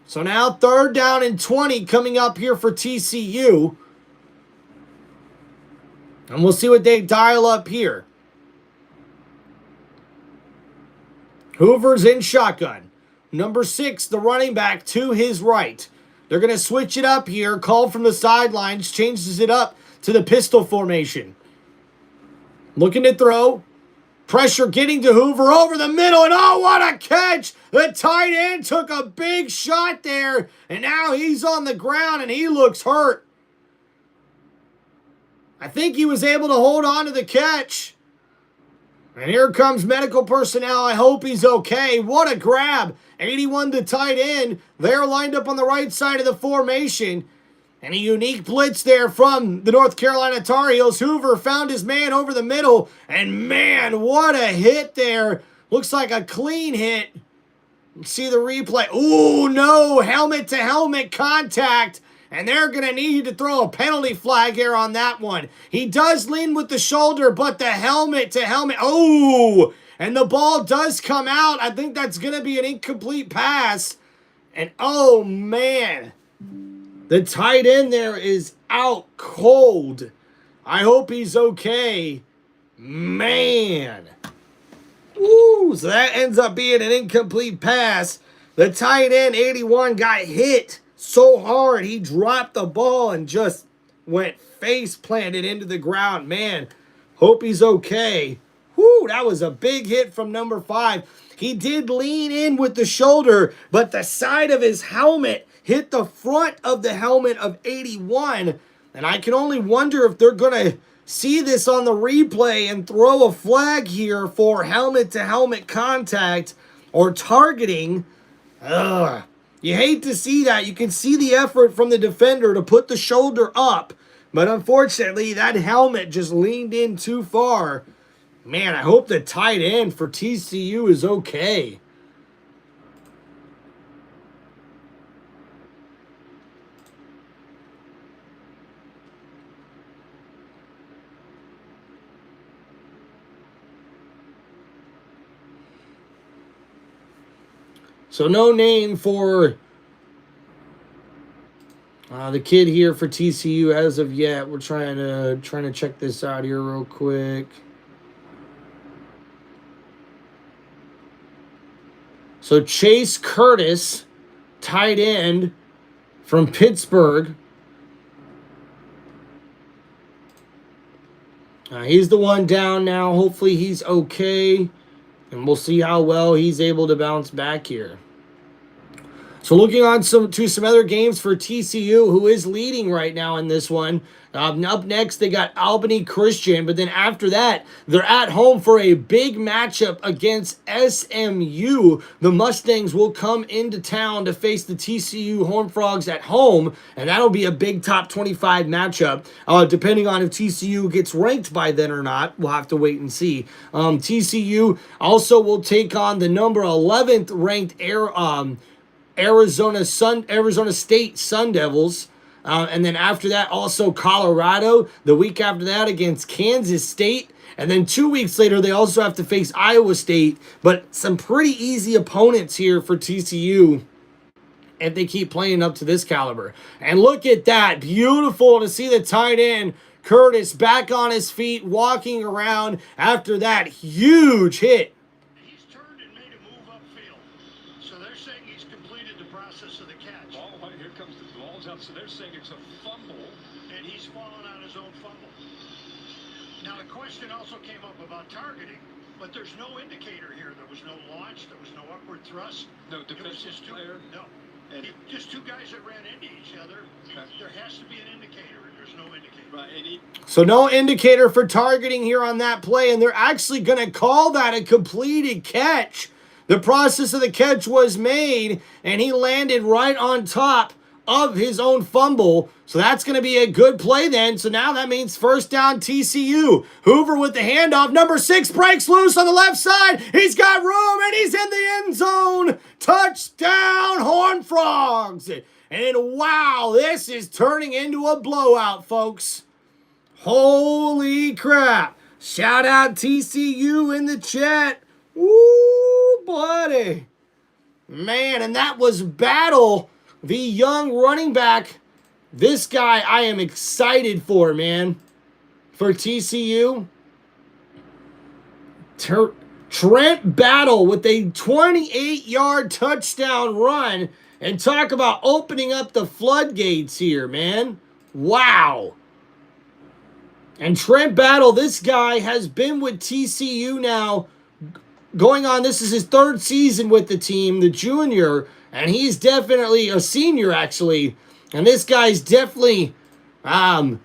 So now 3rd down and 20 coming up here for TCU. And we'll see what they dial up here. Hoover's in shotgun. Number 6, the running back, to his right. They're going to switch it up here. Call from the sidelines, changes it up to the pistol formation. Looking to throw. Pressure getting to Hoover over the middle. And oh, what a catch. The tight end took a big shot there. And now he's on the ground and he looks hurt. I think he was able to hold on to the catch. And here comes medical personnel. I hope he's okay. What a grab. 81 to tight end. They're lined up on the right side of the formation. And a unique blitz there from the North Carolina Tar Heels. Hoover found his man over the middle. And man, what a hit there. Looks like a clean hit. See the replay. Ooh, no. Helmet to helmet contact. And they're going to need to throw a penalty flag here on that one. He does lean with the shoulder, but the helmet to helmet. Oh, and the ball does come out. I think that's going to be an incomplete pass. And oh, man. The tight end there is out cold. I hope he's okay. Man. Woo, so that ends up being an incomplete pass. The tight end, 81, got hit so hard he dropped the ball and just went face planted into the ground. Man, hope he's okay. Whoo, that was a big hit from number 5. He did lean in with the shoulder, but the side of his helmet hit the front of the helmet of 81. And I can only wonder if they're going to see this on the replay and throw a flag here for helmet-to-helmet contact or targeting. Ugh. You hate to see that. You can see the effort from the defender to put the shoulder up. But unfortunately, that helmet just leaned in too far. Man, I hope the tight end for TCU is okay. So no name for the kid here for TCU as of yet. We're trying to check this out here real quick. So Chase Curtis, tight end from Pittsburgh. He's the one down now. Hopefully he's okay. And we'll see how well he's able to bounce back here. So looking on to some other games for TCU, who is leading right now in this one. Up next, they got Albany Christian. But then after that, they're at home for a big matchup against SMU. The Mustangs will come into town to face the TCU Horned Frogs at home. And that'll be a big top 25 matchup. Depending on if TCU gets ranked by then or not. We'll have to wait and see. TCU also will take on the number 11th ranked Arizona State Sun Devils. And then after that, also Colorado. The week after that against Kansas State. And then 2 weeks later, they also have to face Iowa State. But some pretty easy opponents here for TCU if they keep playing up to this caliber. And look at that. Beautiful to see the tight end, Curtis, back on his feet, walking around after that huge hit. He's turned and made a move upfield. So they're saying he's completed the process of the catch. Ball, here comes the ball's out, so they're saying it's a fumble. And he's fallen on his own fumble. Now the question also came up about targeting, but there's no indicator here. There was no launch, there was no upward thrust. No It was defensive just player? No. And Just two guys that ran into each other. Okay. There has to be an indicator, and there's no indicator. Right, and So no indicator for targeting here on that play, and they're actually going to call that a completed catch. The process of the catch was made, and he landed right on top of his own fumble. So that's going to be a good play then. So now that means first down TCU. Hoover with the handoff. Number 6 breaks loose on the left side. He's got room, and he's in the end zone. Touchdown, Horned Frogs. And wow, this is turning into a blowout, folks. Holy crap. Shout out TCU in the chat. Woo, buddy. Man, and that was Battle, the young running back. This guy I am excited for, man. For TCU. Trent Battle with a 28-yard touchdown run. And talk about opening up the floodgates here, man. Wow. And Trent Battle, this guy has been with TCU now going on. This is his 3rd season with the team, the junior. And he's definitely a senior, actually. And this guy's definitely has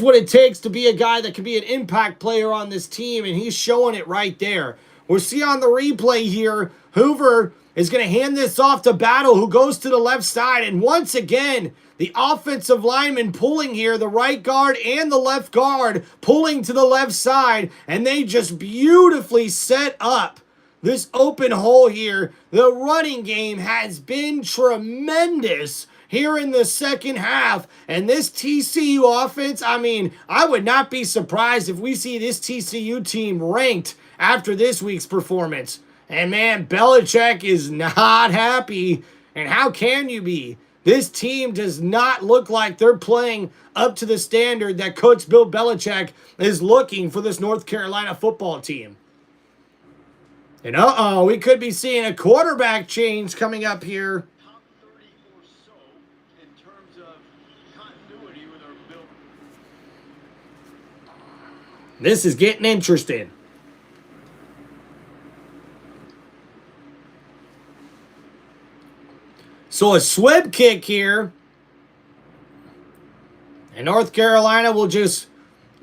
what it takes to be a guy that can be an impact player on this team. And he's showing it right there. We'll see on the replay here, Hoover is going to hand this off to Battle, who goes to the left side. And once again, the offensive lineman pulling here, the right guard and the left guard pulling to the left side. And they just beautifully set up this open hole here. The running game has been tremendous here in the second half. And this TCU offense, I mean, I would not be surprised if we see this TCU team ranked after this week's performance. And man, Belichick is not happy. And how can you be? This team does not look like they're playing up to the standard that Coach Bill Belichick is looking for this North Carolina football team. And we could be seeing a quarterback change coming up here. This is getting interesting. So a swip kick here. And North Carolina will just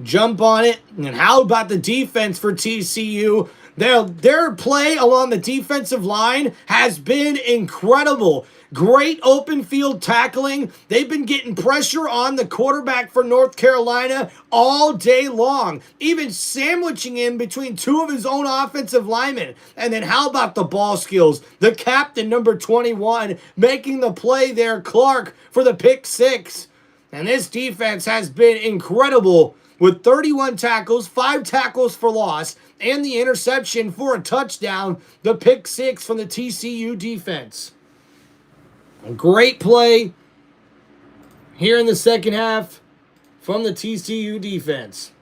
jump on it. And how about the defense for TCU? Their play along the defensive line has been incredible. Great open field tackling. They've been getting pressure on the quarterback for North Carolina all day long, even sandwiching him between two of his own offensive linemen. And then how about the ball skills? The captain, number 21, making the play there, Clark, for the pick six. And this defense has been incredible with 31 tackles, 5 tackles for loss, and the interception for a touchdown, the pick six from the TCU defense. A great play here in the second half from the TCU defense.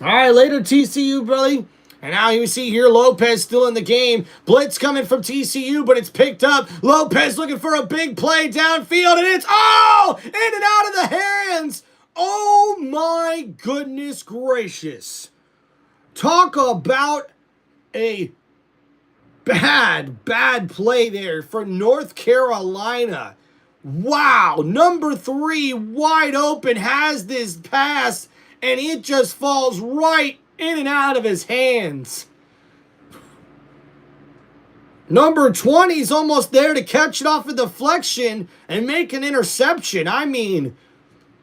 All right, later TCU, Billy. And now you see here Lopez still in the game. Blitz coming from TCU, but it's picked up. Lopez looking for a big play downfield, and it's in and out of the hands. Oh my goodness gracious. Talk about a bad play there for North Carolina. Wow, number 3 wide open has this pass, and it just falls right in and out of his hands. Number 20 is almost there to catch it off a deflection and make an interception. I mean,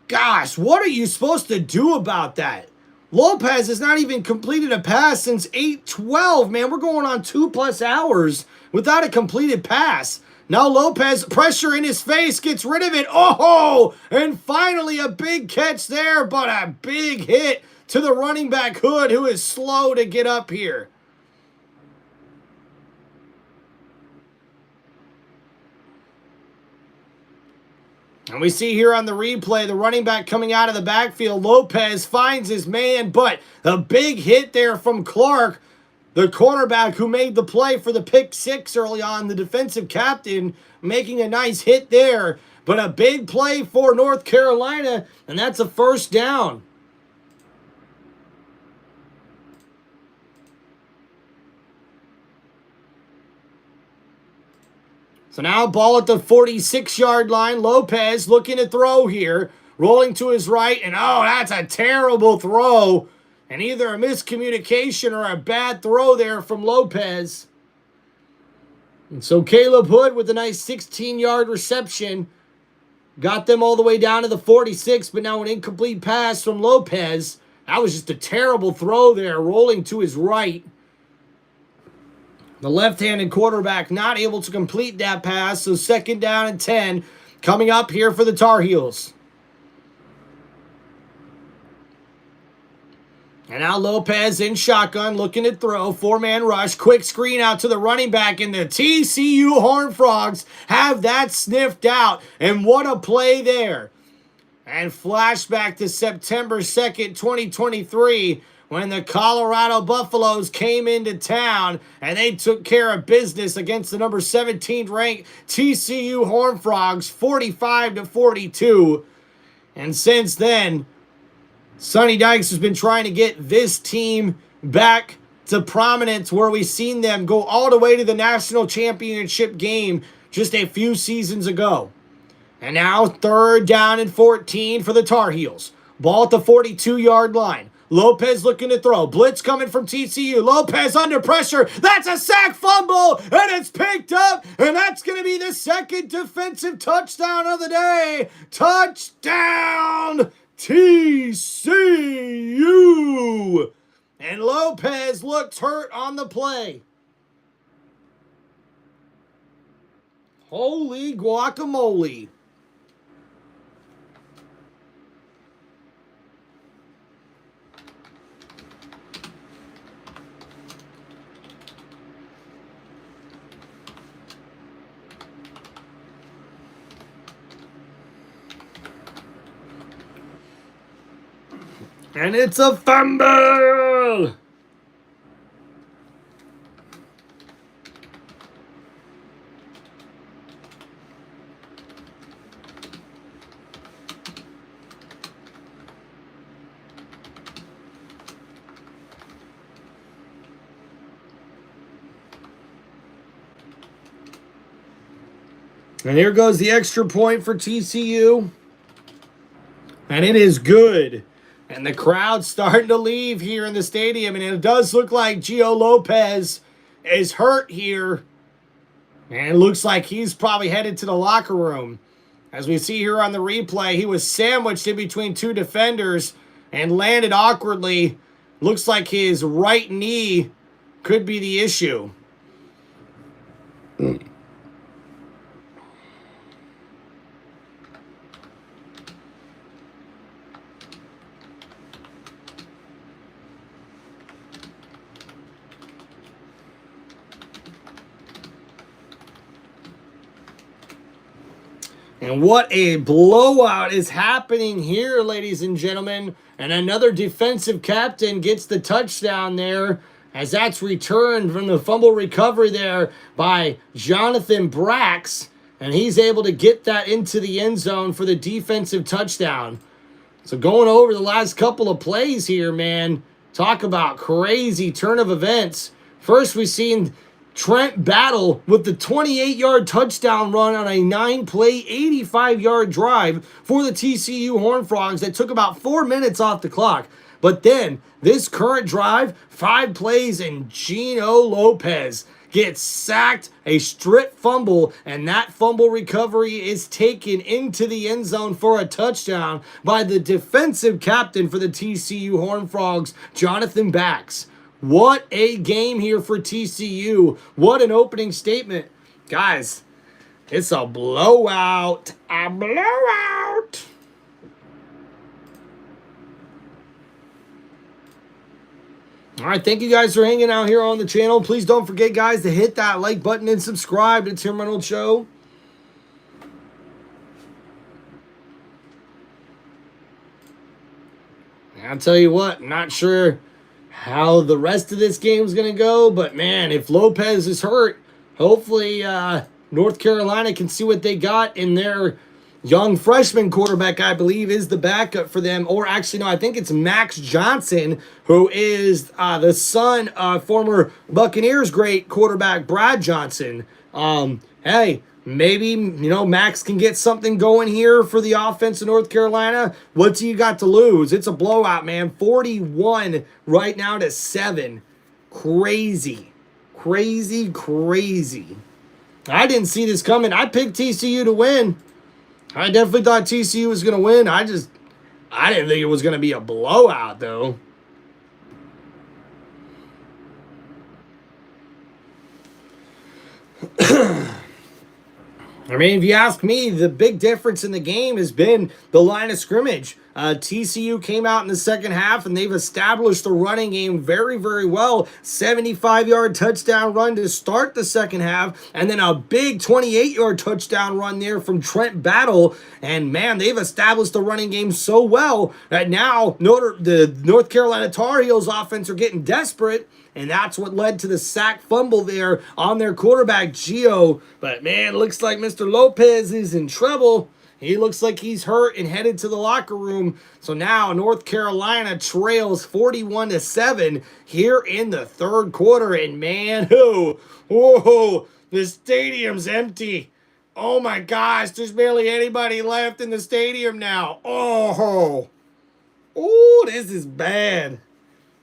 gosh, what are you supposed to do about that? Lopez has not even completed a pass since 8-12. Man, we're going on 2+ hours without a completed pass. Now Lopez, pressure in his face, gets rid of it. Oh, and finally a big catch there, but a big hit to the running back Hood, who is slow to get up here. And we see here on the replay, the running back coming out of the backfield. Lopez finds his man, but a big hit there from Clark, the cornerback who made the play for the pick six early on, the defensive captain, making a nice hit there. But a big play for North Carolina, and that's a first down. So now ball at the 46-yard line. Lopez looking to throw here. Rolling to his right. And that's a terrible throw. And either a miscommunication or a bad throw there from Lopez. And so Caleb Hood with a nice 16-yard reception. Got them all the way down to the 46. But now an incomplete pass from Lopez. That was just a terrible throw there. Rolling to his right. The left-handed quarterback not able to complete that pass, so second down and 10 coming up here for the Tar Heels. And now Lopez in shotgun looking to throw. 4-man rush, quick screen out to the running back, and the TCU Horned Frogs have that sniffed out. And what a play there. And flashback to September 2nd, 2023, when the Colorado Buffaloes came into town and they took care of business against the number 17 ranked TCU Horned Frogs, 45-42. And since then, Sonny Dykes has been trying to get this team back to prominence, where we've seen them go all the way to the national championship game just a few seasons ago. And now third down and 14 for the Tar Heels. Ball at the 42-yard line. Lopez looking to throw. Blitz coming from TCU. Lopez under pressure. That's a sack fumble, and it's picked up, and that's going to be the second defensive touchdown of the day. Touchdown, TCU. And Lopez looked hurt on the play. Holy guacamole. And it's a fumble! And here goes the extra point for TCU. And it is good. And the crowd's starting to leave here in the stadium. And it does look like Gio Lopez is hurt here. And it looks like he's probably headed to the locker room. As we see here on the replay, he was sandwiched in between two defenders and landed awkwardly. Looks like his right knee could be the issue. And what a blowout is happening here, ladies and gentlemen. And another defensive captain gets the touchdown there, as that's returned from the fumble recovery there by Jonathan Brax. And he's able to get that into the end zone for the defensive touchdown. So going over the last couple of plays here, man, talk about crazy turn of events. First, we've seen Trent Battle with the 28-yard touchdown run on a 9-play, 85-yard drive for the TCU Horned Frogs that took about 4 minutes off the clock. But then, this current drive, 5 plays, and Gino Lopez gets sacked, a strip fumble, and that fumble recovery is taken into the end zone for a touchdown by the defensive captain for the TCU Horned Frogs, Jonathan Brax. What a game here for TCU. What an opening statement. Guys, it's a blowout. A blowout. All right, thank you guys for hanging out here on the channel. Please don't forget, guys, to hit that like button and subscribe to Tim Reynolds Show. I'll tell you what, not sure how the rest of this game is going to go, but man, if Lopez is hurt, hopefully North Carolina can see what they got in their young freshman quarterback, I believe, is the backup for them. Or actually, no, I think it's Max Johnson, who is the son of former Buccaneers great quarterback Brad Johnson. Hey, maybe, Max can get something going here for the offense of North Carolina. What's you got to lose? It's a blowout, man. 41 right now to 7. Crazy. Crazy, crazy. I didn't see this coming. I picked TCU to win. I definitely thought TCU was going to win. I didn't think it was going to be a blowout, though. I mean, if you ask me, the big difference in the game has been the line of scrimmage. TCU came out in the second half, and they've established the running game very, very well. 75-yard touchdown run to start the second half, and then a big 28-yard touchdown run there from Trent Battle. And, man, they've established the running game so well that now the North Carolina Tar Heels offense are getting desperate. And that's what led to the sack fumble there on their quarterback, Gio. But, man, looks like Mr. Lopez is in trouble. He looks like he's hurt and headed to the locker room. So now North Carolina trails 41-7 here in the third quarter. And, man, whoa, the stadium's empty. Oh, my gosh, there's barely anybody left in the stadium now. Oh, this is bad.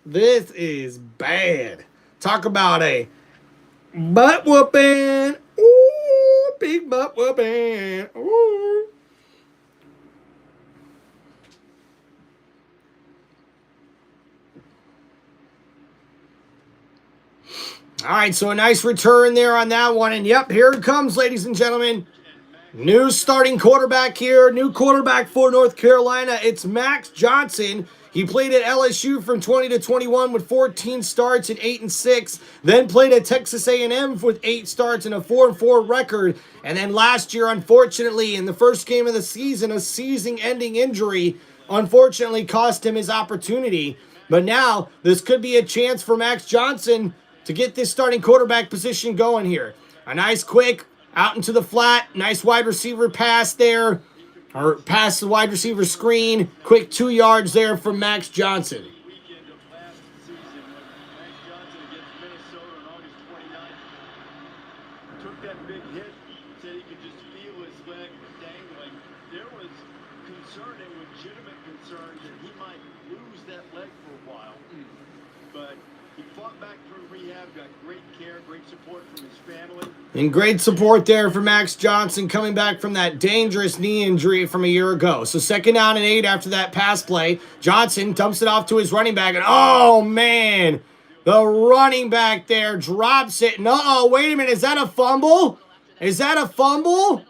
This is bad. Talk about a butt whooping. Ooh, big butt whooping. Ooh. All right, so a nice return there on that one. And, yep, here it comes, ladies and gentlemen. New starting quarterback here. New quarterback for North Carolina. It's Max Johnson. He played at LSU from 20 to 21 with 14 starts and 8-6. Then played at Texas A&M with 8 starts and a 4-4 record. And then last year, unfortunately, in the first game of the season, a season-ending injury unfortunately cost him his opportunity. But now, this could be a chance for Max Johnson to get this starting quarterback position going here. A nice quick out into the flat. Nice wide receiver pass there. Or pass the wide receiver screen. Quick 2 yards there from Max Johnson. Weekend of last season when Max Johnson against Minnesota on August 29th took that big hit, said he could just feel his leg dangling. There was concern and legitimate concerns that he might lose that leg for a while. But he fought back through rehab, got great care, great support from his family. And great support there for Max Johnson coming back from that dangerous knee injury from a year ago. So 2nd down and 8 after that pass play. Johnson dumps it off to his running back. And oh, man, the running back there drops it. And uh-oh, wait a minute. Is that a fumble? Is that a fumble?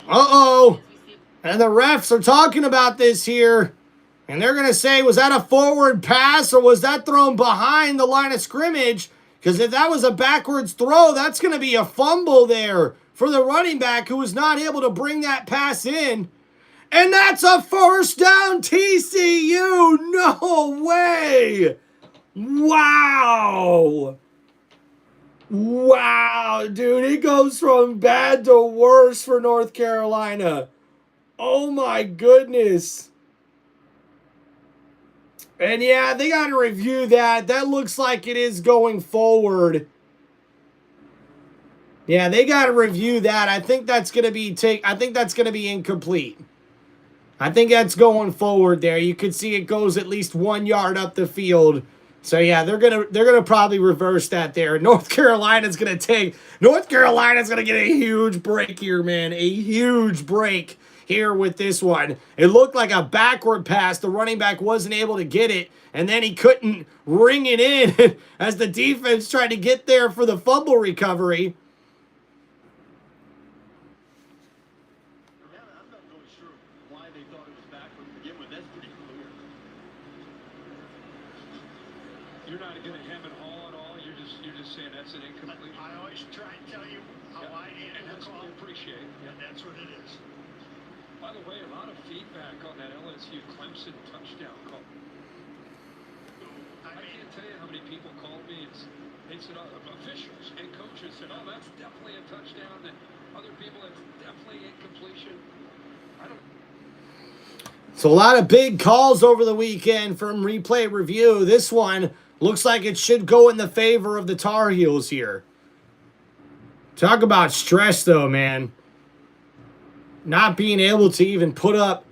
Uh-oh. And the refs are talking about this here. And they're going to say, was that a forward pass or was that thrown behind the line of scrimmage? Because if that was a backwards throw, that's going to be a fumble there for the running back who was not able to bring that pass in. And that's a 1st down TCU. No way. Wow. Wow, dude. It goes from bad to worse for North Carolina. Oh, my goodness. And yeah, they got to review that. That looks like it is going forward. Yeah, they got to review that. I think that's going to be incomplete. I think that's going forward there. You could see it goes at least 1 yard up the field. So yeah, they're gonna probably reverse that there. North Carolina's gonna get a huge break here, man. A huge break here with this one. It looked like a backward pass. The running back wasn't able to get it, and then he couldn't ring it in as the defense tried to get there for the fumble recovery. Yeah, I'm not really sure why they thought it was backward to begin with. That's pretty clear. You're not going to hem and haw at all. You're just saying that's an incomplete. I always try and tell you how I And handle that's the what call, we appreciate. and that's what it is. By the way, a lot of feedback on that LSU Clemson touchdown call. I can't tell you how many people called me. They said, officials and coaches said, oh, that's definitely a touchdown. And other people, it's definitely incompletion. I don't. So a lot of big calls over the weekend from replay review. This one looks like it should go in the favor of the Tar Heels here. Talk about stress, though, man. Not being able to even put up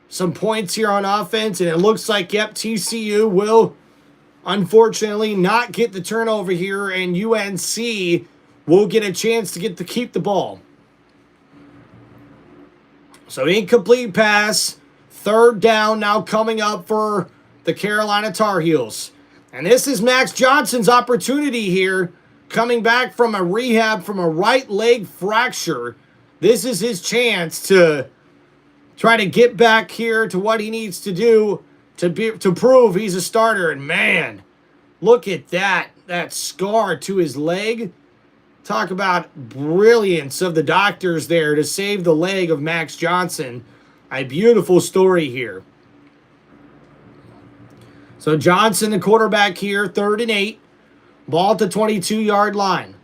some points here on offense. And it looks like, yep, TCU will, unfortunately, not get the turnover here. And UNC will get a chance to keep the ball. So incomplete pass. 3rd down now coming up for the Carolina Tar Heels. And this is Max Johnson's opportunity here. Coming back from a rehab from a right leg fracture. This is his chance to try to get back here to what he needs to do to prove he's a starter. And man, look at that scar to his leg. Talk about brilliance of the doctors there to save the leg of Max Johnson. A beautiful story here. So Johnson, the quarterback here, 3rd and 8. Ball at the 22-yard line.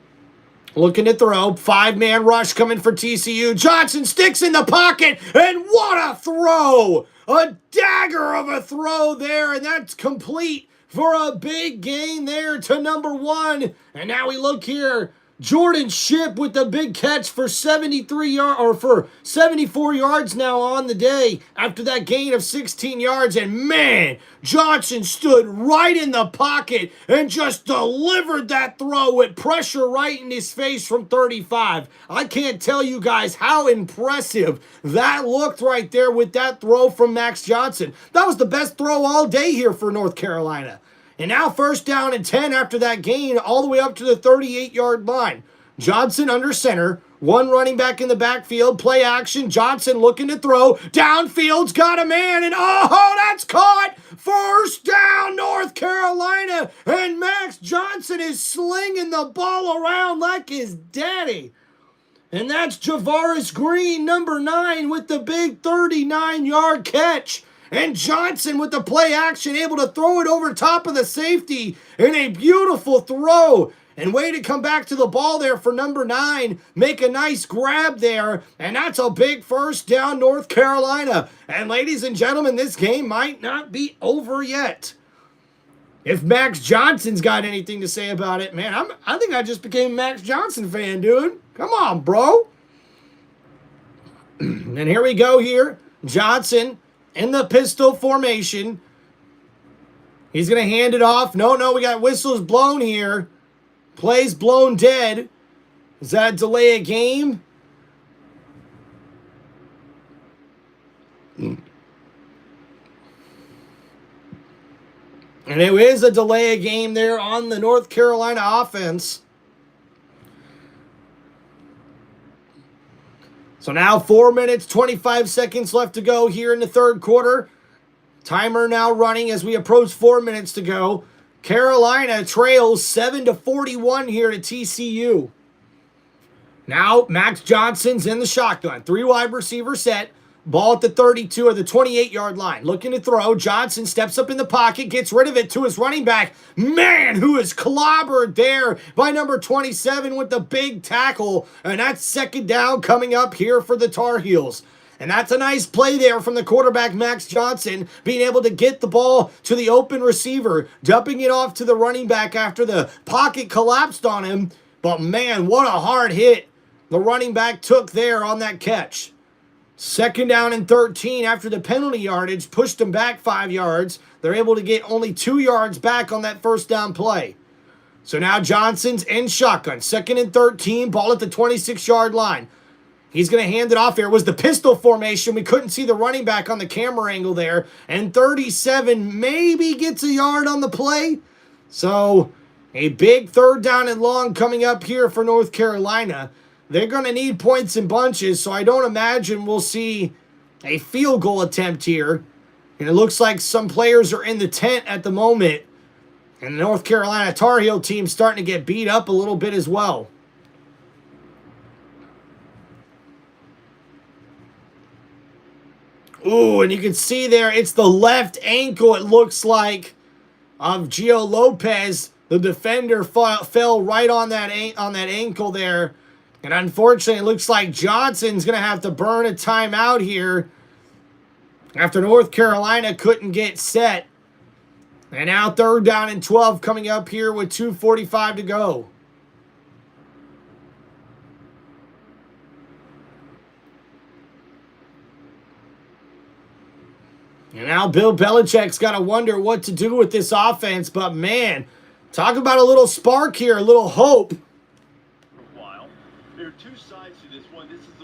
Looking to throw. 5-man rush coming for TCU. Johnson sticks in the pocket, and what a throw! A dagger of a throw there, and that's complete for a big gain there to number 1. And now we look here. Jordan Shipp with the big catch for 74 yards now on the day after that gain of 16 yards. And man, Johnson stood right in the pocket and just delivered that throw with pressure right in his face from 35. I can't tell you guys how impressive that looked right there with that throw from Max Johnson. That was the best throw all day here for North Carolina. And now 1st down and 10 after that gain all the way up to the 38-yard line. Johnson under center. 1 running back in the backfield. Play action. Johnson looking to throw. Downfield's got a man. And oh, that's caught. 1st down North Carolina. And Max Johnson is slinging the ball around like his daddy. And that's Javaris Green, number 9, with the big 39-yard catch. And Johnson with the play action, able to throw it over top of the safety in a beautiful throw. And way to come back to the ball there for number 9. Make a nice grab there. And that's a big 1st down North Carolina. And ladies and gentlemen, this game might not be over yet. If Max Johnson's got anything to say about it, man, I think I just became a Max Johnson fan, dude. Come on, bro. And here we go here. Johnson in the pistol formation. He's going to hand it off. No, we got whistles blown here. Plays blown dead. Is that a delay a game? And it is a delay a game there on the North Carolina offense. So now 4 minutes, 25 seconds left to go here in the third quarter. Timer now running as we approach 4 minutes to go. Carolina trails 7-41 here at TCU. Now Max Johnson's in the shotgun. 3 wide receiver set. Ball at the 32 or the 28-yard line. Looking to throw. Johnson steps up in the pocket, gets rid of it to his running back. Man, who is clobbered there by number 27 with the big tackle. And that's second down coming up here for the Tar Heels. And that's a nice play there from the quarterback, Max Johnson, being able to get the ball to the open receiver, dumping it off to the running back after the pocket collapsed on him. But man, what a hard hit the running back took there on that catch. Second down and 13 after the penalty yardage pushed them back 5 yards. They're able to get only 2 yards back on that first down play. So now Johnson's in shotgun. Second and 13, ball at the 26-yard line. He's going to hand it off here. It was the pistol formation. We couldn't see the running back on the camera angle there. And 37 maybe gets a yard on the play. So a big third down and long coming up here for North Carolina. They're going to need points in bunches, so I don't imagine we'll see a field goal attempt here. And it looks like some players are in the tent at the moment. And the North Carolina Tar Heel team starting to get beat up a little bit as well. Ooh, and you can see there, it's the left ankle, it looks like, of Gio Lopez. The defender fell right on that ankle there. And unfortunately, it looks like Johnson's going to have to burn a timeout here after North Carolina couldn't get set. And now third down and 12 coming up here with 2:45 to go. And now Bill Belichick's got to wonder what to do with this offense. But man, talk about a little spark here, a little hope. There are two sides to this one. This is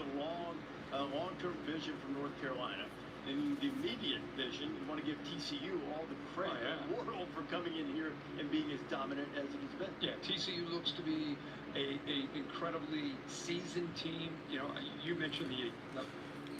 a long-term vision for North Carolina. In the immediate vision, you want to give TCU all the credit in the world for coming in here and being as dominant as it has been. Yeah, TCU looks to be a incredibly seasoned team. You know, you mentioned the...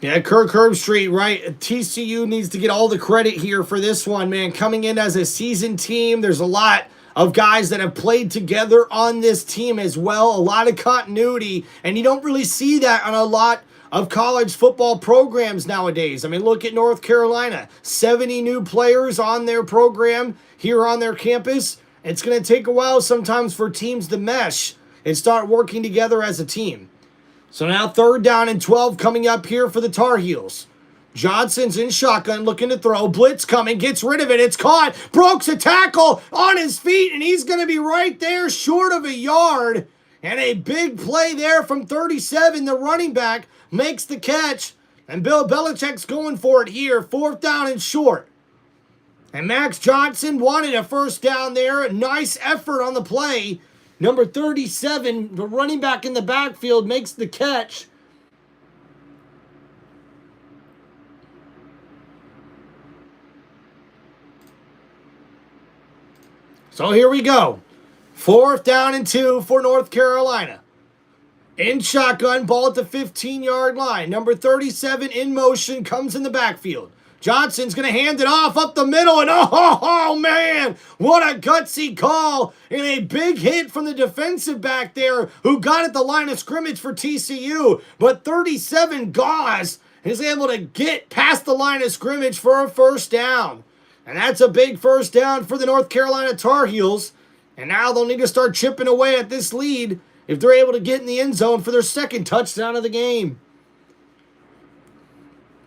Yeah, Kirk Herbstreit, right? TCU needs to get all the credit here for this one, man. Coming in as a seasoned team, there's a lot of guys that have played together on this team as well. A lot of continuity, and you don't really see that on a lot of college football programs nowadays. I mean, look at North Carolina. 70 new players on their program here on their campus. It's going to take a while sometimes for teams to mesh and start working together as a team. So now third down and 12 coming up here for the Tar Heels. Johnson's in shotgun, looking to throw. Blitz coming, gets rid of it. It's caught. Brooks a tackle on his feet, and he's going to be right there short of a yard. And a big play there from 37. The running back makes the catch. And Bill Belichick's going for it here. Fourth down and short. And Max Johnson wanted a first down there. A nice effort on the play. Number 37, the running back in the backfield, makes the catch. So here we go. Fourth down and 2 for North Carolina. In shotgun, ball at the 15-yard line. Number 37 in motion, comes in the backfield. Johnson's going to hand it off up the middle, and oh, man, what a gutsy call, and a big hit from the defensive back there who got at the line of scrimmage for TCU, but 37 Gauze is able to get past the line of scrimmage for a first down, and that's a big first down for the North Carolina Tar Heels, and now they'll need to start chipping away at this lead if they're able to get in the end zone for their second touchdown of the game.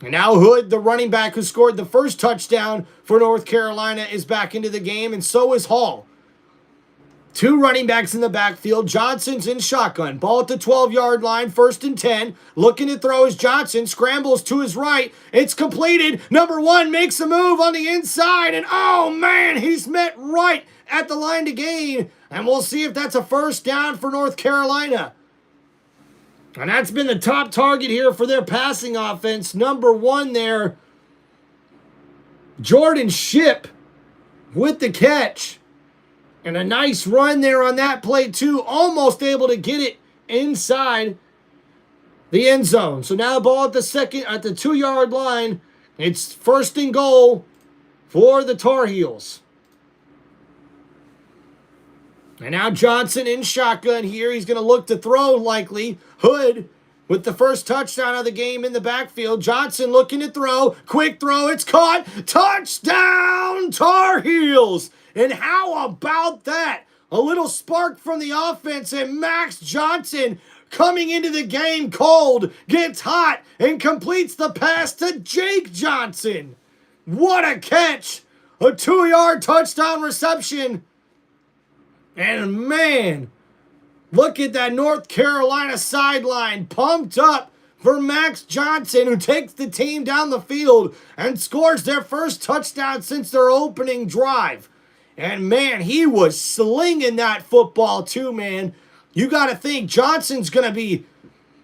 And now Hood, the running back who scored the first touchdown for North Carolina, is back into the game, and so is Hall. 2 running backs in the backfield. Johnson's in shotgun. Ball at the 12-yard line, 1st and 10. Looking to throw is Johnson. Scrambles to his right. It's completed. Number 1 makes a move on the inside. And oh, man, he's met right at the line to gain. And we'll see if that's a first down for North Carolina. And that's been the top target here for their passing offense. Number 1 there, Jordan Shipp with the catch. And a nice run there on that play, too. Almost able to get it inside the end zone. So now the ball at the 2-yard line. It's 1st and goal for the Tar Heels. And now Johnson in shotgun here. He's going to look to throw likely. Hood with the first touchdown of the game in the backfield. Johnson looking to throw. Quick throw. It's caught. Touchdown, Tar Heels. And how about that? A little spark from the offense, and Max Johnson coming into the game cold, gets hot, and completes the pass to Jake Johnson. What a catch. A 2-yard touchdown reception. And man, look at that North Carolina sideline pumped up for Max Johnson, who takes the team down the field and scores their first touchdown since their opening drive. And man, he was slinging that football too, man. You got to think Johnson's going to be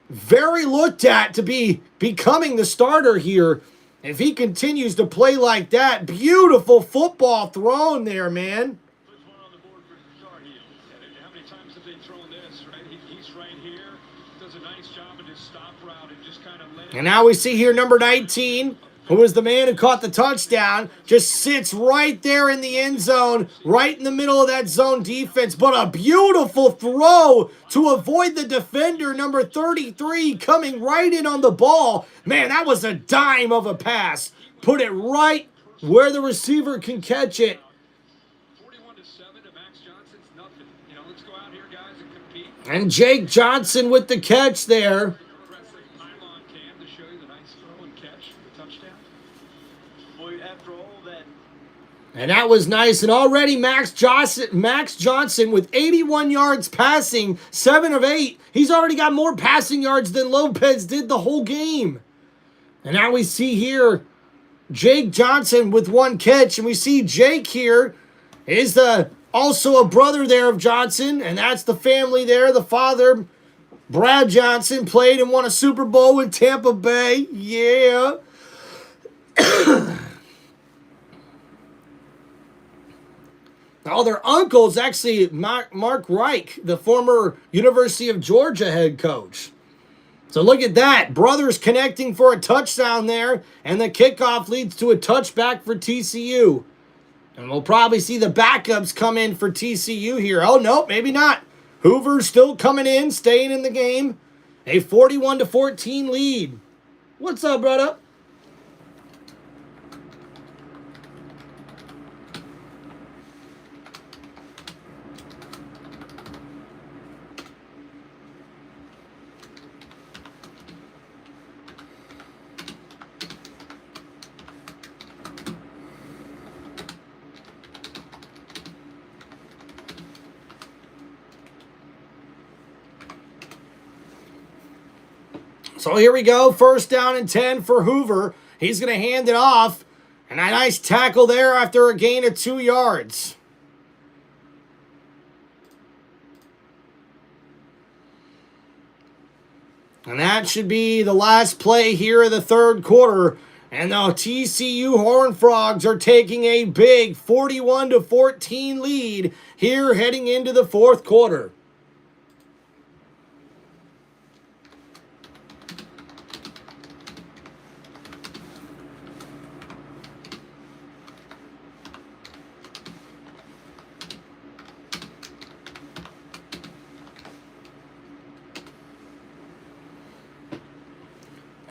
very looked at to be becoming the starter here if he continues to play like that. Beautiful football thrown there, man. Puts one on the board for Tar Heels. And how many times have they thrown this, right? He's right here, does a nice job of his stop route and just kind of let it. And now we see here number 19, who was the man who caught the touchdown, just sits right there in the end zone, right in the middle of that zone defense. But a beautiful throw to avoid the defender, number 33, coming right in on the ball. Man, that was a dime of a pass. Put it right where the receiver can catch it. 41-7 to Max Johnson's nothing. You know, let's go out here, guys, and compete. And Jake Johnson with the catch there. Wrestling pylon cam to show you the nice throw and catch for the touchdown. Boy, after all that, And that was nice. And already Max Johnson with 81 yards passing, 7 of 8. He's already got more passing yards than Lopez did the whole game. And now we see here Jake Johnson with 1 catch. And we see Jake here is also a brother there of Johnson. And that's the family there. The father, Brad Johnson, played and won a Super Bowl with Tampa Bay. Yeah. Oh, their uncle's actually Mark Reich, the former University of Georgia head coach. So look at that. Brothers connecting for a touchdown there. And the kickoff leads to a touchback for TCU. And we'll probably see the backups come in for TCU here. Oh, no, maybe not. Hoover's still coming in, staying in the game. A 41-14 lead. What's up, brother? So here we go. 1st down and 10 for Hoover. He's going to hand it off. And a nice tackle there after a gain of 2 yards. And that should be the last play here of the 3rd quarter. And the TCU Horned Frogs are taking a big 41-14 lead here heading into the 4th quarter.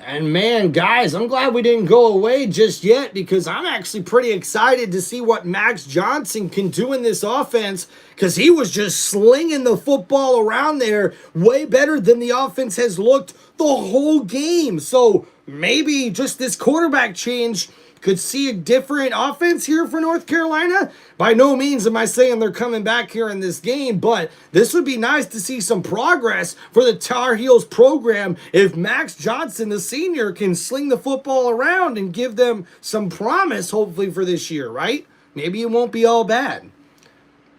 And man, guys, I'm glad we didn't go away just yet because I'm actually pretty excited to see what Max Johnson can do in this offense because he was just slinging the football around there way better than the offense has looked the whole game. So maybe just this quarterback change could see a different offense here for North Carolina. By no means am I saying they're coming back here in this game, but this would be nice to see some progress for the Tar Heels program if Max Johnson, the senior, can sling the football around and give them some promise, hopefully, for this year, right? Maybe it won't be all bad.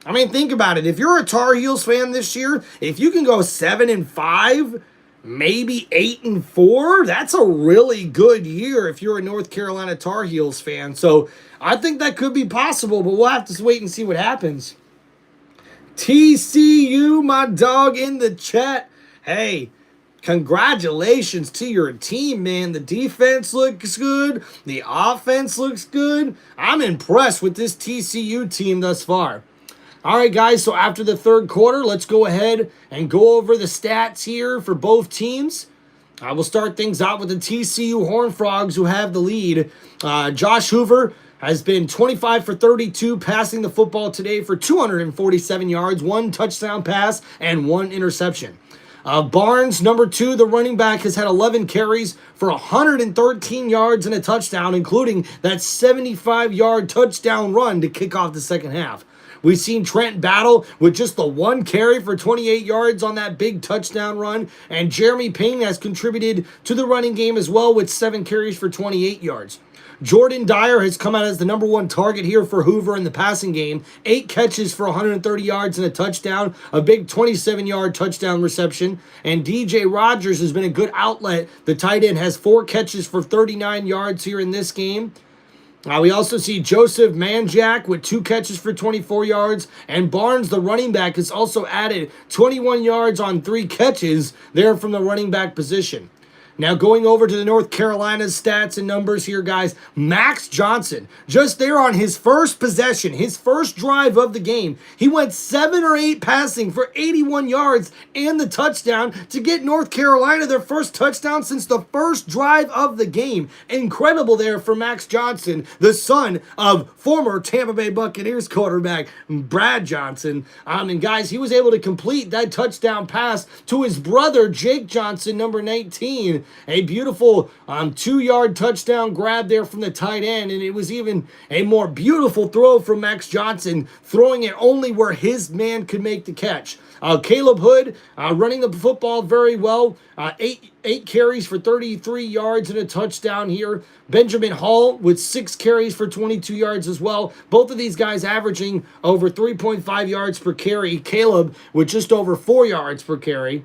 I mean, think about it. If you're a Tar Heels fan this year, if you can go 7-5, maybe 8-4, that's a really good year if you're a North Carolina Tar Heels fan. So I think that could be possible, but we'll have to wait and see what happens. TCU, my dog, in the chat. Hey, congratulations to your team, man. The defense looks good. The offense looks good. I'm impressed with this TCU team thus far. All right, guys, so after the third quarter, let's go ahead and go over the stats here for both teams. I will start things out with the TCU Horned Frogs, who have the lead. Josh Hoover has been 25 for 32, passing the football today for 247 yards, 1 touchdown pass, and 1 interception. Barnes, number 2, the running back, has had 11 carries for 113 yards and a touchdown, including that 75-yard touchdown run to kick off the second half. We've seen Trent Battle with just the 1 carry for 28 yards on that big touchdown run. And Jeremy Payne has contributed to the running game as well with 7 carries for 28 yards. Jordan Dyer has come out as the number 1 target here for Hoover in the passing game. 8 catches for 130 yards and a touchdown. A big 27-yard touchdown reception. And DJ Rogers has been a good outlet. The tight end has 4 catches for 39 yards here in this game. We also see Joseph Manjack with 2 catches for 24 yards. And Barnes, the running back, has also added 21 yards on 3 catches there from the running back position. Now going over to the North Carolina stats and numbers here, guys. Max Johnson, just there on his first possession, his first drive of the game, he went 7 or 8 passing for 81 yards and the touchdown to get North Carolina their first touchdown since the first drive of the game. Incredible there for Max Johnson, the son of former Tampa Bay Buccaneers quarterback Brad Johnson. And guys, he was able to complete that touchdown pass to his brother Jake Johnson, number 19. A beautiful 2-yard touchdown grab there from the tight end, and it was even a more beautiful throw from Max Johnson, throwing it only where his man could make the catch. Caleb Hood running the football very well. 8 carries for 33 yards and a touchdown here. Benjamin Hall with 6 carries for 22 yards as well. Both of these guys averaging over 3.5 yards per carry. Caleb with just over 4 yards per carry.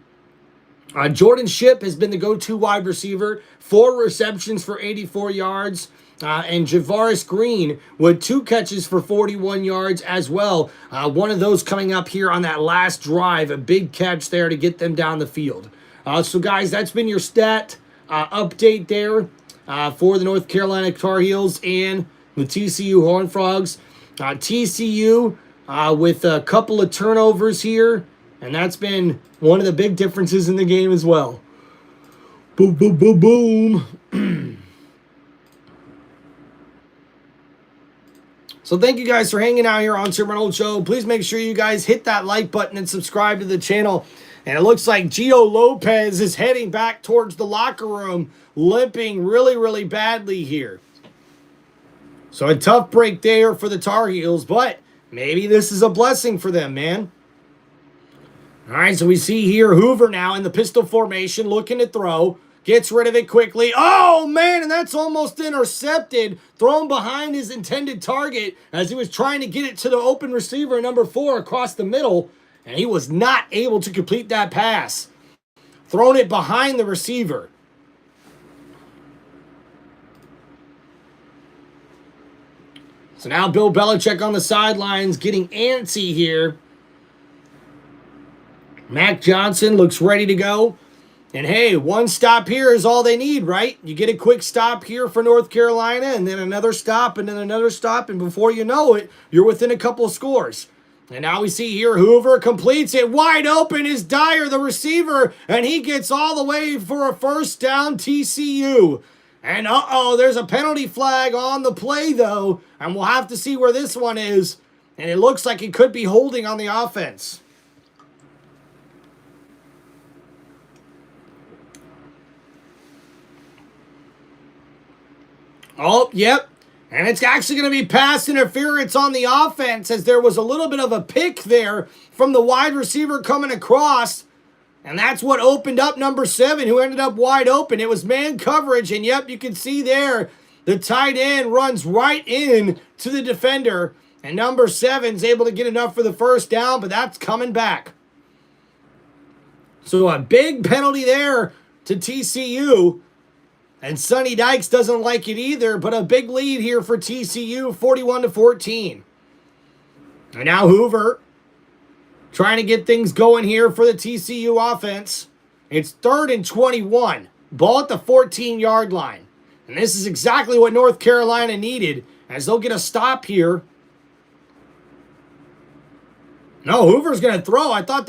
Jordan Shipp has been the go-to wide receiver, 4 receptions for 84 yards. And Javaris Green with 2 catches for 41 yards as well. One of those coming up here on that last drive, a big catch there to get them down the field. So guys, that's been your stat update there for the North Carolina Tar Heels and the TCU Horned Frogs. TCU with a couple of turnovers here. And that's been one of the big differences in the game as well. Boom, boom, boom, boom. So thank you guys for hanging out here on TimReynoldsShow. Please make sure you guys hit that like button and subscribe to the channel. And it looks like Gio Lopez is heading back towards the locker room, limping really, really badly here. So a tough break there for the Tar Heels, but maybe this is a blessing for them, man. All right, so we see here Hoover now in the pistol formation, looking to throw. Gets rid of it quickly. Oh, man, and that's almost intercepted. Thrown behind his intended target as he was trying to get it to the open receiver, number 4, across the middle. And he was not able to complete that pass. Thrown it behind the receiver. So now Bill Belichick on the sidelines getting antsy here. Mac Johnson looks ready to go. And hey, 1 stop here is all they need, right? You get a quick stop here for North Carolina, and then another stop, and then another stop, and before you know it, you're within a couple of scores. And now we see here Hoover completes it. Wide open is Dyer, the receiver, and he gets all the way for a first down, TCU. And there's a penalty flag on the play, though, and we'll have to see where this one is. And it looks like it could be holding on the offense. Oh, yep. And it's actually going to be pass interference on the offense as there was a little bit of a pick there from the wide receiver coming across. And that's what opened up number 7, who ended up wide open. It was man coverage, and yep, you can see there the tight end runs right in to the defender. And number 7's able to get enough for the first down, but that's coming back. So a big penalty there to TCU. And Sonny Dykes doesn't like it either, but a big lead here for TCU, 41-14. And now Hoover trying to get things going here for the TCU offense. It's 3rd and 21. Ball at the 14-yard line. And this is exactly what North Carolina needed, as they'll get a stop here. No, Hoover's going to throw. I thought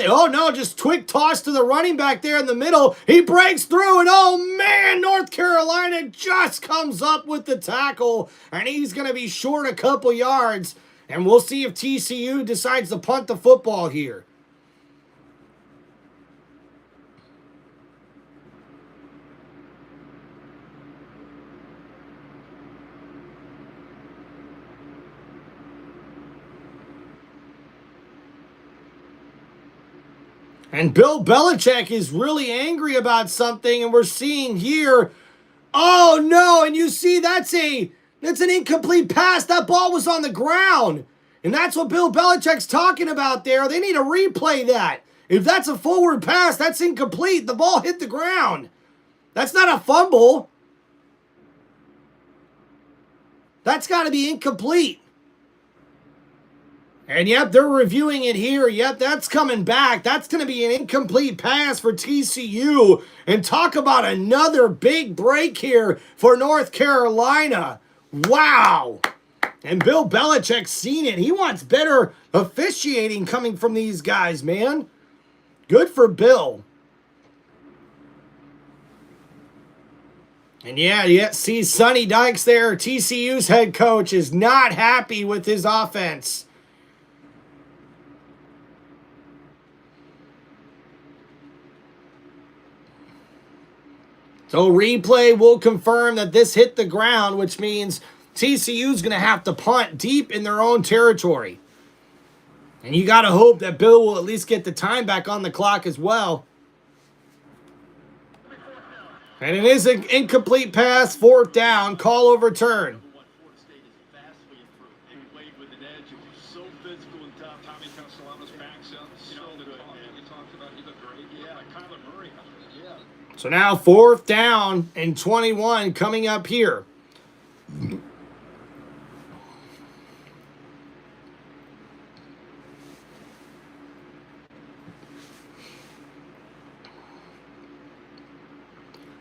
just quick toss to the running back there in the middle. He breaks through, and oh man, North Carolina just comes up with the tackle, and he's going to be short a couple yards. And we'll see if TCU decides to punt the football here. And Bill Belichick is really angry about something, and we're seeing here, oh no, and you see that's an incomplete pass. That ball was on the ground. And that's what Bill Belichick's talking about there. They need to replay that. If that's a forward pass, that's incomplete. The ball hit the ground. That's not a fumble. That's got to be incomplete. And yep, they're reviewing it here. Yep, that's coming back. That's going to be an incomplete pass for TCU. And talk about another big break here for North Carolina. Wow. And Bill Belichick's seen it. He wants better officiating coming from these guys, man. Good for Bill. And yeah, see Sonny Dykes there. TCU's head coach is not happy with his offense. So replay will confirm that this hit the ground, which means TCU's going to have to punt deep in their own territory. And you got to hope that Bill will at least get the time back on the clock as well. And it is an incomplete pass, 4th down, call overturned. So now 4th down and 21 coming up here.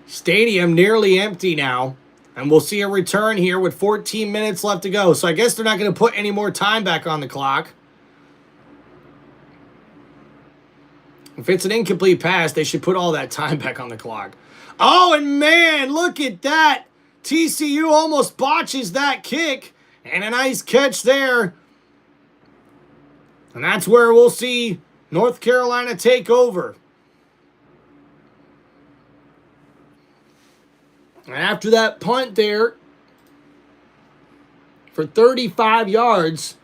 Stadium nearly empty now. And we'll see a return here with 14 minutes left to go. So I guess they're not going to put any more time back on the clock. If it's an incomplete pass, they should put all that time back on the clock. Oh, and man, look at that. TCU almost botches that kick. And a nice catch there. And that's where we'll see North Carolina take over. And after that punt there, for 35 yards,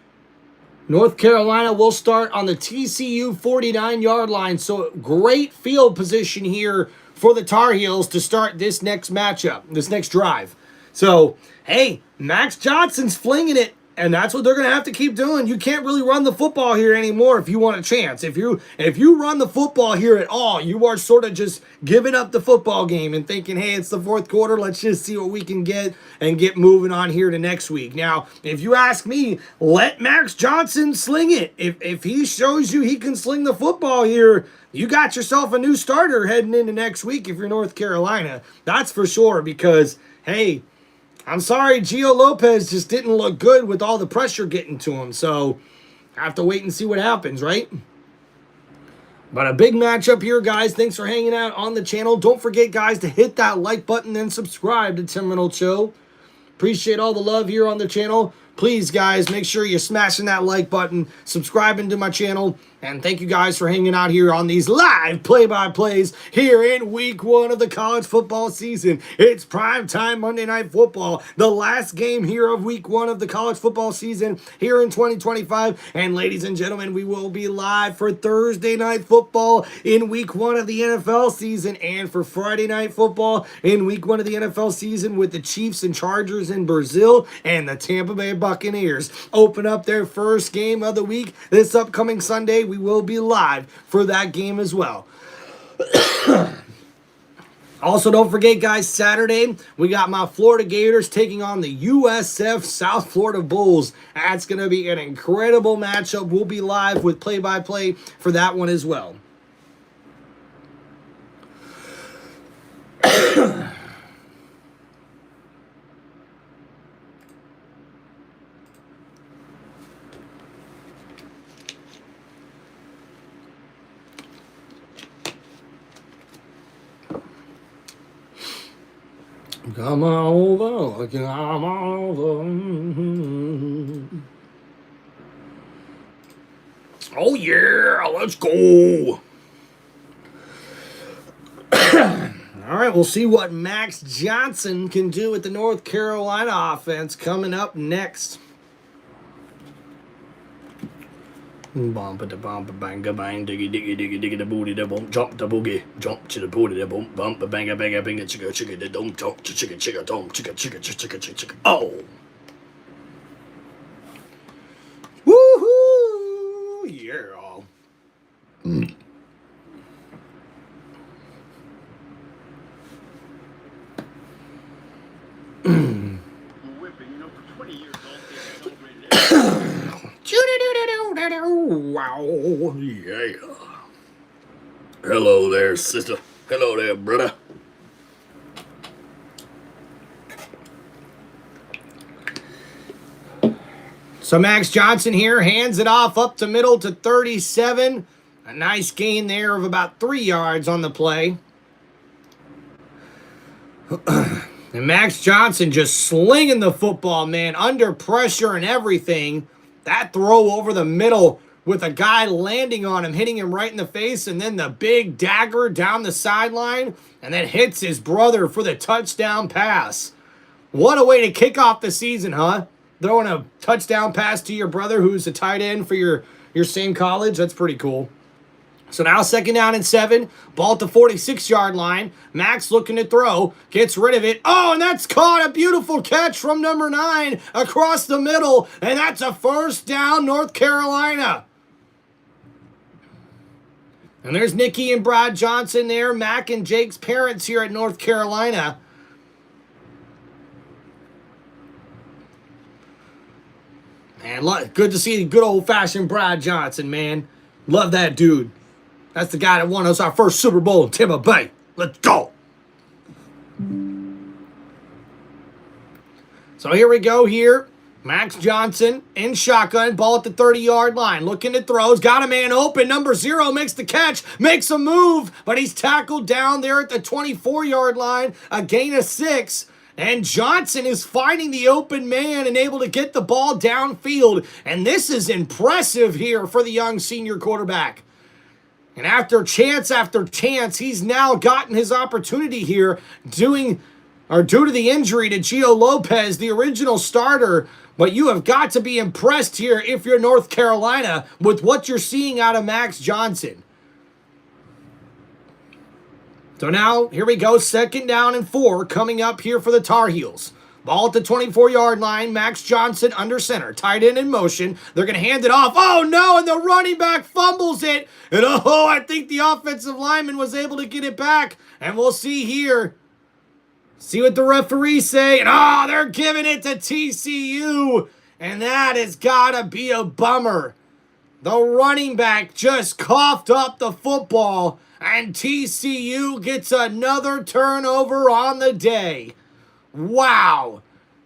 North Carolina will start on the TCU 49-yard line. So great field position here for the Tar Heels to start this next matchup, this next drive. So, hey, Max Johnson's flinging it, and that's what they're going to have to keep doing. You can't really run the football here anymore if you want a chance. If you run the football here at all, you are sort of just giving up the football game and thinking, hey, it's the 4th quarter. Let's just see what we can get and get moving on here to next week. Now, if you ask me, let Max Johnson sling it. If he shows you he can sling the football here, you got yourself a new starter heading into next week if you're North Carolina. That's for sure because, hey, I'm sorry, Gio Lopez just didn't look good with all the pressure getting to him. So, I have to wait and see what happens, right? But a big matchup here, guys. Thanks for hanging out on the channel. Don't forget, guys, to hit that like button and subscribe to Tim Reynolds Show. Appreciate all the love here on the channel. Please, guys, make sure you're smashing that like button, subscribing to my channel. And thank you guys for hanging out here on these live play-by-plays here in week 1 of the college football season. It's primetime Monday Night Football, the last game here of week 1 of the college football season here in 2025. And ladies and gentlemen, we will be live for Thursday Night Football in week 1 of the NFL season and for Friday Night Football in week 1 of the NFL season with the Chiefs and Chargers in Brazil and the Tampa Bay Buccaneers open up their first game of the week this upcoming Sunday. We will be live for that game as well. Also, don't forget, guys, Saturday, we got my Florida Gators taking on the USF South Florida Bulls. That's going to be an incredible matchup. We'll be live with play-by-play for that one as well. Come on over, come on over. Oh yeah, let's go. All right, we'll see what Max Johnson can do with the North Carolina offense coming up next. Bump the bump bang bang diggy diggy diggy diggy the booty the bump jump the boogie jump to the booty the bump bump bang bang bang chicka chicka the don't jump chicka chicka don't chicka chicka chicka chicka oh woohoo yeah. Whipping, for 20 years old, they celebrated Wow, yeah. Hello there, sister. Hello there, brother. So Max Johnson here hands it off up to middle to 37. A nice gain there of about 3 yards on the play. And Max Johnson just slinging the football, man, under pressure and everything. That throw over the middle with a guy landing on him, hitting him right in the face, and then the big dagger down the sideline, and then hits his brother for the touchdown pass. What a way to kick off the season, huh? Throwing a touchdown pass to your brother who's a tight end for your same college. That's pretty cool. So now 2nd down and 7. Ball at the 46-yard line. Max looking to throw. Gets rid of it. Oh, and that's caught. A beautiful catch from number 9 across the middle. And that's a first down, North Carolina. And there's Nikki and Brad Johnson there. Mac and Jake's parents here at North Carolina. And good to see good old-fashioned Brad Johnson, man. Love that dude. That's the guy that won us our first Super Bowl in Tampa Bay. Let's go. So here we go here. Max Johnson in shotgun. Ball at the 30-yard line. Looking to throws. Got a man open. Number 0 makes the catch. Makes a move. But he's tackled down there at the 24-yard line. A gain of 6. And Johnson is finding the open man and able to get the ball downfield. And this is impressive here for the young senior quarterback. And after chance, he's now gotten his opportunity here due to the injury to Gio Lopez, the original starter. But you have got to be impressed here if you're North Carolina with what you're seeing out of Max Johnson. So now, here we go, 2nd down and 4 coming up here for the Tar Heels. Ball at the 24-yard line. Max Johnson under center. Tight end in motion. They're going to hand it off. Oh, no, and the running back fumbles it. And, oh, I think the offensive lineman was able to get it back. And we'll see here. See what the referees say. And, oh, they're giving it to TCU. And that has got to be a bummer. The running back just coughed up the football. And TCU gets another turnover on the day. Wow.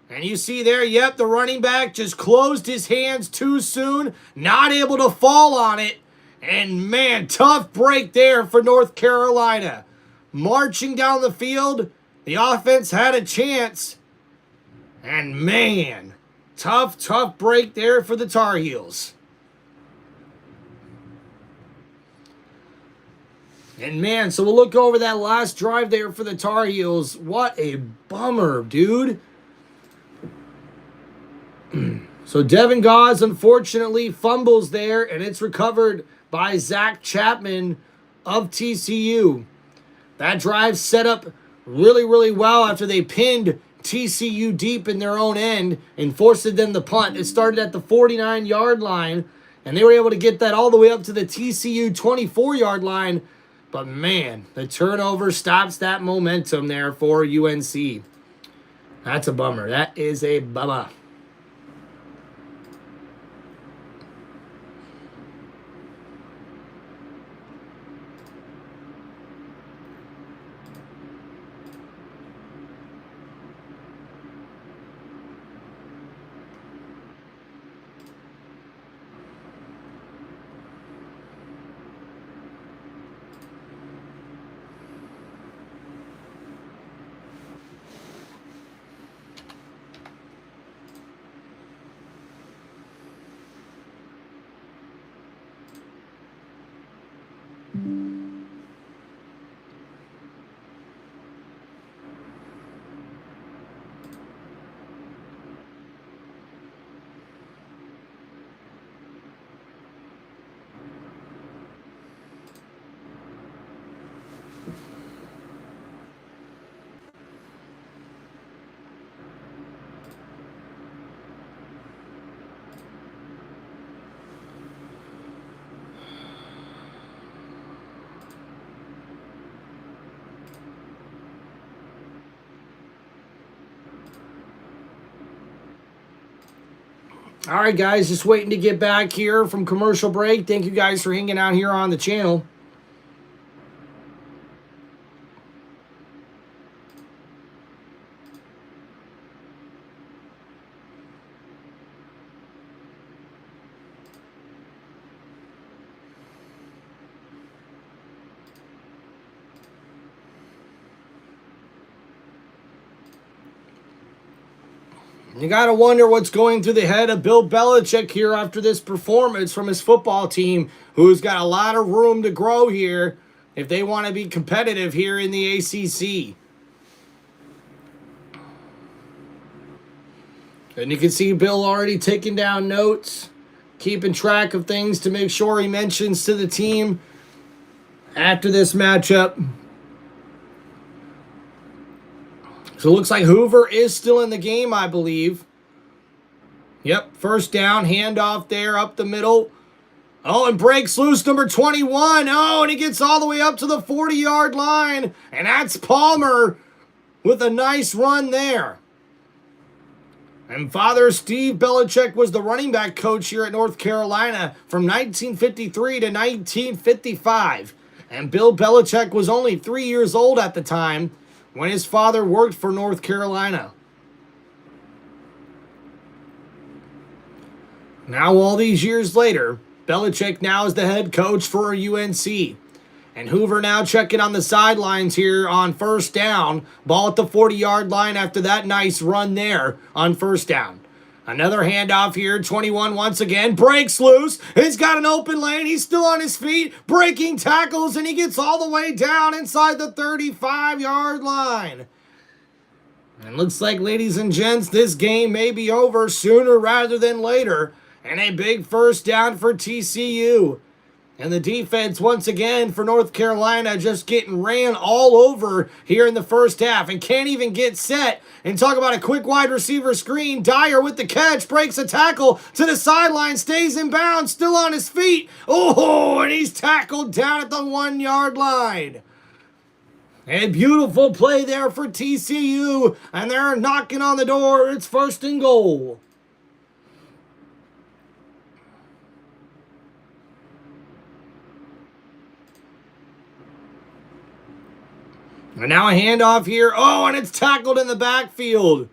And you see there, yep, the running back just closed his hands too soon, not able to fall on it. And man, tough break there for North Carolina. Marching down the field, the offense had a chance. And man, tough break there for the Tar Heels. And man, so we'll look over that last drive there for the Tar Heels. What a bummer, dude. So Devin Gauze unfortunately fumbles there, and it's recovered by Zach Chapman of TCU. That drive set up really, really well after they pinned TCU deep in their own end and forced them to punt. It started at the 49-yard line, and they were able to get that all the way up to the TCU 24-yard line. But man, the turnover stops that momentum there for UNC. That's a bummer. That is a bummer. All right, guys, just waiting to get back here from commercial break. Thank you guys for hanging out here on the channel. You got to wonder what's going through the head of Bill Belichick here after this performance from his football team, who's got a lot of room to grow here if they want to be competitive here in the ACC. And you can see Bill already taking down notes, keeping track of things to make sure he mentions to the team after this matchup. So it looks like Hoover is still in the game, I believe. Yep, first down, handoff there up the middle. Oh, and breaks loose number 21. Oh, and he gets all the way up to the 40-yard line. And that's Palmer with a nice run there. And Father Steve Belichick was the running back coach here at North Carolina from 1953 to 1955. And Bill Belichick was only 3 years old at the time when his father worked for North Carolina. Now, all these years later, Belichick now is the head coach for UNC. And Hoover now checking on the sidelines here on first down. Ball at the 40-yard line after that nice run there on first down. Another handoff here, 21 once again, breaks loose. He's got an open lane. He's still on his feet, breaking tackles, and he gets all the way down inside the 35-yard line. And looks like, ladies and gents, this game may be over sooner rather than later. And a big first down for TCU. And the defense, once again, for North Carolina, just getting ran all over here in the first half and can't even get set. And talk about a quick wide receiver screen. Dyer with the catch, breaks a tackle to the sideline, stays in bounds, still on his feet. Oh, and he's tackled down at the 1-yard line. A beautiful play there for TCU, and they're knocking on the door. It's first and goal. And now a handoff here. Oh, and it's tackled in the backfield.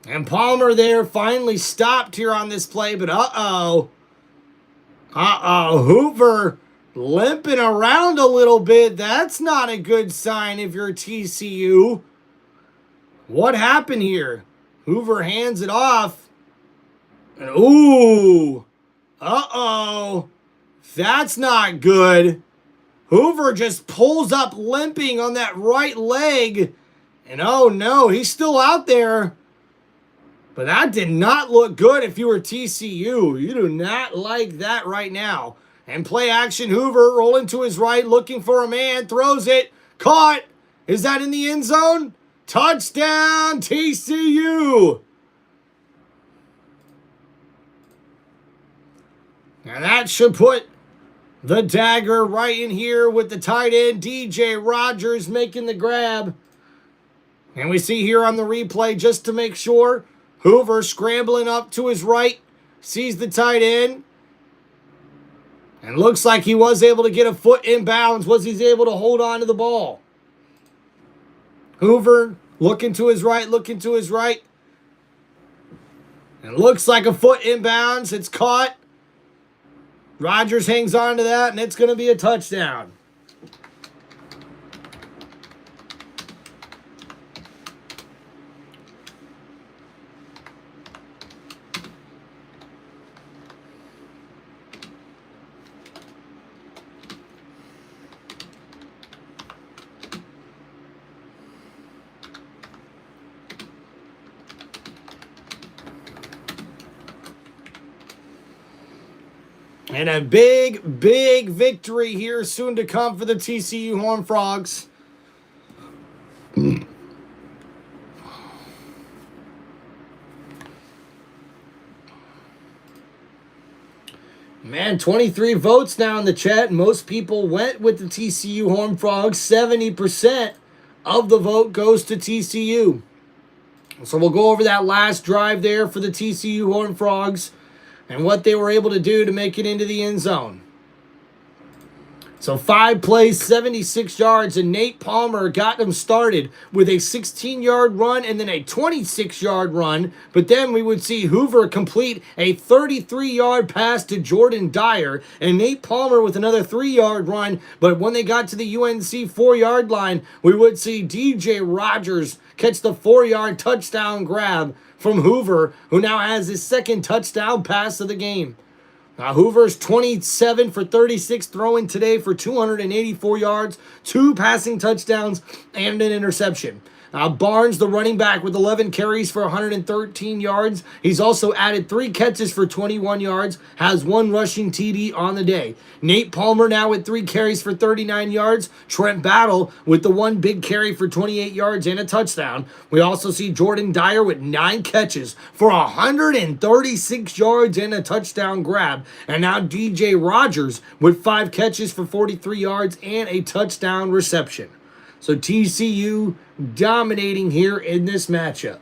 And Palmer there finally stopped here on this play, but Hoover limping around a little bit. That's not a good sign if you're TCU. What happened here? Hoover hands it off. And ooh. That's not good. Hoover just pulls up limping on that right leg. And oh no, he's still out there. But that did not look good if you were TCU. You do not like that right now. And play action, Hoover rolling to his right, looking for a man, throws it, caught. Is that in the end zone? Touchdown, TCU. And that should put the dagger right in here with the tight end, DJ Rogers, making the grab. And we see here on the replay, just to make sure, Hoover scrambling up to his right, sees the tight end, and looks like he was able to get a foot in bounds. Was he able to hold on to the ball? Hoover looking to his right, and looks like a foot in bounds. It's caught. Rogers hangs on to that, and it's going to be a touchdown. And a big, big victory here soon to come for the TCU Horned Frogs. Man, 23 votes now in the chat. Most people went with the TCU Horned Frogs. 70% of the vote goes to TCU. So we'll go over that last drive there for the TCU Horned Frogs and what they were able to do to make it into the end zone. So 5 plays, 76 yards, and Nate Palmer got them started with a 16-yard run and then a 26-yard run. But then we would see Hoover complete a 33-yard pass to Jordan Dyer, and Nate Palmer with another 3-yard run. But when they got to the UNC 4-yard line, we would see DJ Rogers catch the 4-yard touchdown grab from Hoover, who now has his second touchdown pass of the game. Hoover's 27 for 36 throwing today for 284 yards, 2 passing touchdowns, and an interception. Barnes, the running back, with 11 carries for 113 yards. He's also added 3 catches for 21 yards, has 1 rushing TD on the day. Nate Palmer now with 3 carries for 39 yards. Trent Battle with the 1 big carry for 28 yards and a touchdown. We also see Jordan Dyer with 9 catches for 136 yards and a touchdown grab. And now DJ Rogers with 5 catches for 43 yards and a touchdown reception. So TCU dominating here in this matchup.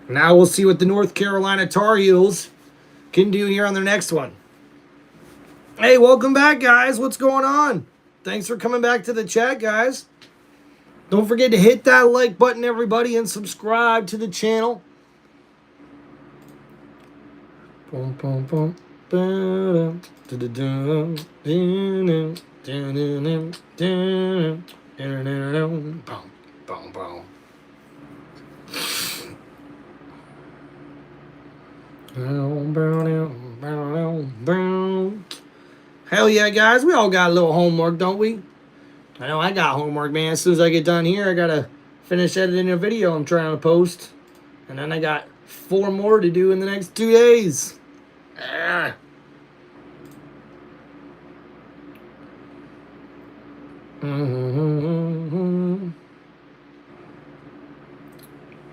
Now we'll see what the North Carolina Tar Heels can do here on their next one. Hey, welcome back, guys. What's going on? Thanks for coming back to the chat, guys. Don't forget to hit that like button, everybody, and subscribe to the channel. Boom, boom, boom. Boom, boom, boom. Hell yeah, guys. We all got a little homework, don't we? I know I got homework, man. As soon as I get done here, I got to finish editing a video I'm trying to post. And then I got 4 more to do in the next 2 days.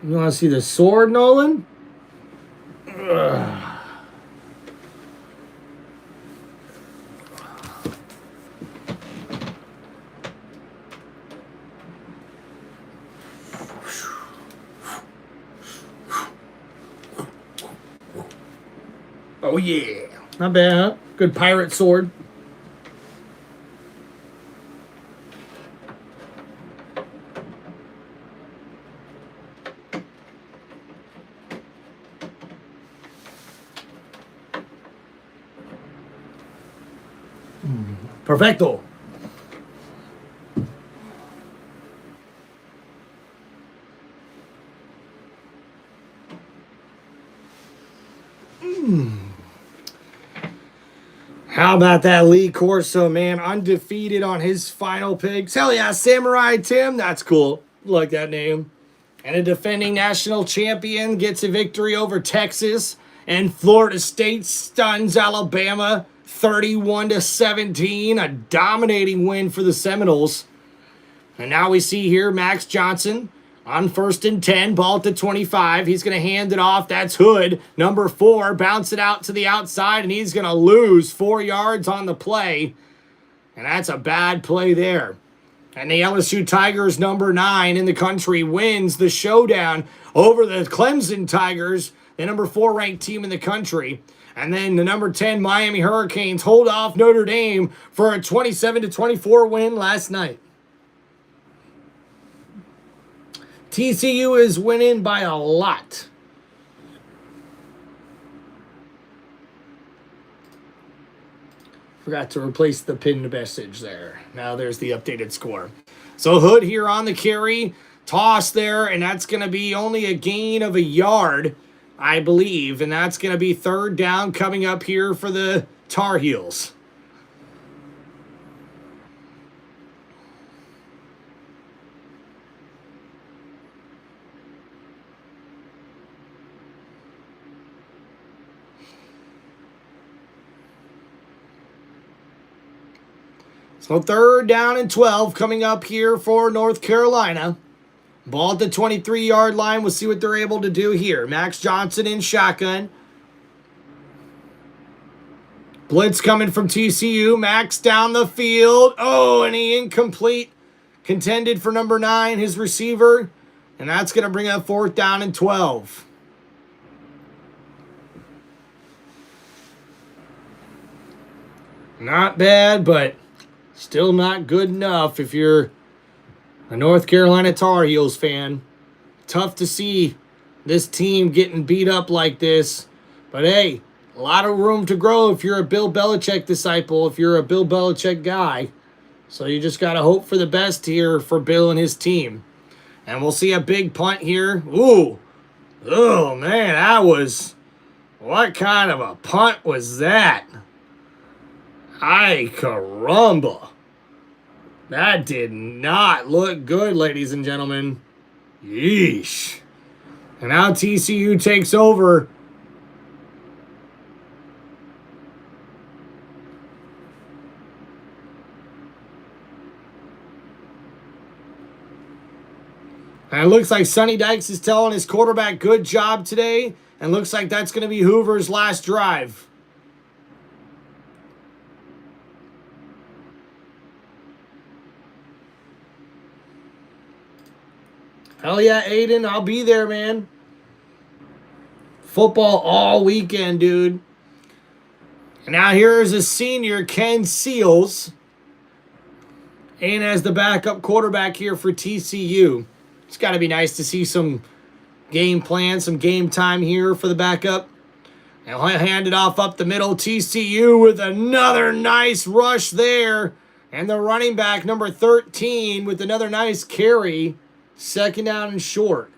You want to see the sword, Nolan? Oh yeah, not bad, huh? Good pirate sword. Perfecto. How How about that Lee Corso, man? Undefeated on his final picks. Hell yeah, Samurai Tim. That's cool. Like that name. And a defending national champion gets a victory over Texas. And Florida State stuns Alabama 31-17. A dominating win for the Seminoles. And now we see here Max Johnson on 1st and 10, ball to 25. He's going to hand it off. That's Hood, number 4. Bounce it out to the outside, and he's going to lose 4 yards on the play. And that's a bad play there. And the LSU Tigers, number 9 in the country, wins the showdown over the Clemson Tigers, the number 4 ranked team in the country. And then the number 10 Miami Hurricanes hold off Notre Dame for a 27-24 win last night. TCU is winning by a lot. Forgot to replace the pinned message there. Now there's the updated score. So Hood here on the carry. Toss there, and that's going to be only a gain of a yard, I believe. And that's going to be 3rd down coming up here for the Tar Heels. So 3rd down and 12 coming up here for North Carolina. Ball at the 23-yard line. We'll see what they're able to do here. Max Johnson in shotgun. Blitz coming from TCU. Max down the field. Oh, and he incomplete. Contended for number 9, his receiver. And that's going to bring up 4th down and 12. Not bad, but still not good enough if you're a North Carolina Tar Heels fan. Tough to see this team getting beat up like this. But hey, a lot of room to grow if you're a Bill Belichick disciple, if you're a Bill Belichick guy. So you just got to hope for the best here for Bill and his team. And we'll see a big punt here. Ooh. Oh, man, that was... What kind of a punt was that? Ay, caramba. That did not look good, ladies and gentlemen. Yeesh. And now TCU takes over. And it looks like Sonny Dykes is telling his quarterback good job today. And looks like that's going to be Hoover's last drive. Hell yeah, Aiden. I'll be there, man. Football all weekend, dude. And now here's a senior, Ken Seals. And as the backup quarterback here for TCU. It's got to be nice to see some game plan, some game time here for the backup. And he'll hand it off up the middle. TCU with another nice rush there. And the running back, number 13, with another nice carry. 2nd down and short.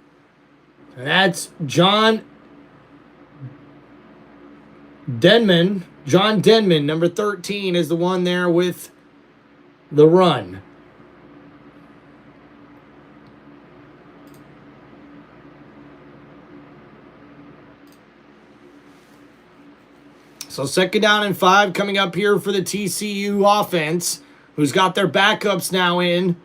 And that's John Denman. John Denman, number 13, is the one there with the run. So 2nd down and 5 coming up here for the TCU offense, who's got their backups now in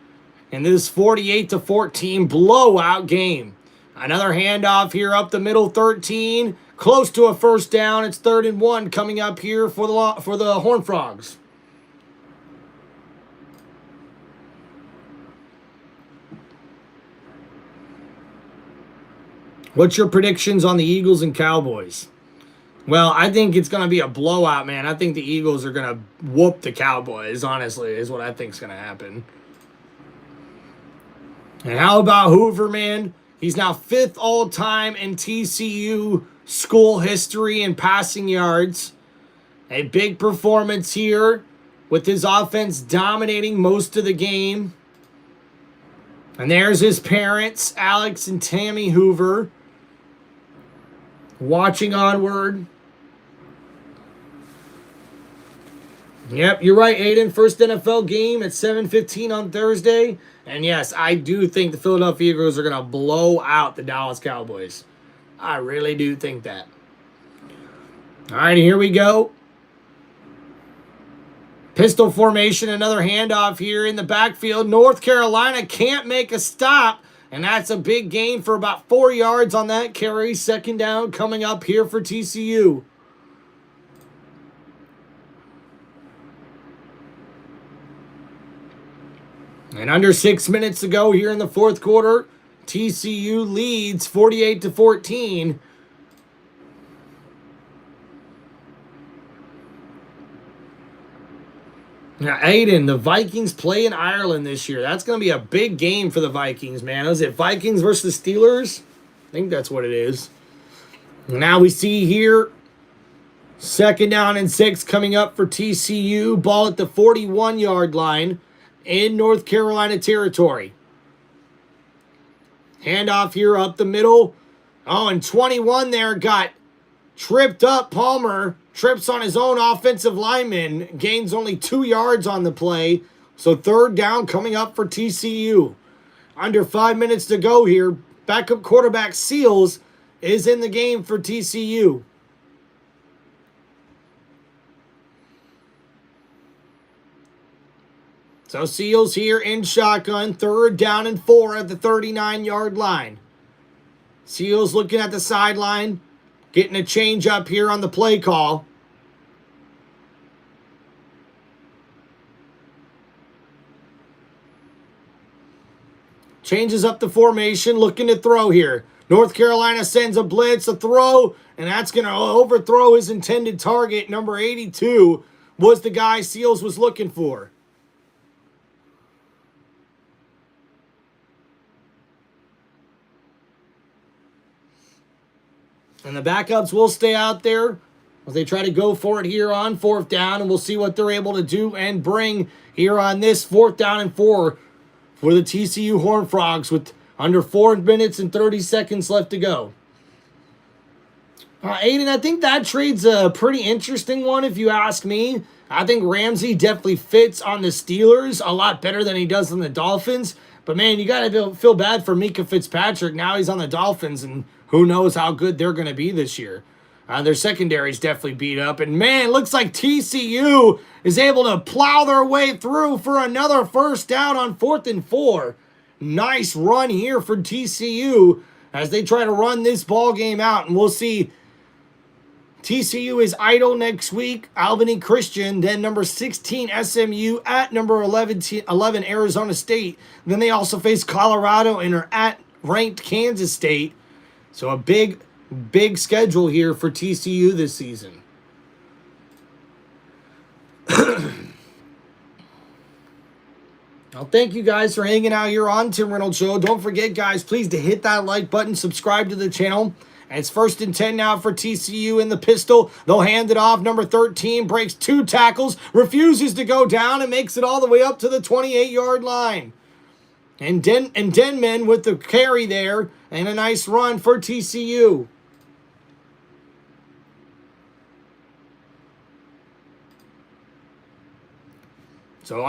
this 48-14 blowout game. Another handoff here up the middle, 13, close to a 1st down. It's 3rd and 1 coming up here for the Horned Frogs. What's your predictions on the Eagles and Cowboys? Well, I think it's going to be a blowout, man. I think the Eagles are going to whoop the Cowboys, honestly, is what I think is going to happen. And how about Hoover, man? He's now 5th all-time in TCU school history in passing yards. A big performance here with his offense dominating most of the game. And there's his parents, Alex and Tammy Hoover, watching onward. Yep, you're right, Aiden. First NFL game at 7:15 on Thursday. And yes, I do think the Philadelphia Eagles are going to blow out the Dallas Cowboys. I really do think that. All right, here we go. Pistol formation, another handoff here in the backfield. North Carolina can't make a stop, and that's a big gain for about 4 yards on that carry. Second down coming up here for TCU. And under 6 minutes to go here in the fourth quarter, TCU leads 48-14. Now, Aiden, the Vikings play in Ireland this year. That's going to be a big game for the Vikings, man. Is it Vikings versus Steelers? I think that's what it is. Now we see here, second down and 6 coming up for TCU. Ball at the 41-yard line in North Carolina territory. Handoff here up the middle. Oh, and 21 there got tripped up. Palmer trips on his own offensive lineman. Gains only 2 yards on the play. So third down coming up for TCU. Under 5 minutes to go here. Backup quarterback Seals is in the game for TCU. So Seals here in shotgun. Third down and 4 at the 39-yard line. Seals looking at the sideline. Getting a change up here on the play call. Changes up the formation. Looking to throw here. North Carolina sends a blitz, a throw, and that's going to overthrow his intended target. Number 82 was the guy Seals was looking for. And the backups will stay out there as they try to go for it here on fourth down. And we'll see what they're able to do and bring here on this 4th down and 4 for the TCU Horned Frogs with under 4 minutes and 30 seconds left to go. Aiden, I think that trade's a pretty interesting one if you ask me. I think Ramsey definitely fits on the Steelers a lot better than he does on the Dolphins. But, man, you got to feel bad for Mika Fitzpatrick. Now he's on the Dolphins, and who knows how good they're going to be this year. Their secondary's definitely beat up. And, man, looks like TCU is able to plow their way through for another first down on 4th and 4. Nice run here for TCU as they try to run this ball game out. And we'll see. TCU is idle next week. Albany Christian, then number 16 SMU, at number 11 Arizona State. Then they also face Colorado and are at ranked Kansas State. So a big schedule here for TCU this season. Well, thank you guys for hanging out here on Tim Reynolds Show. Don't forget, guys, please to hit that like button, subscribe to the channel. And it's 1st and 10 now for TCU in the pistol. They'll hand it off. Number 13 breaks 2 tackles, refuses to go down, and makes it all the way up to the 28-yard line. And Denman with the carry there, and a nice run for TCU. So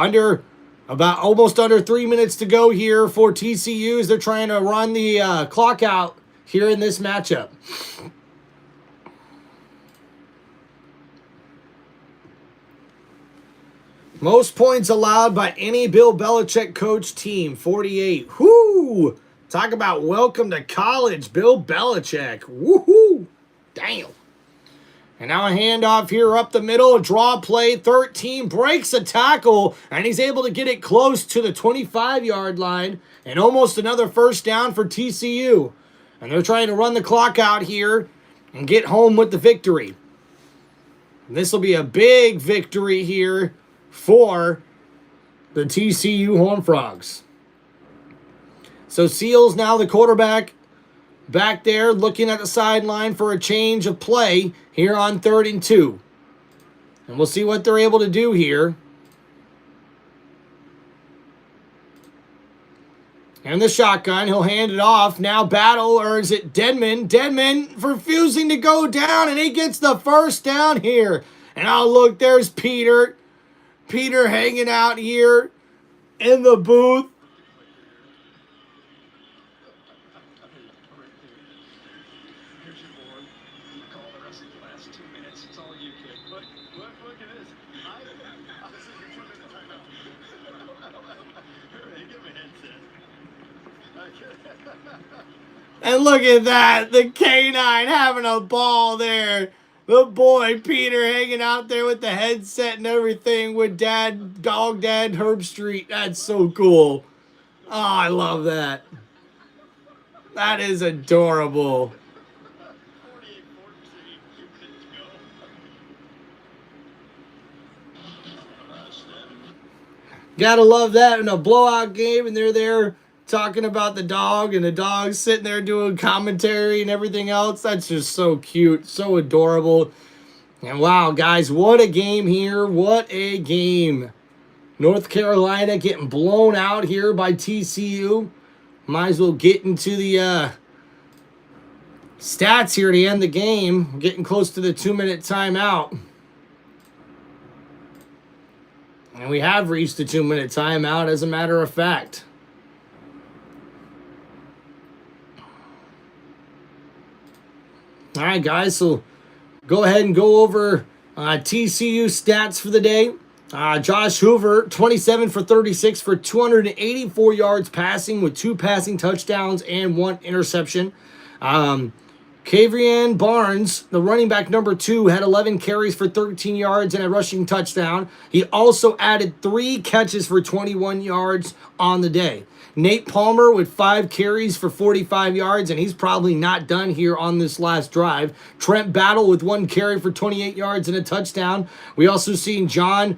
almost under 3 minutes to go here for TCU as they're trying to run the clock out here in this matchup. Most points allowed by any Bill Belichick coach team, 48. Whoo! Talk about welcome to college, Bill Belichick. Woohoo! Damn. And now a handoff here up the middle, a draw play, 13 breaks a tackle, and he's able to get it close to the 25-yard line, and almost another first down for TCU. And they're trying to run the clock out here and get home with the victory. And this will be a big victory here for the TCU Horned Frogs. So Seals now the quarterback back there looking at the sideline for a change of play here on 3rd and 2. And we'll see what they're able to do here. And the shotgun, he'll hand it off. Now battle, or is it Denman? Denman refusing to go down, and he gets the first down here. And oh, look, there's Peter. Peter hanging out here in the booth. Here's your board. Call the rest of the last 2 minutes. It's all you, kid. Look at this. This is your 2-minute timeout. Hey, give him a headset. And look at that. The canine having a ball there. The boy Peter hanging out there with the headset and everything with dog dad Herb Street. That's so cool. Oh, I love that. That is adorable. 48-14. 2 minutes to go. Gotta love that in a blowout game, and they're there talking about the dog, and the dog's sitting there doing commentary and everything else. That's just so cute, so adorable. And wow, guys, what a game here. What a game. North Carolina getting blown out here by TCU. Might as well get into the stats here to end the game. Getting close to the 2-minute timeout. And we have reached the 2-minute timeout, as a matter of fact. All right, guys, so go ahead and go over TCU stats for the day. Josh Hoover, 27 for 36 for 284 yards passing with 2 passing touchdowns and 1 interception. Kavrian Barnes, the running back number 2, had 11 carries for 13 yards and a rushing touchdown. He also added 3 catches for 21 yards on the day. Nate Palmer with 5 carries for 45 yards, and he's probably not done here on this last drive. Trent Battle with 1 carry for 28 yards and a touchdown. We also seen John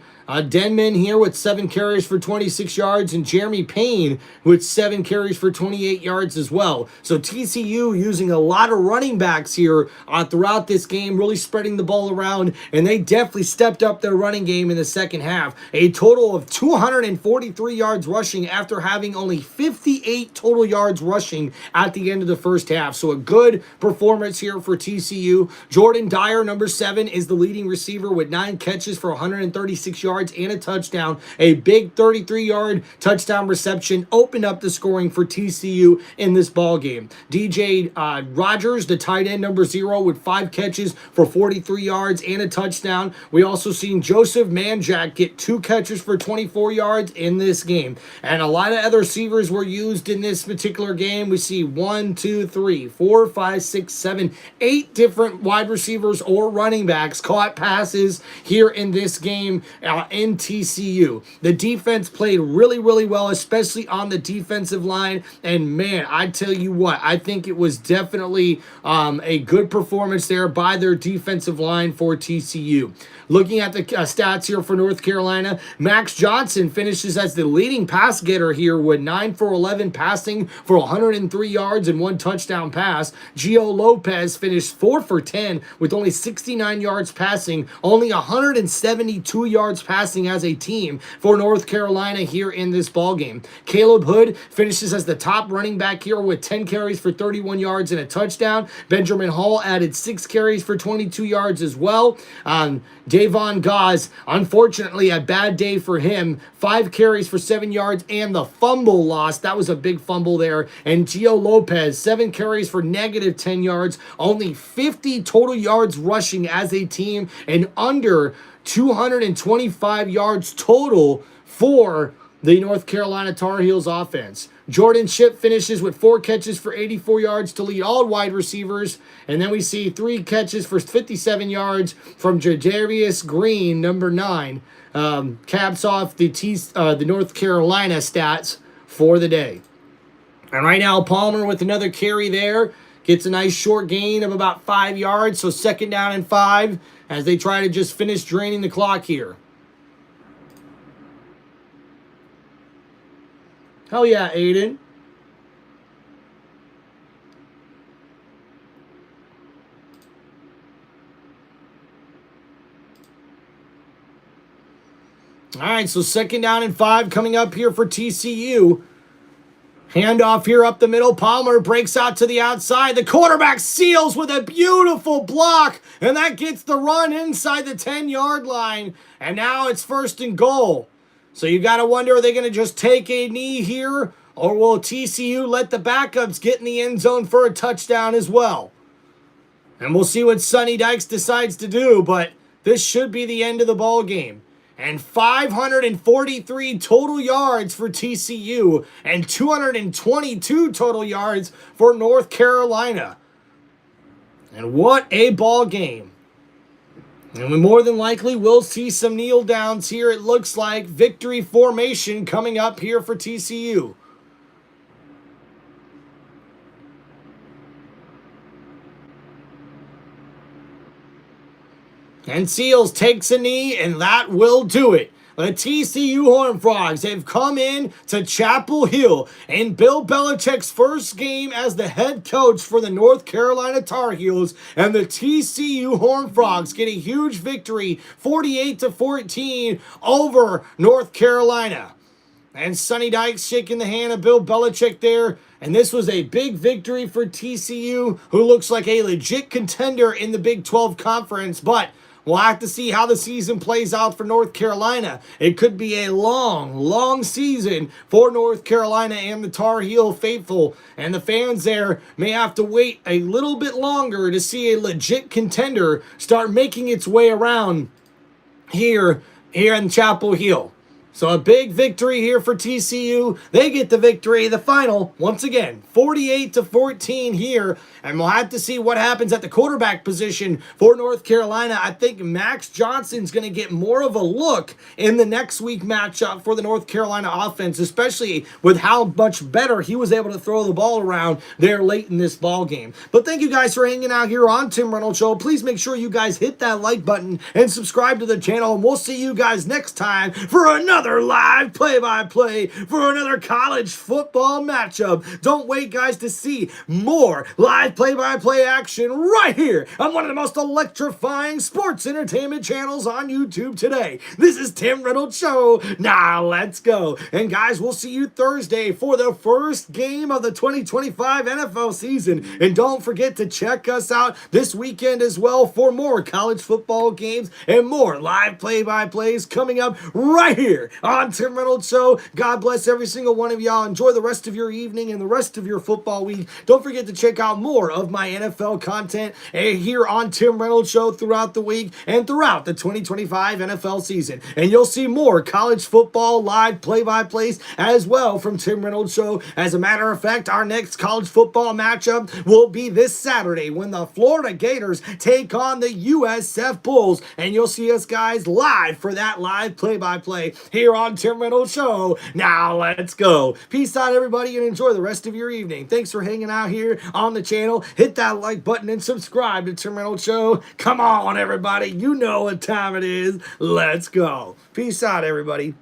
Denman here with 7 carries for 26 yards, and Jeremy Payne with 7 carries for 28 yards as well. So TCU using a lot of running backs here throughout this game, really spreading the ball around, and they definitely stepped up their running game in the second half. A total of 243 yards rushing after having only 58 total yards rushing at the end of the first half. So a good performance here for TCU. Jordan Dyer, number 7, is the leading receiver with 9 catches for 136 yards and a touchdown. A big 33-yard touchdown reception opened up the scoring for TCU in this ball game. DJ Rogers, the tight end number 0, with 5 catches for 43 yards and a touchdown. We also seen Joseph Manjack get 2 catches for 24 yards in this game. And a lot of other receivers were used in this particular game. We see 1, 2, 3, 4, 5, 6, 7, 8 different wide receivers or running backs caught passes here in this game in TCU. The defense played really, really well, especially on the defensive line. And man, I tell you what, I think it was definitely a good performance there by their defensive line for TCU. Looking at the stats here for North Carolina, Max Johnson finishes as the leading pass getter here with 9 for 11 passing for 103 yards and 1 touchdown pass. Gio Lopez finished 4 for 10 with only 69 yards passing, only 172 yards passing as a team for North Carolina here in this ballgame. Caleb Hood finishes as the top running back here with 10 carries for 31 yards and a touchdown. Benjamin Hall added 6 carries for 22 yards as well. Davon Gause, unfortunately, a bad day for him. 5 carries for 7 yards and the fumble loss. That was a big fumble there. And Gio Lopez, 7 carries for negative 10 yards. Only 50 total yards rushing as a team and under 225 yards total for the North Carolina Tar Heels offense. Jordan Shipp finishes with 4 catches for 84 yards to lead all wide receivers. And then we see 3 catches for 57 yards from Jadarius Green, number 9. Caps off the North Carolina stats for the day. And right now, Palmer with another carry there. Gets a nice short gain of about 5 yards. So 2nd down and 5 as they try to just finish draining the clock here. Hell yeah, Aiden. All right, so 2nd down and 5 coming up here for TCU. Handoff here up the middle. Palmer breaks out to the outside. The quarterback seals with a beautiful block, and that gets the run inside the 10-yard line. And now it's 1st and goal. So you got to wonder, are they going to just take a knee here, or will TCU let the backups get in the end zone for a touchdown as well? And we'll see what Sonny Dykes decides to do, but this should be the end of the ball game. And 543 total yards for TCU and 222 total yards for North Carolina. And what a ball game. And we more than likely will see some kneel downs here. It looks like victory formation coming up here for TCU. And Seals takes a knee, and that will do it. The TCU Horned Frogs have come in to Chapel Hill in Bill Belichick's first game as the head coach for the North Carolina Tar Heels, and the TCU Horned Frogs get a huge victory, 48-14 over North Carolina. And Sonny Dykes shaking the hand of Bill Belichick there. And this was a big victory for TCU, who looks like a legit contender in the Big 12 Conference, but we'll have to see how the season plays out for North Carolina. It could be a long, long season for North Carolina and the Tar Heel faithful. And the fans there may have to wait a little bit longer to see a legit contender start making its way around here in Chapel Hill. So a big victory here for TCU. They get the victory. The final, once again, 48-14 here. And we'll have to see what happens at the quarterback position for North Carolina. I think Max Johnson's going to get more of a look in the next week matchup for the North Carolina offense, especially with how much better he was able to throw the ball around there late in this ball game. But thank you guys for hanging out here on Tim Reynolds Show. Please make sure you guys hit that like button and subscribe to the channel. And we'll see you guys next time for another live play-by-play for another college football matchup. Don't wait, guys, to see more live play-by-play action right here on one of the most electrifying sports entertainment channels on YouTube today. This is Tim Reynolds Show. Now let's go. And guys, we'll see you Thursday for the first game of the 2025 NFL season. And don't forget to check us out this weekend as well for more college football games and more live play-by-plays coming up right here on Tim Reynolds Show. God bless every single one of y'all. Enjoy the rest of your evening and the rest of your football week. Don't forget to check out more of my NFL content here on Tim Reynolds Show throughout the week and throughout the 2025 NFL season. And you'll see more college football live play-by-plays as well from Tim Reynolds Show. As a matter of fact, our next college football matchup will be this Saturday when the Florida Gators take on the USF Bulls. And you'll see us guys live for that live play-by-play here on Tim Reynolds Show. Now let's go. Peace out, everybody, and enjoy the rest of your evening. Thanks for hanging out here on the channel. Hit that like button and subscribe to Tim Reynolds Show. Come on, everybody. You know what time it is. Let's go. Peace out, everybody.